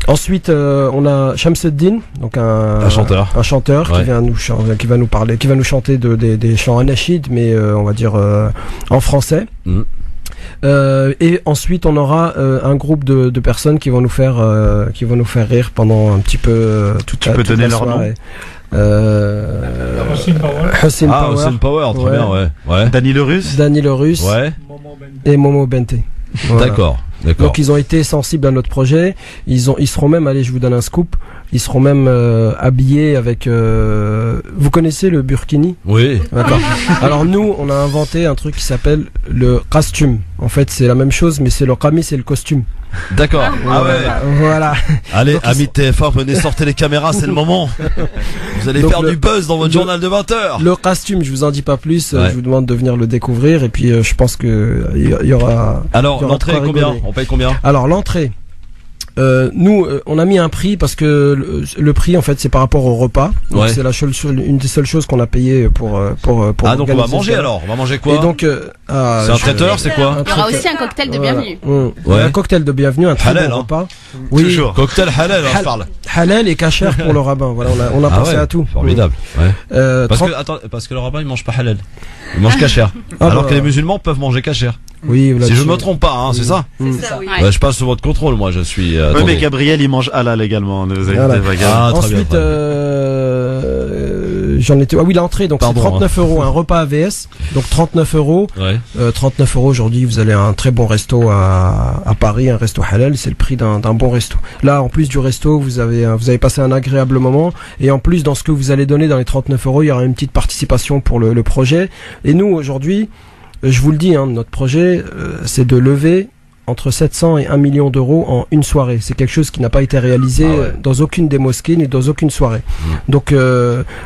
Ensuite, on a Shamsuddin, donc un chanteur qui va nous parler, qui va nous chanter des chants anashides, mais on va dire en français. Et ensuite, on aura un groupe de personnes qui vont nous faire rire pendant un petit peu toute la soirée. Tu peux donner leur nom?
Hussein Power, très bien, ouais.
Dany le Russe,
ouais.
Et Momo Bente. Voilà.
D'accord.
Donc ils ont été sensibles à notre projet. Ils seront même, allez, je vous donne un scoop. Ils seront même habillés avec. Vous connaissez le burkini? Oui. D'accord. Alors nous, on a inventé un truc qui s'appelle le costume. En fait, c'est la même chose, mais c'est le qamis, c'est le costume.
D'accord. Ah ouais.
Voilà.
Allez, amis de TF1, venez sortez les caméras, c'est le moment. Vous allez faire du buzz dans votre journal de 20h.
Le costume, je vous en dis pas plus. Je vous demande de venir le découvrir et puis je pense que il y aura.
Alors l'entrée est combien? On paye combien?
Alors l'entrée. Nous, on a mis un prix parce que le prix, en fait, c'est par rapport au repas. Donc
Ouais.
c'est une des seules choses qu'on a payé pour.
Ah, donc on va
organiser
manger
ça.
alors. On va manger quoi?
Et donc,
c'est un traiteur, c'est quoi?
Il y aura aussi un cocktail de bienvenue.
Ouais.
Un cocktail de bienvenue, un très
Halal,
bon
hein.
repas.
Toujours. Cocktail halal, on parle.
Halal et cachère pour le rabbin. Voilà, on a pensé
ouais,
à tout.
Formidable. Ouais. Parce
30
que attends, parce que le rabbin il mange pas halal. Il mange cachère. Alors que les musulmans peuvent manger cachère.
Oui,
si je me trompe pas, hein, c'est ça.
C'est ça, oui.
Ouais, je passe sous votre contrôle, moi, je suis.
Oui,
attendez.
mais Gabriel, il mange halal également. Ne vous
Voilà.
inquiétez pas,
Ah, très
Ensuite,
bien.
j'en étais. Ah oui, l'entrée, donc
Pardon,
c'est 39 euros, un repas AVS, donc 39 euros.
Ouais.
39 euros aujourd'hui, vous allez à un très bon resto à Paris, un resto halal, c'est le prix d'un bon resto. Là, en plus du resto, vous avez passé un agréable moment, et en plus, dans ce que vous allez donner dans les 39 euros, il y aura une petite participation pour le projet. Et nous, aujourd'hui, je vous le dis, hein, notre projet, c'est de lever entre 700 et 1 million d'euros en une soirée. C'est quelque chose qui n'a pas été réalisé dans aucune des mosquées ni dans aucune soirée. Donc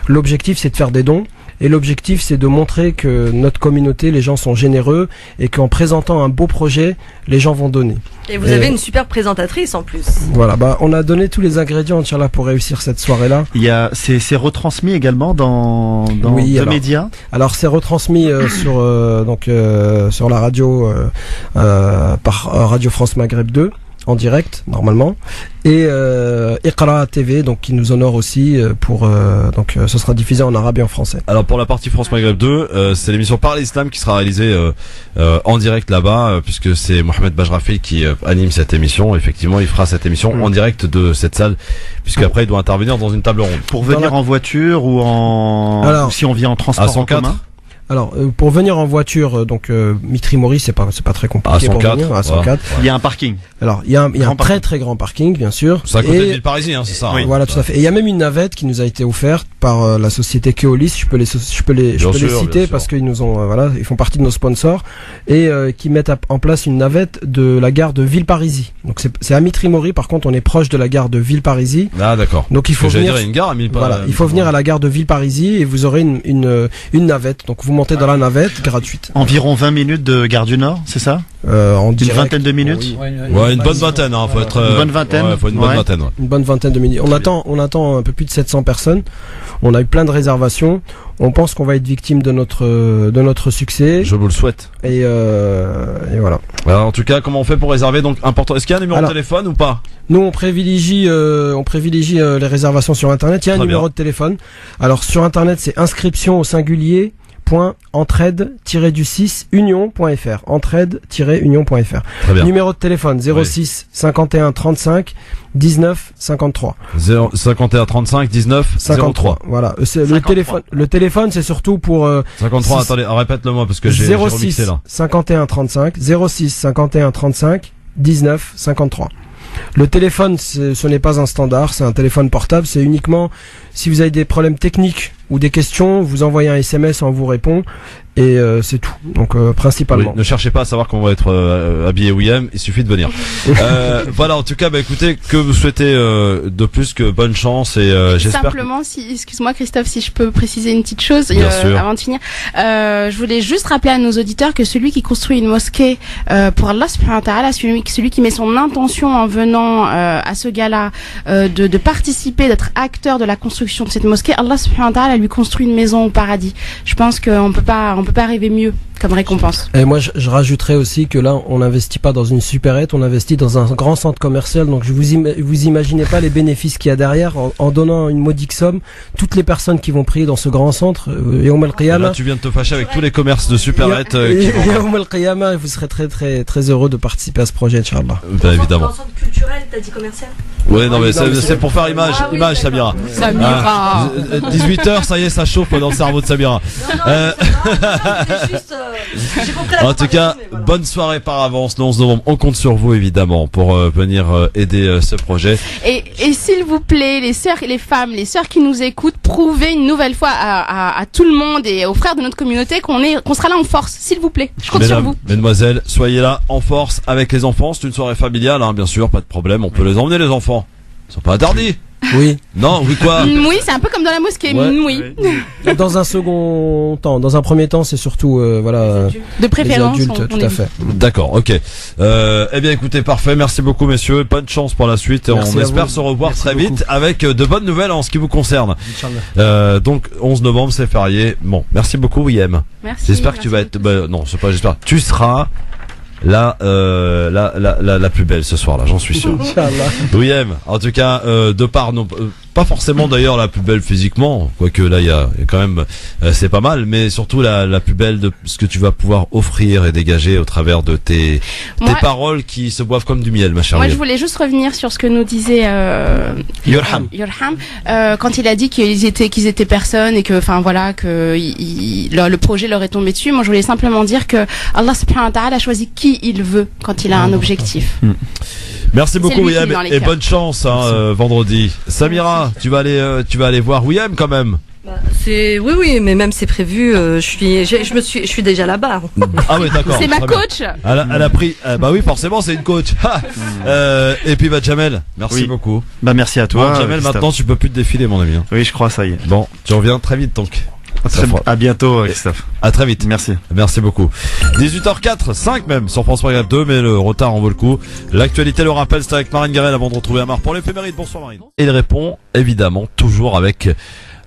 l'objectif, c'est de faire des dons. Et l'objectif, c'est de montrer que notre communauté, les gens sont généreux et qu'en présentant un beau projet, les gens vont donner.
Et vous avez une super présentatrice en plus.
Voilà, on a donné tous les ingrédients, Inch'Allah, pour réussir cette soirée-là.
C'est retransmis également dans
oui,
deux médias.
Alors c'est retransmis sur la radio par Radio France Maghreb 2 en direct normalement, et Iqra TV, donc qui nous honore aussi ce sera diffusé en arabe et en français.
Alors pour la partie France Maghreb 2, c'est l'émission Par l'Islam qui sera réalisée en direct là-bas, puisque c'est Mohamed Bajrafi qui anime cette émission. Effectivement, il fera cette émission en direct de cette salle, puisque après il doit intervenir dans une table ronde.
Pour venir en voiture ou ou si on vient en transport
à 104.
en commun.
Alors pour venir en voiture, Mitri Mori, c'est pas très compliqué.
À 104,
pour venir, à 104.
Il y a un parking.
Alors il y a un très très grand parking, bien sûr.
C'est à côté de Villeparisis, hein, c'est ça.
Oui. Voilà, tout à fait. Et il y a même une navette qui nous a été offerte par la société Keolis. Je peux les citer parce qu'ils nous ont ils font partie de nos sponsors, et qui mettent en place une navette de la gare de Villeparisis. Donc c'est à Mitri Mori. Par contre, on est proche de la gare de Villeparisis.
Ah d'accord.
Donc il faut venir.
Une gare,
il faut venir à la gare de Villeparisis et vous aurez une navette. Donc vous montez dans la navette gratuite.
Environ 20 minutes de Gare du Nord, c'est ça?
En
une vingtaine de minutes.
Ouais, une bonne vingtaine, hein, faut être.
Une bonne vingtaine.
Ouais, faut une bonne vingtaine. Ouais.
Une bonne vingtaine de minutes. On attend un peu plus de 700 personnes. On a eu plein de réservations. On pense qu'on va être victime de notre succès.
Je vous le souhaite.
Et voilà.
Alors, en tout cas, comment on fait pour réserver? Donc important. Est-ce qu'il y a un numéro de téléphone ou pas?
Nous, on privilégie les réservations sur Internet. Il y a un numéro de téléphone. Alors sur Internet, c'est inscription au singulier. entraide-du6 union.fr entraide-union.fr. Numéro de téléphone 06 51 35 19 53
51 35 19 53.
Voilà, le téléphone c'est surtout pour
53. Attendez, répète-le moi parce que j'ai remixé là.
51 35 06 51 35 19 53. Le téléphone, ce n'est pas un standard, c'est un téléphone portable, c'est uniquement si vous avez des problèmes techniques ou des questions, vous envoyez un SMS, on vous répond, et c'est tout. Donc principalement.
Oui, ne cherchez pas à savoir comment on va être habillé William, il suffit de venir. Voilà, en tout cas, écoutez, que vous souhaitez de plus que bonne chance, et j'espère.
Simplement, excuse-moi Christophe, si je peux préciser une petite chose avant de finir. Je voulais juste rappeler à nos auditeurs que celui qui construit une mosquée pour Allah subhanahu wa ta'ala, celui qui met son intention en venant à ce gala de participer, d'être acteur de la construction de cette mosquée, Allah subhanahu wa ta'ala lui construit une maison au paradis. Je pense qu'on peut pas rêver mieux comme récompense.
Et moi, je rajouterais aussi que là, on n'investit pas dans une supérette, on investit dans un grand centre commercial. Donc, vous imaginez pas les bénéfices qu'il y a derrière en donnant une modique somme. Toutes les personnes qui vont prier dans ce grand centre,
là, tu viens de te fâcher avec tous les commerces de supérettes.
Vous serez très très très heureux de participer à ce projet, Inch'Allah.
Évidemment.
Centre culturel, t'as dit commercial?
Ouais, non, mais c'est pour faire image, Samira. 18h, ça y est, ça chauffe dans le cerveau de Samira. En tout cas, bonne soirée par avance, le 11 novembre. On compte sur vous, évidemment, pour venir aider ce projet.
Et s'il vous plaît, les sœurs et les femmes, les sœurs qui nous écoutent, prouvez une nouvelle fois à tout le monde et aux frères de notre communauté qu'on sera là en force, s'il vous plaît. Je compte sur vous.
Mesdemoiselles, soyez là en force avec les enfants. C'est une soirée familiale, hein, bien sûr, pas de problème. On peut les emmener, les enfants. C'est pas interdit.
Oui.
Non, oui quoi?
Oui, c'est un peu comme dans la mosquée.
Ouais.
Oui.
Dans un second temps, dans un premier temps, c'est surtout voilà.
De préférence,
les adultes, tout à fait.
D'accord, ok. Eh bien, écoutez, parfait. Merci beaucoup, messieurs. Bonne chance pour la suite.
Merci
on
à
espère
vous.
se revoir
Merci
très
beaucoup.
vite avec de bonnes nouvelles en ce qui vous concerne.
Inch'Allah.
Donc, 11 novembre, c'est férié. Bon, merci beaucoup, William.
Merci.
J'espère que tu vas être. Non, c'est pas. J'espère. Tu seras la plus belle ce soir-là, j'en suis sûr.
Inch'Allah.
William, en tout cas, de part non. Pas forcément d'ailleurs la plus belle physiquement, quoique là il y a quand même c'est pas mal, mais surtout la plus belle de ce que tu vas pouvoir offrir et dégager au travers de tes paroles qui se boivent comme du miel, ma chère.
Moi je voulais juste revenir sur ce que nous disait
Yurham
quand il a dit qu'ils étaient personne et que enfin voilà que le projet leur est tombé dessus. Moi je voulais simplement dire que Allah subhanahu wa ta'ala a choisi qui il veut quand il a un objectif.
Merci beaucoup
lui qui
William
est dans les
et
cœurs.
bonne chance vendredi. Samira, tu vas aller voir William quand même.
Oui, mais même c'est prévu. Je suis déjà là-bas.
Ah oui, d'accord.
C'est ma
très bien.
coach.
Elle a pris. Bah oui, forcément, c'est une coach. Et puis Jamel, merci beaucoup.
Bah merci à toi.
Bon, Jamel,
Christophe.
maintenant tu peux plus te défiler, mon ami.
Oui, je crois, ça y est.
Bon, tu reviens très vite donc.
À bientôt, Christophe.
À très vite.
Merci.
Merci beaucoup. 18h04, 5 même, sur France 3 2, mais le retard en vaut le coup. L'actualité, le rappel, c'est avec Marine Garel avant de retrouver Amar pour l'éphéméride. Bonsoir Marine. Et il répond, évidemment, toujours avec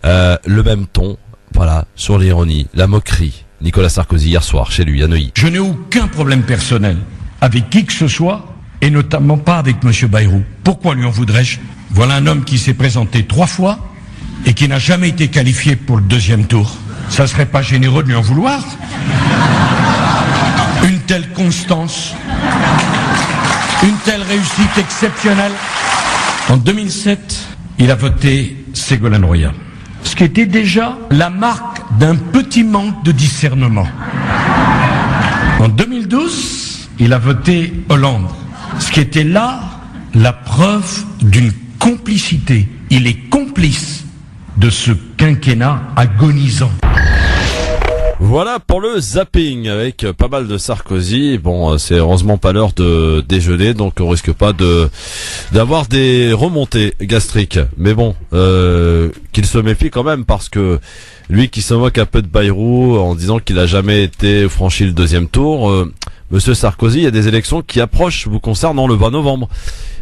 le même ton, voilà, sur l'ironie, la moquerie. Nicolas Sarkozy, hier soir, chez lui, à Neuilly.
Je n'ai aucun problème personnel avec qui que ce soit, et notamment pas avec M. Bayrou. Pourquoi lui en voudrais-je? Voilà un homme qui s'est présenté 3 fois et qui n'a jamais été qualifié pour le 2e tour. Ça serait pas généreux de lui en vouloir? Une telle constance, une telle réussite exceptionnelle. En 2007, il a voté Ségolène Royal, ce qui était déjà la marque d'un petit manque de discernement. En 2012, il a voté Hollande, ce qui était là la preuve d'une complicité. Il est complice de ce quinquennat agonisant.
Voilà pour le zapping avec pas mal de Sarkozy. Bon, c'est heureusement pas l'heure de déjeuner, donc on risque pas d'avoir des remontées gastriques. Mais bon, qu'il se méfie quand même, parce que lui qui se moque un peu de Bayrou en disant qu'il a jamais été franchi le 2e tour, Monsieur Sarkozy, il y a des élections qui approchent vous concernant le 20 novembre.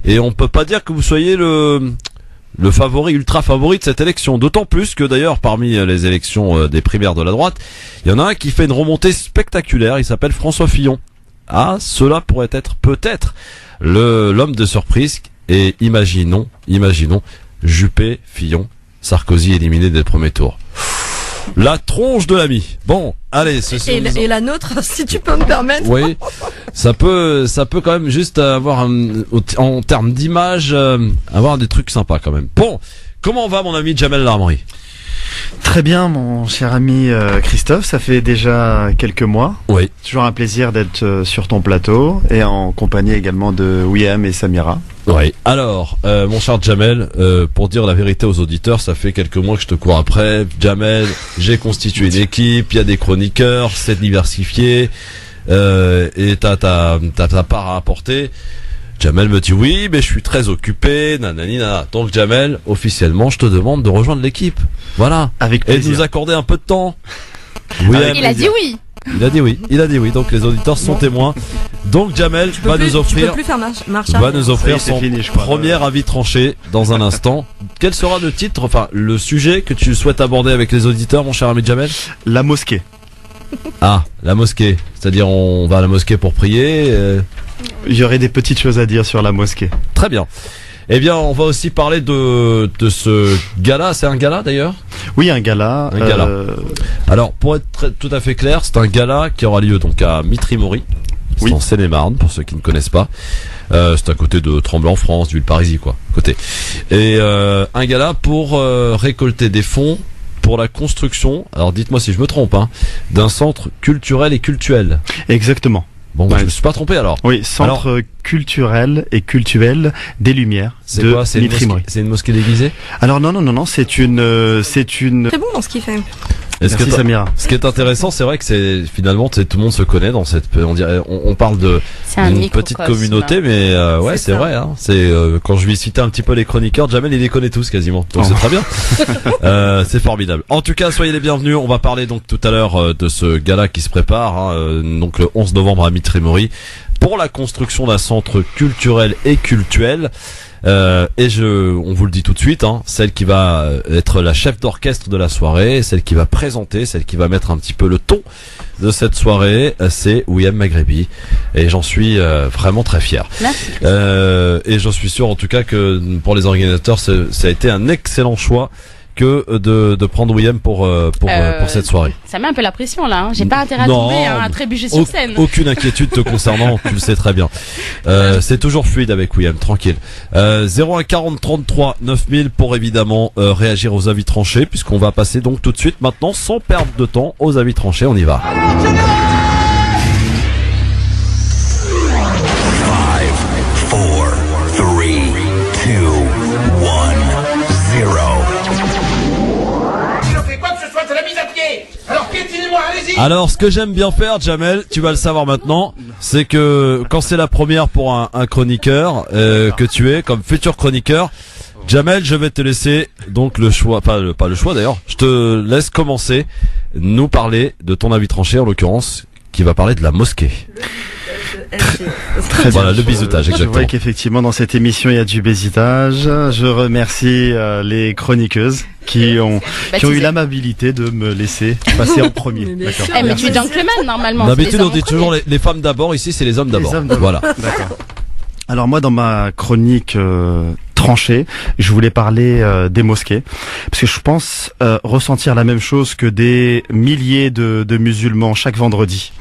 Et on peut pas dire que vous soyez le favori, ultra favori de cette élection. D'autant plus que d'ailleurs, parmi les élections des primaires de la droite, il y en a un qui fait une remontée spectaculaire. Il s'appelle François Fillon. Ah, cela pourrait être peut-être l'homme de surprise. Et imaginons, Juppé, Fillon, Sarkozy éliminé dès le premier tour. La tronche de l'ami. Bon, allez.
Et la nôtre, si tu peux me permettre.
Oui, ça peut quand même juste avoir en termes d'image, avoir des trucs sympas quand même. Bon, comment va mon ami Jamel Larmery?
Très bien, mon cher ami Christophe, ça fait déjà quelques mois.
Oui.
Toujours un plaisir d'être sur ton plateau et en compagnie également de William et Samira.
Oui. Alors, mon cher Jamel, pour dire la vérité aux auditeurs, ça fait quelques mois que je te cours après. Jamel, j'ai constitué une équipe, il y a des chroniqueurs, c'est diversifié, et t'as ta part à apporter. Jamel me dit oui, mais je suis très occupé, nanani, nanana. Donc Jamel, officiellement, je te demande de rejoindre l'équipe. Voilà.
Avec plaisir.
Et de nous accorder un peu de temps.
Il a dit oui.
Il a dit oui. Donc les auditeurs sont témoins. Donc Jamel va nous offrir son premier avis tranché dans un instant. Quel sera le titre, enfin le sujet que tu souhaites aborder avec les auditeurs, mon cher ami Jamel?
La mosquée.
Ah, la mosquée. C'est-à-dire on va à la mosquée pour prier.
Il y aurait des petites choses à dire sur la mosquée.
Très bien. Eh bien, on va aussi parler de ce gala. C'est un gala d'ailleurs?
Oui, un gala.
Alors, pour être tout à fait clair, c'est un gala qui aura lieu donc à Mitry-Mory. C'est en Seine-et-Marne, pour ceux qui ne connaissent pas. C'est à côté de Tremblay-en-France, du Villeparisis, quoi. Côté. Et un gala pour récolter des fonds pour la construction, alors dites-moi si je me trompe, d'un centre culturel et cultuel.
Exactement.
Bon, je me suis pas trompé alors.
Oui, centre culturel et cultuel des Lumières.
C'est quoi? C'est une mosquée déguisée?
Alors non, c'est une.
Très bon dans ce qu'il fait.
Merci Samira.
Ce qui est intéressant, c'est vrai que c'est finalement tout le monde se connaît dans cette. On parle d'une petite communauté, mais ouais, c'est vrai. Hein, c'est quand je lui citais un petit peu les chroniqueurs, Jamel il les connaît tous quasiment. Donc c'est très bien. C'est formidable. En tout cas, soyez les bienvenus. On va parler donc tout à l'heure de ce gala qui se prépare, hein, donc le 11 novembre à Mitry-Mory pour la construction d'un centre culturel et cultuel. On vous le dit tout de suite, hein, celle qui va être la chef d'orchestre de la soirée, celle qui va présenter, celle qui va mettre un petit peu le ton de cette soirée, c'est Ouiam Maghrebi, et j'en suis vraiment très fier.
Merci.
Et j'en suis sûr en tout cas que pour les organisateurs, ça a été un excellent choix que de prendre Ouiam pour cette soirée.
Ça met un peu la pression là, hein. J'ai pas intérêt à tomber, à trébucher sur scène.
Aucune inquiétude te concernant, tu le sais très bien. C'est toujours fluide avec Ouiam, tranquille. 01 40 33 9000 pour évidemment réagir aux avis tranchés, puisqu'on va passer donc tout de suite maintenant, sans perdre de temps, aux avis tranchés. On y va.
5, 4, 3, 2, 1, 0.
Alors, ce que j'aime bien faire, Jamel, tu vas le savoir maintenant, c'est que quand c'est la première pour un chroniqueur que tu es, comme futur chroniqueur, Jamel, je vais te laisser donc le choix, pas le choix d'ailleurs, je te laisse commencer, nous parler de ton avis tranché, en l'occurrence, qui va parler de la mosquée.
Très
voilà,
bien.
Le bizutage, exactement.
Je vois qu'effectivement dans cette émission il y a du bizutage. Je remercie les chroniqueuses qui ont eu l'amabilité de me laisser passer en premier.
D'accord. Mais tu es gentleman normalement.
D'habitude on dit toujours les femmes d'abord, ici c'est les hommes d'abord. Voilà.
D'accord. Alors moi dans ma chronique tranchée, je voulais parler des mosquées, parce que je pense ressentir la même chose que des milliers de musulmans chaque vendredi,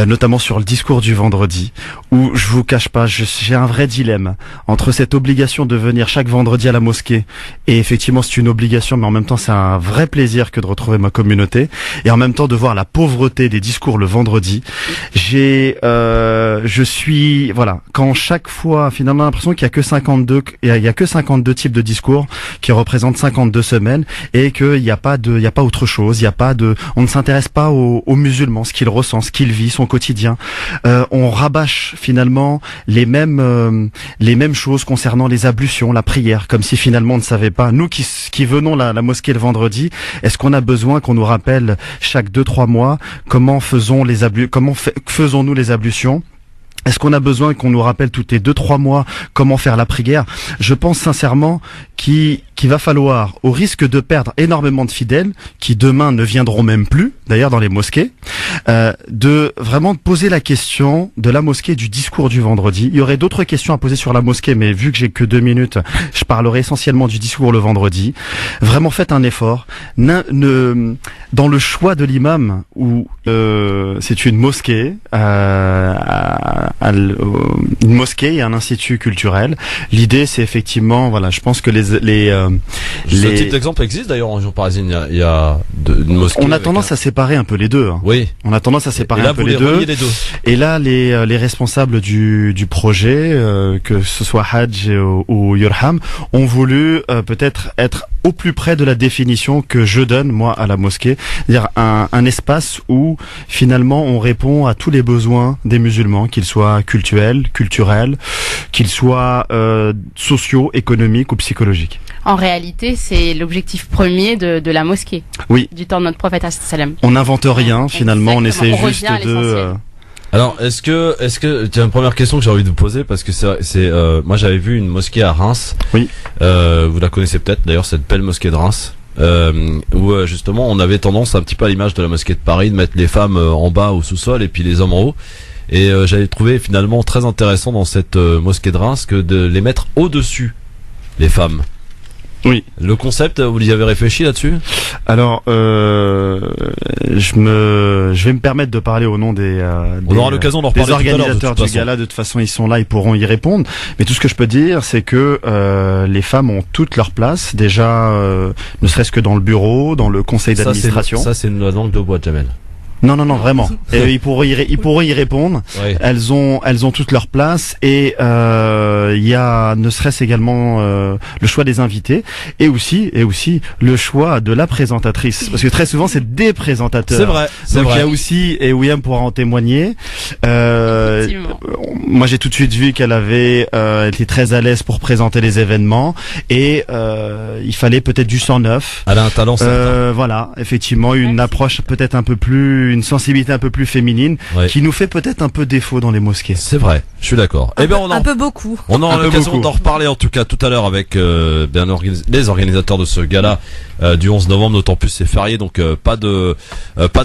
notamment sur le discours du vendredi, où je vous cache pas, j'ai un vrai dilemme entre cette obligation de venir chaque vendredi à la mosquée, et effectivement c'est une obligation, mais en même temps c'est un vrai plaisir que de retrouver ma communauté, et en même temps de voir la pauvreté des discours le vendredi. Quand chaque fois finalement l'impression qu'il y a que 52 types de discours qui représentent 52 semaines, et qu'il n'y a pas autre chose, on ne s'intéresse pas aux musulmans, ce qu'il ressent, ce qu'il vit, son quotidien. On rabâche finalement les mêmes choses concernant les ablutions, la prière, comme si finalement on ne savait pas. Nous qui venons la mosquée le vendredi, est-ce qu'on a besoin qu'on nous rappelle chaque 2-3 mois comment faisons-nous les ablutions? Est-ce qu'on a besoin qu'on nous rappelle tous les 2-3 mois comment faire la prière? Je pense sincèrement qu'il va falloir, au risque de perdre énormément de fidèles, qui demain ne viendront même plus, d'ailleurs dans les mosquées, de vraiment poser la question de la mosquée, du discours du vendredi. Il y aurait d'autres questions à poser sur la mosquée, mais vu que j'ai que 2 minutes, je parlerai essentiellement du discours le vendredi. Vraiment faites un effort. Dans le choix de l'imam, où c'est une mosquée, une mosquée et un institut culturel. L'idée, c'est effectivement, voilà, je pense que
ce type d'exemple existe d'ailleurs en région parisienne. Il y a une mosquée.
On a tendance à séparer un peu les deux. Hein.
Oui.
On a tendance à séparer un peu les deux. Et là, les responsables du projet, que ce soit Hadj ou Yurham, ont voulu peut-être être au plus près de la définition que je donne moi à la mosquée, c'est-à-dire un espace où finalement on répond à tous les besoins des musulmans, qu'ils soient culturels, qu'ils soient sociaux, économiques ou psychologiques.
En réalité, c'est l'objectif premier de la mosquée.
Oui.
Du temps de notre prophète sallam.
On n'invente rien finalement, on essaie juste de.
Alors, est-ce que tu as une première question que j'ai envie de vous poser, parce que moi j'avais vu une mosquée à Reims.
Oui.
Vous la connaissez peut-être d'ailleurs, cette belle mosquée de Reims. Où justement on avait tendance un petit peu à l'image de la mosquée de Paris de mettre les femmes en bas au sous-sol et puis les hommes en haut. Et j'avais trouvé finalement très intéressant dans cette mosquée de Reims que de les mettre au-dessus, les femmes.
Oui.
Le concept, vous y avez réfléchi là-dessus?
Alors, je vais me permettre de parler au nom des organisateurs du gala. De toute façon, ils sont là, ils pourront y répondre. Mais tout ce que je peux dire, c'est que les femmes ont toute leur place, déjà, ne serait-ce que dans le bureau, dans le conseil d'administration.
Ça, c'est une langue de bois, Jamel.
Non, vraiment. Et ils pourront y répondre.
Oui.
Elles ont toute leur place et il y a ne serait-ce également le choix des invités et aussi le choix de la présentatrice, parce que très souvent c'est des présentateurs.
C'est vrai.
Donc il y a aussi, et William pourra en témoigner. Moi j'ai tout de suite vu qu'elle avait été très à l'aise pour présenter les événements et il fallait peut-être du sang neuf.
Elle a un talent certain.
Voilà, effectivement une approche peut-être une sensibilité un peu plus féminine qui nous fait peut-être un peu défaut dans les mosquées.
C'est vrai, je suis d'accord.
Un peu beaucoup.
On aura l'occasion d'en reparler en tout cas tout à l'heure avec les organisateurs de ce gala du 11 novembre, d'autant plus c'est férié, donc pas de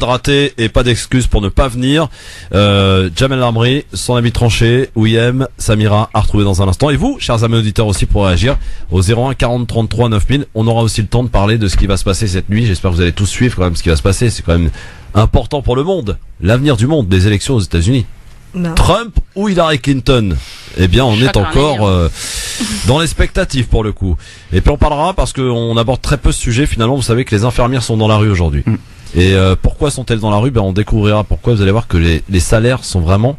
raté et pas d'excuses pour ne pas venir. Jamel Lamri, son ami tranché, Ouiem, Samira à retrouver dans un instant. Et vous, chers amis auditeurs aussi, pour réagir au 01 40 33 9000. On aura aussi le temps de parler de ce qui va se passer cette nuit. J'espère que vous allez tous suivre quand même ce qui va se passer. C'est quand même important pour le monde, l'avenir du monde, des élections aux États-Unis.
Non.
Trump ou Hillary Clinton? Eh bien, on est encore dans l'expectative pour le coup. Et puis on parlera parce qu'on aborde très peu ce sujet. Finalement, vous savez que les infirmières sont dans la rue aujourd'hui. Et pourquoi sont-elles dans la rue? On découvrira pourquoi. Vous allez voir que les salaires sont vraiment,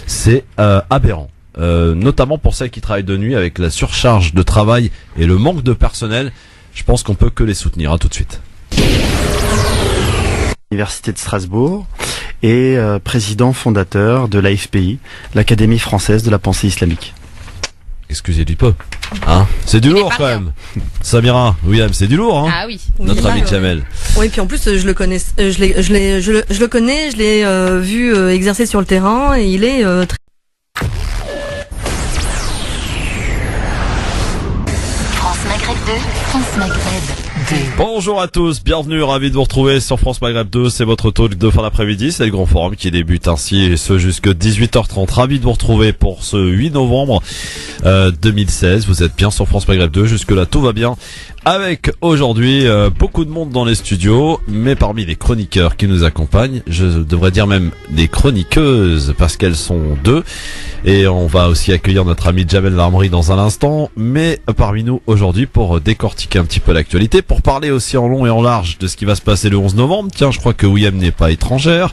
c'est aberrant. Notamment pour celles qui travaillent de nuit, avec la surcharge de travail et le manque de personnel. Je pense qu'on peut que les soutenir. À tout de suite.
Université de Strasbourg et président fondateur de l'AFPI, l'Académie française de la pensée islamique.
Excusez du peu. Hein, c'est du lourd quand même. Samira, William, c'est du lourd, hein.
Ah oui.
Notre ami Jamel.
Oui, puis en plus je le connais, je le connais, je l'ai vu exercer sur le terrain et il est très...
France Maghreb 2, France Maghreb 2.
Bonjour à tous, bienvenue, ravi de vous retrouver sur France Maghreb 2, c'est votre talk de fin d'après-midi, c'est le grand forum qui débute ainsi et ce jusque 18h30, ravi de vous retrouver pour ce 8 novembre 2016, vous êtes bien sur France Maghreb 2, jusque là tout va bien. Avec aujourd'hui beaucoup de monde dans les studios, mais parmi les chroniqueurs qui nous accompagnent, je devrais dire même des chroniqueuses parce qu'elles sont deux. Et on va aussi accueillir notre ami Jamel Lamri dans un instant, mais parmi nous aujourd'hui pour décortiquer un petit peu l'actualité, pour parler aussi en long et en large de ce qui va se passer le 11 novembre. Tiens, je crois que Ouiem n'est pas étrangère.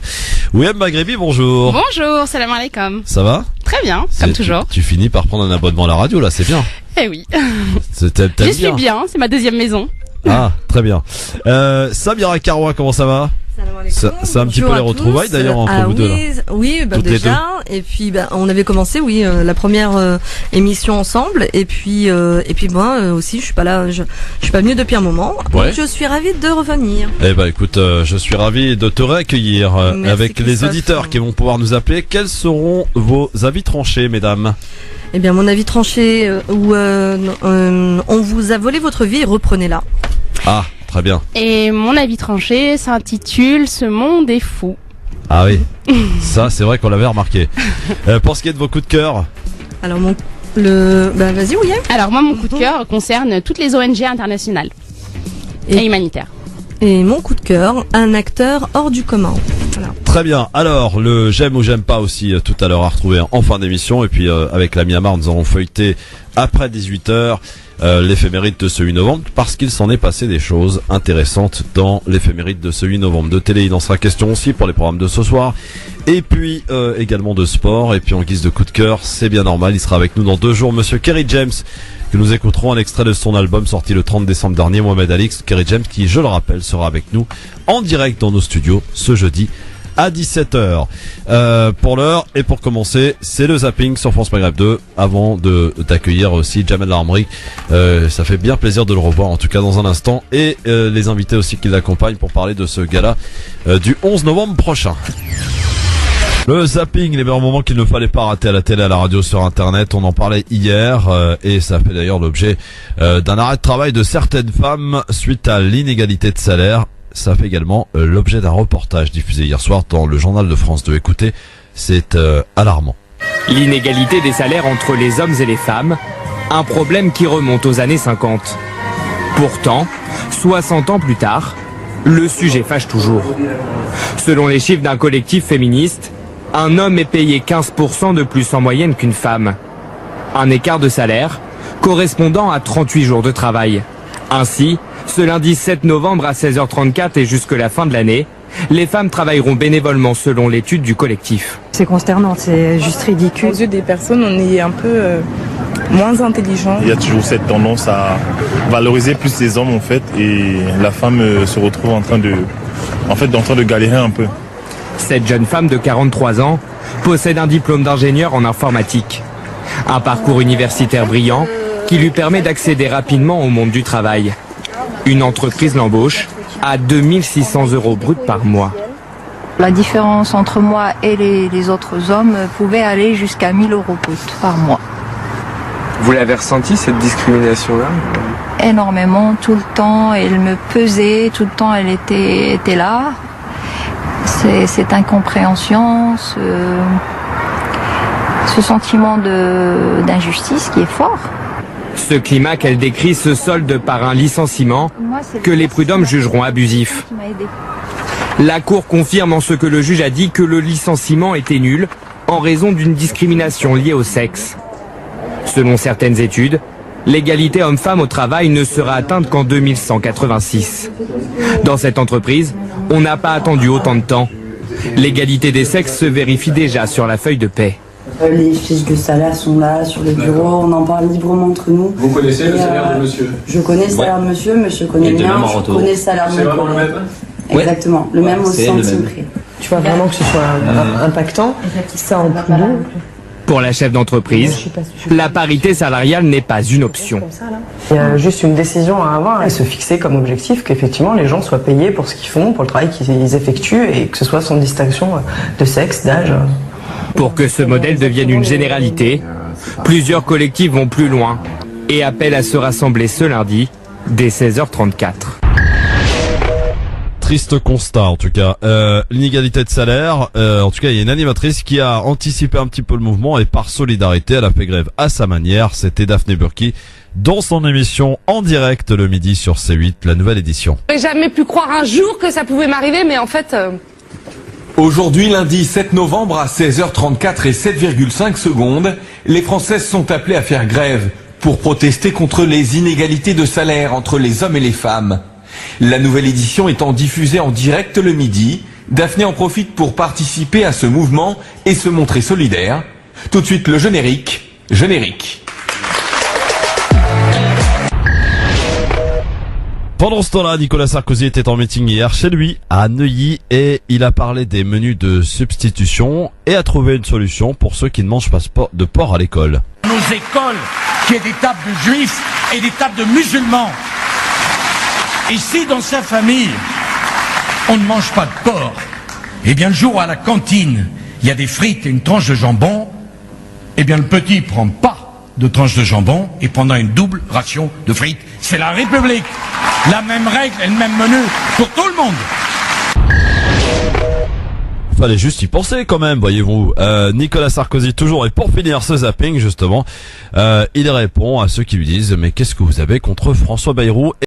Ouiem Maghrebi, bonjour.
Bonjour, salam alaikum.
Ça va?
Très bien, comme toujours.
Tu finis par prendre un abonnement à la radio là, c'est bien.
Eh oui.
Je
suis bien, c'est ma deuxième maison.
Ah, très bien. Samira Karoua, comment ça va? C'est un petit peu les retrouvailles d'ailleurs entre vous deux là.
Oui, déjà. Et puis on avait commencé, la première émission ensemble. Et puis moi aussi, je suis pas là, je suis pas venue depuis un moment.
Ouais.
Donc je suis ravie de revenir.
Eh ben écoute, je suis ravi de te réaccueillir avec les auditeurs qui vont pouvoir nous appeler. Quels seront vos avis tranchés, mesdames?
Eh bien, mon avis tranché, on vous a volé votre vie et reprenez-la.
Ah, très bien.
Et mon avis tranché s'intitule Ce monde est fou.
Ah oui, ça c'est vrai qu'on l'avait remarqué. Pour ce qui est de vos coups de cœur?
Alors vas-y, William.
Alors moi, mon coup de cœur concerne toutes les ONG internationales et humanitaires.
Et mon coup de cœur, un acteur hors du commun. Voilà.
Très bien. Alors, le j'aime ou j'aime pas aussi tout à l'heure à retrouver en fin d'émission. Et puis avec la Myanmar, nous allons feuilleter après 18h l'éphéméride de ce 8 novembre parce qu'il s'en est passé des choses intéressantes dans l'éphéméride de ce 8 novembre. De télé, il en sera question aussi pour les programmes de ce soir. Et puis également de sport. Et puis en guise de coup de cœur, c'est bien normal, il sera avec nous dans 2 jours, monsieur Kerry James, que nous écouterons un extrait de son album sorti le 30 décembre dernier, Mohamed Alix. Kerry James qui, je le rappelle, sera avec nous en direct dans nos studios ce jeudi à 17h. Pour l'heure et pour commencer, c'est le zapping sur France Maghreb 2 avant d'accueillir aussi Jamel Lamri. Ça fait bien plaisir de le revoir en tout cas dans un instant et les invités aussi qui l'accompagnent pour parler de ce gala du 11 novembre prochain. Le zapping, les meilleurs moments qu'il ne fallait pas rater à la télé, à la radio, sur internet. On en parlait hier et ça fait d'ailleurs l'objet d'un arrêt de travail de certaines femmes suite à l'inégalité de salaire. Ça fait également l'objet d'un reportage diffusé hier soir dans le journal de France 2. Écoutez, c'est alarmant.
L'inégalité des salaires entre les hommes et les femmes, un problème qui remonte aux années 50. Pourtant, 60 ans plus tard, le sujet fâche toujours. Selon les chiffres d'un collectif féministe, un homme est payé 15% de plus en moyenne qu'une femme. Un écart de salaire correspondant à 38 jours de travail. Ainsi, ce lundi 7 novembre à 16h34 et jusque la fin de l'année, Les femmes travailleront bénévolement selon l'étude du collectif.
C'est consternant, c'est juste ridicule.
Aux yeux des personnes, on est un peu moins intelligent.
Il y a toujours cette tendance à valoriser plus les hommes en fait, et la femme se retrouve en train de galérer un peu.
Cette jeune femme de 43 ans possède un diplôme d'ingénieur en informatique. Un parcours universitaire brillant qui lui permet d'accéder rapidement au monde du travail. Une entreprise l'embauche à 2600 € bruts par mois.
La différence entre moi et les autres hommes pouvait aller jusqu'à 1000 € bruts par mois.
Vous l'avez ressenti cette discrimination-là?
Énormément, tout le temps, elle me pesait, tout le temps elle était là. Cette incompréhension, ce sentiment d'injustice qui est fort.
Ce climat qu'elle décrit se solde par un licenciement que les prud'hommes jugeront abusif. La Cour confirme en ce que le juge a dit que le licenciement était nul en raison d'une discrimination liée au sexe. Selon certaines études, l'égalité homme-femme au travail ne sera atteinte qu'en 2186. Dans cette entreprise, on n'a pas attendu autant de temps. L'égalité des sexes se vérifie déjà sur la feuille de paie.
Les fiches de salaire sont là sur le bureau, on en parle librement entre nous.
Vous connaissez le salaire de monsieur?
Je connais le salaire de monsieur connaît le mien, je connais le salaire de
C'est
mon
vraiment le
collègue.
même?
Exactement, le même au centime près.
Tu vois vraiment que ce soit impactant, ça en plus long.
Pour la chef d'entreprise, la parité salariale n'est pas une option.
Il y a juste une décision à avoir et se fixer comme objectif qu'effectivement les gens soient payés pour ce qu'ils font, pour le travail qu'ils effectuent et que ce soit sans distinction de sexe, d'âge.
Pour que ce modèle devienne une généralité, plusieurs collectifs vont plus loin et appellent à se rassembler ce lundi dès 16h34.
Triste constat en tout cas. L'inégalité de salaire, en tout cas il y a une animatrice qui a anticipé un petit peu le mouvement et par solidarité elle a fait grève à sa manière. C'était Daphné Burki dans son émission en direct le midi sur C8, la nouvelle édition.
J'aurais jamais pu croire un jour que ça pouvait m'arriver, mais en fait...
Aujourd'hui, lundi 7 novembre à 16h34 et 7,5 secondes, les Françaises sont appelées à faire grève pour protester contre les inégalités de salaire entre les hommes et les femmes. La nouvelle édition étant diffusée en direct le midi, Daphné en profite pour participer à ce mouvement et se montrer solidaire. Tout de suite le générique.
Pendant ce temps-là, Nicolas Sarkozy était en meeting hier chez lui, à Neuilly, et il a parlé des menus de substitution et a trouvé une solution pour ceux qui ne mangent pas de porc à l'école.
Nos écoles, qui est des tables de juifs et des tables de musulmans. Et si dans sa famille, on ne mange pas de porc, eh bien le jour où à la cantine, il y a des frites et une tranche de jambon, eh bien le petit prend pas de tranche de jambon et prendra une double ration de frites. C'est la République. La même règle et le même menu pour tout le monde.
Fallait juste y penser quand même, voyez-vous. Nicolas Sarkozy toujours, et pour finir ce zapping justement, il répond à ceux qui lui disent « Mais qu'est-ce que vous avez contre François Bayrou ?»